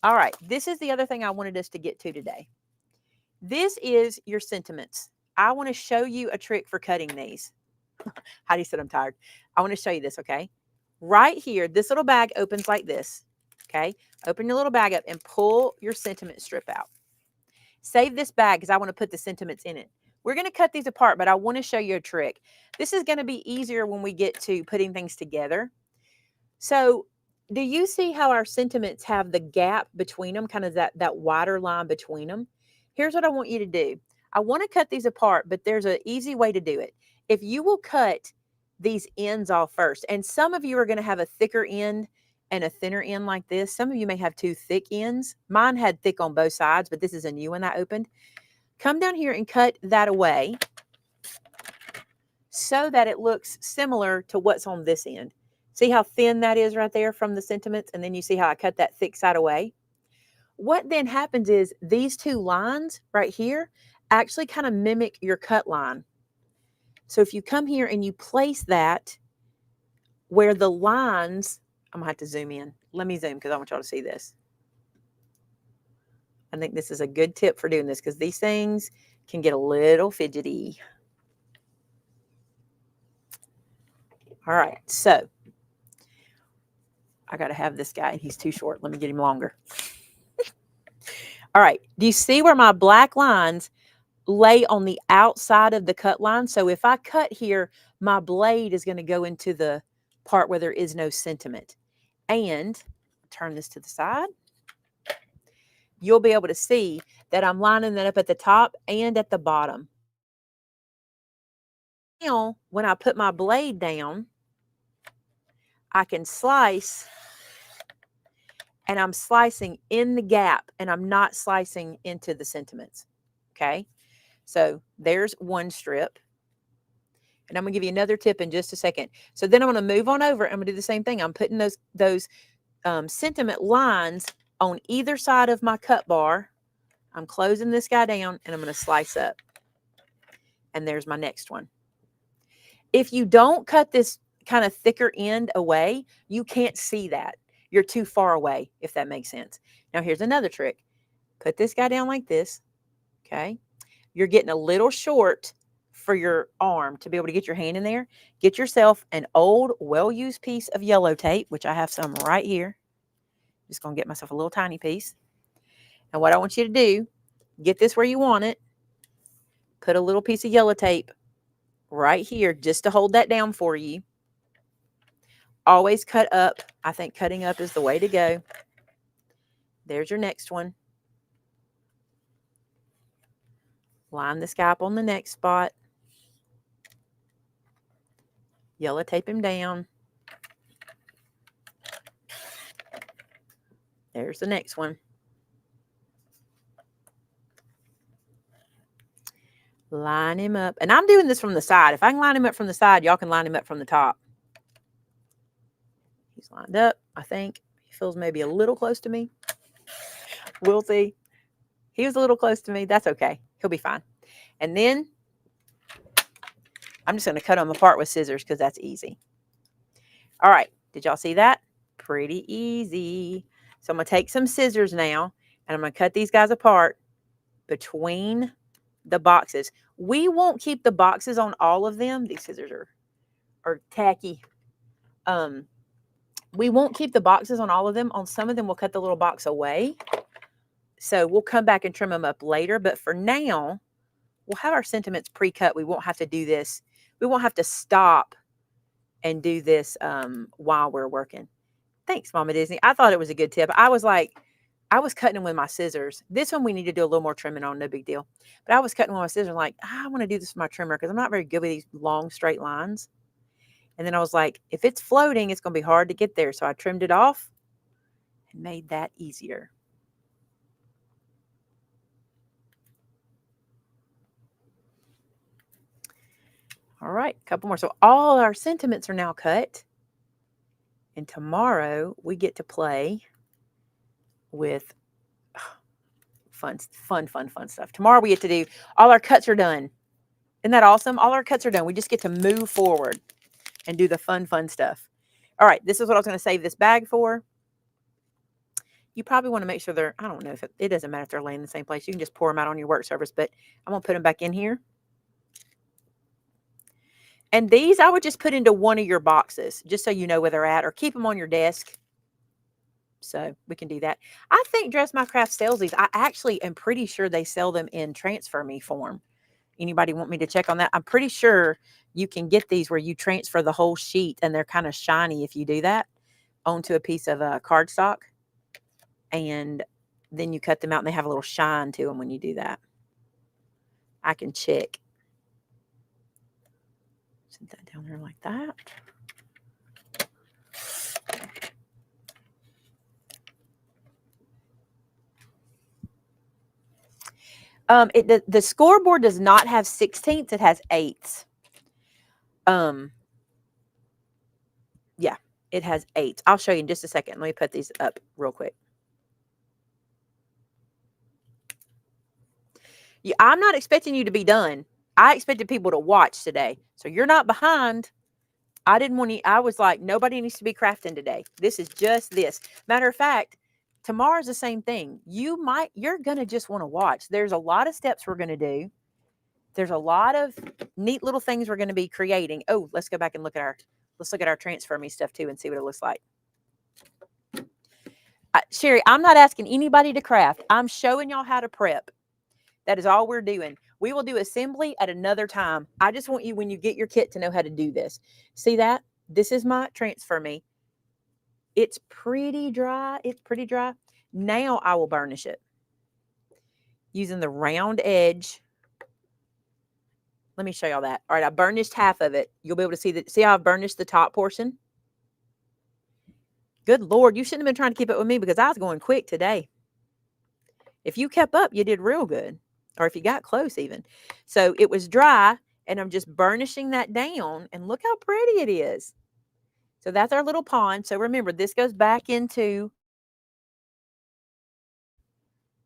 All right. This is the other thing I wanted us to get to today. This is your sentiments. I want to show you a trick for cutting these. Heidi said I'm tired. I want to show you this, okay? Right here, this little bag opens like this, okay? Open your little bag up and pull your sentiment strip out. Save this bag because I want to put the sentiments in it. We're going to cut these apart, but I want to show you a trick. This is going to be easier when we get to putting things together. So do you see how our sentiments have the gap between them, kind of that wider line between them? Here's what I want you to do. I want to cut these apart, but there's an easy way to do it. If you will cut these ends off first, and some of you are going to have a thicker end and a thinner end like this. Some of you may have two thick ends. Mine had thick on both sides, but this is a new one I opened. Come down here and cut that away so that it looks similar to what's on this end. See how thin that is right there from the sentiments? And then you see how I cut that thick side away? What then happens is these two lines right here actually kind of mimic your cut line. So if you come here and you place that where the lines, I'm going to have to zoom in. Let me zoom because I want y'all to see this. I think this is a good tip for doing this because these things can get a little fidgety. All right, so I got to have this guy. He's too short. Let me get him longer. All right, do you see where my black lines lay on the outside of the cut line? So if I cut here, my blade is going to go into the part where there is no sentiment. And turn this to the side. You'll be able to see that I'm lining that up at the top and at the bottom. Now, when I put my blade down, I can slice, and I'm slicing in the gap, and I'm not slicing into the sentiments. Okay, so there's one strip. And I'm going to give you another tip in just a second. So then I'm going to move on over. I'm going to do the same thing. I'm putting those sentiment lines on either side of my cut bar. I'm closing this guy down, and I'm going to slice up. And there's my next one. If you don't cut this kind of thicker end away, you can't see that. You're too far away, if that makes sense. Now, here's another trick. Put this guy down like this, okay? You're getting a little short for your arm to be able to get your hand in there. Get yourself an old, well-used piece of yellow tape, which I have some right here. Just going to get myself a little tiny piece. And what I want you to do, get this where you want it. Put a little piece of yellow tape right here just to hold that down for you. Always cut up. I think cutting up is the way to go. There's your next one. Line this guy up on the next spot. Yellow tape him down. There's the next one. Line him up. And I'm doing this from the side. If I can line him up from the side, y'all can line him up from the top. He's lined up, I think. He feels maybe a little close to me. We'll see. He was a little close to me. That's okay. He'll be fine. And then I'm just going to cut them apart with scissors because that's easy. All right. Did y'all see that? Pretty easy. So I'm going to take some scissors now, and I'm going to cut these guys apart between the boxes. We won't keep the boxes on all of them. These scissors are tacky. We won't keep the boxes on all of them. On some of them, we'll cut the little box away. So we'll come back and trim them up later. But for now, we'll have our sentiments pre-cut. We won't have to do this. We won't have to stop and do this while we're working. Thanks, Mama Disney. I thought it was a good tip. I was cutting them with my scissors. This one we need to do a little more trimming on, no big deal. But I was cutting with my scissors like, I want to do this with my trimmer because I'm not very good with these long, straight lines. And then I was like, if it's floating, it's going to be hard to get there. So I trimmed it off and made that easier. All right, a couple more. So all our sentiments are now cut. And tomorrow we get to play with fun stuff. Tomorrow we get to do, all our cuts are done. Isn't that awesome? All our cuts are done. We just get to move forward and do the fun stuff. All right, this is what I was going to save this bag for. You probably want to make sure they're, I don't know if it doesn't matter if they're laying in the same place. You can just pour them out on your work surface, but I'm going to put them back in here. And these I would just put into one of your boxes, just so you know where they're at, or keep them on your desk. So we can do that. I think Dress My Craft sells these. I actually am pretty sure they sell them in Transfer Me form. Anybody want me to check on that? I'm pretty sure you can get these where you transfer the whole sheet and they're kind of shiny if you do that onto a piece of cardstock. And then you cut them out and they have a little shine to them when you do that. I can check. Set that down there like that. The scoreboard does not have 16ths, it has 8ths. Yeah, it has 8ths. I'll show you in just a second. Let me put these up real quick. I'm not expecting you to be done. I expected people to watch today. So you're not behind. I didn't want to, I was like, nobody needs to be crafting today. This is just this. Matter of fact, tomorrow's the same thing. You're going to just want to watch. There's a lot of steps we're going to do. There's a lot of neat little things we're going to be creating. Oh, let's go back and look at our Transfer Me stuff too and see what it looks like. Sherry, I'm not asking anybody to craft. I'm showing y'all how to prep. That is all we're doing. We will do assembly at another time. I just want you, when you get your kit, to know how to do this. See that? This is my Transfer Me. It's pretty dry. It's pretty dry. Now I will burnish it using the round edge. Let me show y'all that. All right, I burnished half of it. You'll be able to see that. See how I've burnished the top portion? Good Lord, you shouldn't have been trying to keep up with me because I was going quick today. If you kept up, you did real good. Or if you got close even. So it was dry, and I'm just burnishing that down, and look how pretty it is. So that's our little pond. So remember, this goes back into,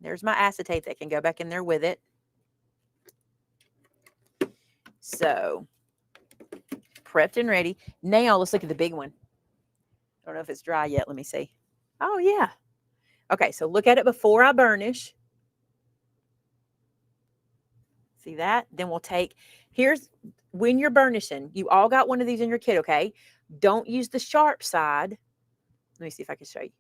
there's my acetate that can go back in there with it. So prepped and ready. Now let's look at the big one. I don't know if it's dry yet. Let me see. Oh, yeah. Okay, so look at it before I burnish. See that? Then we'll take, here's, when you're burnishing, you all got one of these in your kit, okay? Don't use the sharp side. Let me see if I can show you.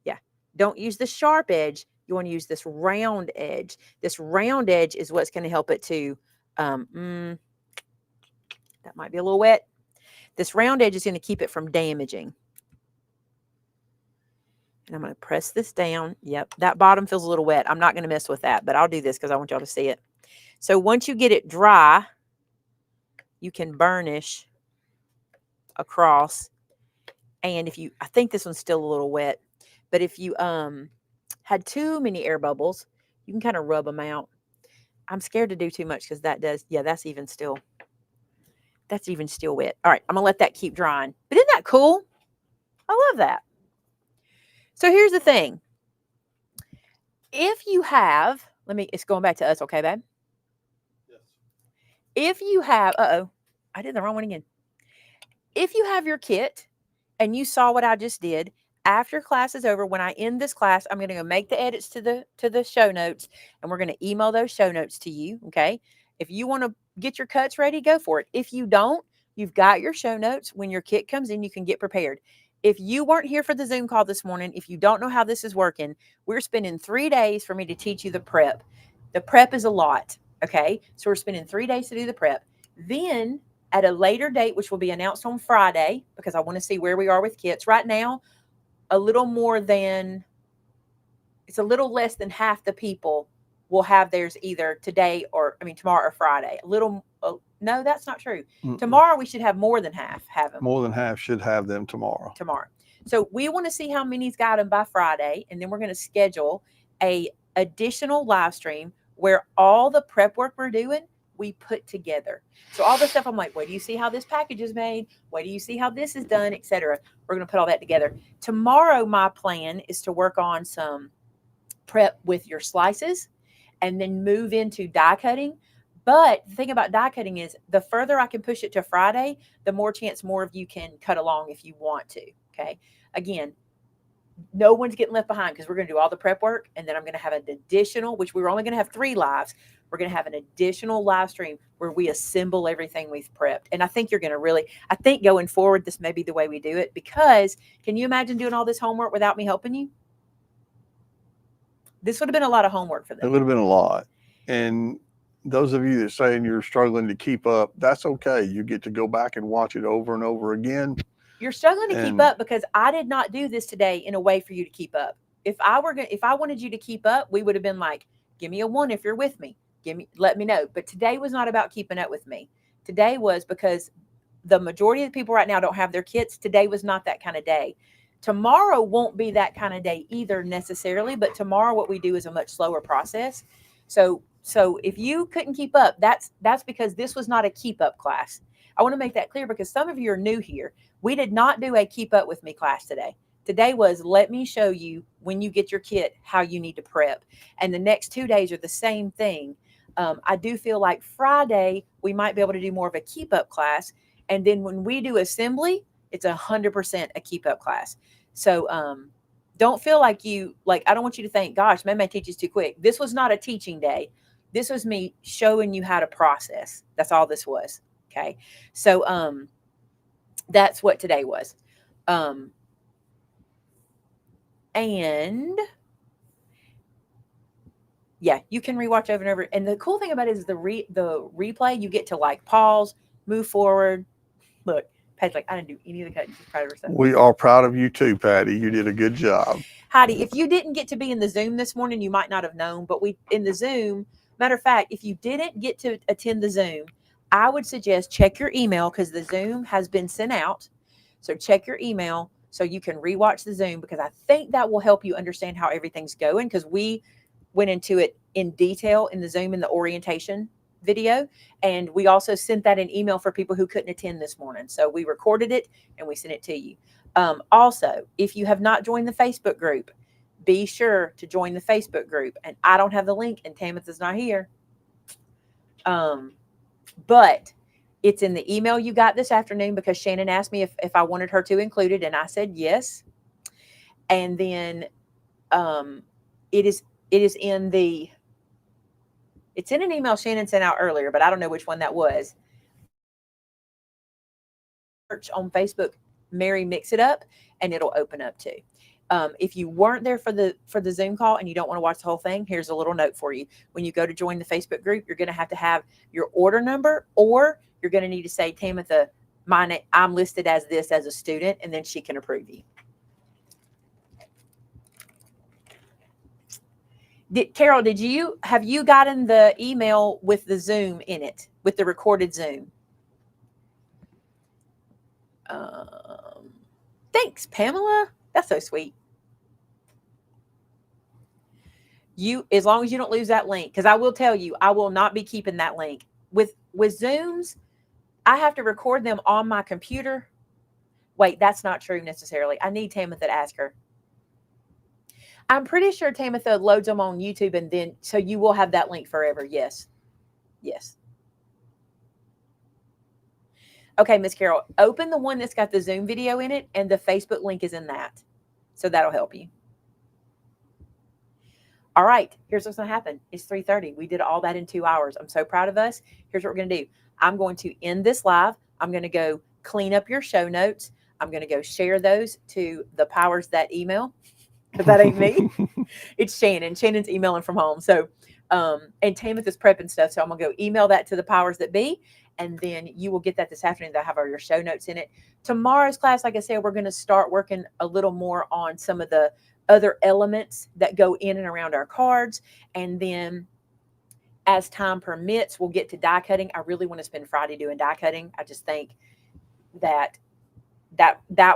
Yeah. Don't use the sharp edge. You want to use this round edge. This round edge is what's going to help it to, that might be a little wet. This round edge is going to keep it from damaging. And I'm going to press this down. Yep, that bottom feels a little wet. I'm not going to mess with that, but I'll do this because I want y'all to see it. So once you get it dry, you can burnish across. And if you, I think this one's still a little wet, but if you had too many air bubbles, you can kind of rub them out. I'm scared to do too much because that does, yeah, that's even still wet. All right, I'm going to let that keep drying. But isn't that cool? I love that. So here's the thing. If you have, it's going back to us, okay, babe? Yes. If you have, I did the wrong one again. If you have your kit and you saw what I just did, after class is over, when I end this class, I'm going to go make the edits to the show notes, and we're going to email those show notes to you, okay? If you want to get your cuts ready, go for it. If you don't, you've got your show notes. When your kit comes in, you can get prepared. If you weren't here for the Zoom call this morning, if you don't know how this is working, we're spending 3 days for me to teach you the prep. The prep is a lot, okay? So we're spending 3 days to do the prep. Then at a later date, which will be announced on Friday, because I want to see where we are with kits. Right now, it's a little less than half the people will have theirs either today or, tomorrow or Friday. No, that's not true. Tomorrow we should have more than half have them. More than half should have them tomorrow. So we want to see how many's got them by Friday, and then we're going to schedule a additional live stream where all the prep work we're doing, we put together. So all the stuff, I'm like, wait, do you see how this package is made? Wait, do you see how this is done, etc. We're going to put all that together. Tomorrow, my plan is to work on some prep with your slices and then move into die cutting. But the thing about die cutting is the further I can push it to Friday, the more chance more of you can cut along if you want to. Okay. Again, no one's getting left behind because we're going to do all the prep work. And then I'm going to have an additional, which we were only going to have 3 lives. We're going to have an additional live stream where we assemble everything we've prepped. And I think you're going to I think going forward, this may be the way we do it, because can you imagine doing all this homework without me helping you? This would have been a lot of homework for them. It would have been a lot. And those of you that saying you're struggling to keep up, that's okay. You get to go back and watch it over and over again. You're struggling to keep And- up because I did not do this today in a way for you to keep up. If I wanted you to keep up, we would have been like, give me a 1 if you're with me. Let me know. But today was not about keeping up with me. Today was because the majority of the people right now don't have their kits. Today was not that kind of day. Tomorrow won't be that kind of day either necessarily, but tomorrow what we do is a much slower process. So if you couldn't keep up, that's because this was not a keep up class. I want to make that clear because some of you are new here. We did not do a keep up with me class today. Today was let me show you when you get your kit how you need to prep. And the next 2 days are the same thing. I do feel like Friday we might be able to do more of a keep up class. And then when we do assembly, it's 100% a keep up class. So don't feel like I don't want you to think, gosh, maybe my teach is too quick. This was not a teaching day. This was me showing you how to process. That's all this was. Okay. So that's what today was. And yeah, you can rewatch over and over. And the cool thing about it is the replay, you get to like pause, move forward. Look, Pat's like, I didn't do any of the cutting. She's proud of herself. We are proud of you too, Patty. You did a good job. Heidi, if you didn't get to be in the Zoom this morning, you might not have known, but in the Zoom, matter of fact, if you didn't get to attend the Zoom, I would suggest check your email because the Zoom has been sent out. So check your email so you can rewatch the Zoom because I think that will help you understand how everything's going because we went into it in detail in the Zoom in the orientation video. And we also sent that in email for people who couldn't attend this morning. So we recorded it and we sent it to you. Also, if you have not joined the Facebook group, be sure to join the Facebook group. And I don't have the link and Tamitha's not here. But it's in the email you got this afternoon because Shannon asked me if I wanted her to include it. And I said, yes. And then it's in an email Shannon sent out earlier, but I don't know which one that was. Search on Facebook, Mary Mix It Up, and it'll open up too. If you weren't there for the Zoom call and you don't want to watch the whole thing, here's a little note for you. When you go to join the Facebook group, you're going to have your order number, or you're going to need to say, Tamitha, I'm listed as this as a student, and then she can approve you. Carol, have you gotten the email with the Zoom in it, with the recorded Zoom? Thanks, Pamela. That's so sweet. As long as you don't lose that link, because I will tell you, I will not be keeping that link. With Zooms, I have to record them on my computer. Wait, that's not true necessarily. I need Tamitha to ask her. I'm pretty sure Tamitha loads them on YouTube and then, so you will have that link forever. Yes. Yes. Okay, Miss Carol, open the one that's got the Zoom video in it and the Facebook link is in that. So that'll help you. All right, here's what's going to happen. It's 3:30. We did all that in 2 hours. I'm so proud of us. Here's what we're going to do. I'm going to end this live. I'm going to go clean up your show notes. I'm going to go share those to the powers that email. Because that ain't me. It's Shannon. Shannon's emailing from home. So, and Tamitha's prepping stuff. So I'm going to go email that to the powers that be. And then you will get that this afternoon. They'll have all your show notes in it. Tomorrow's class, like I said, we're going to start working a little more on some of the other elements that go in and around our cards. And then as time permits, we'll get to die cutting. I really want to spend Friday doing die cutting. I just think that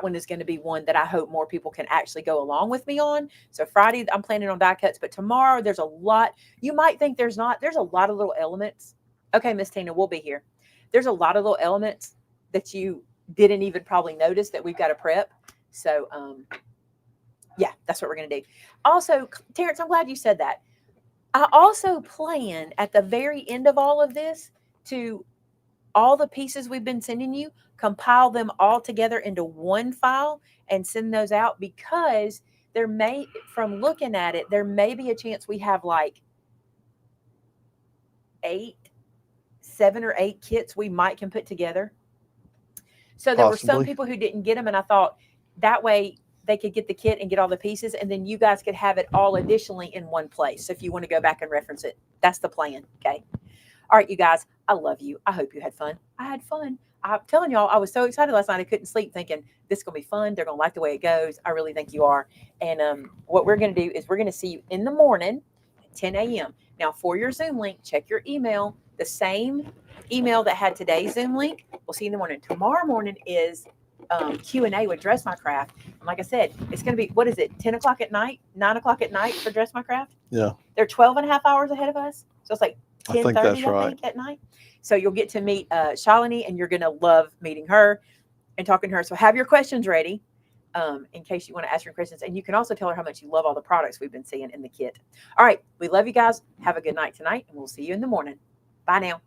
one is going to be one that I hope more people can actually go along with me on. So Friday, I'm planning on die cuts, but tomorrow there's a lot. You might think there's not. There's a lot of little elements. Okay, Miss Tina, we'll be here. There's a lot of little elements that you didn't even probably notice that we've got to prep. So, yeah, that's what we're going to do. Also, Terrence, I'm glad you said that. I also plan at the very end of all of this to all the pieces we've been sending you, compile them all together into one file and send those out because from looking at it, there may be a chance we have like 7 or 8 kits we can put together. So there were some people who didn't get them, and I thought that way they could get the kit and get all the pieces, and then you guys could have it all additionally in one place. So if you want to go back and reference it, that's the plan. Okay. All right, you guys, I love you. I hope you had fun. I had fun. I'm telling y'all, I was so excited last night. I couldn't sleep thinking this is going to be fun. They're going to like the way it goes. I really think you are. And what we're going to do is we're going to see you in the morning at 10 a.m. Now, for your Zoom link, check your email. The same email that had today's Zoom link. We'll see you in the morning. Tomorrow morning is Q&A with Dress My Craft. And like I said, it's going to be, what is it, 10 o'clock at night, 9 o'clock at night for Dress My Craft? Yeah. They're 12 and a half hours ahead of us. So it's like 10:30, I think that's right. I think, at night. So you'll get to meet Shalini, and you're going to love meeting her and talking to her. So have your questions ready in case you want to ask your questions. And you can also tell her how much you love all the products we've been seeing in the kit. All right. We love you guys. Have a good night tonight, and we'll see you in the morning. Bye now.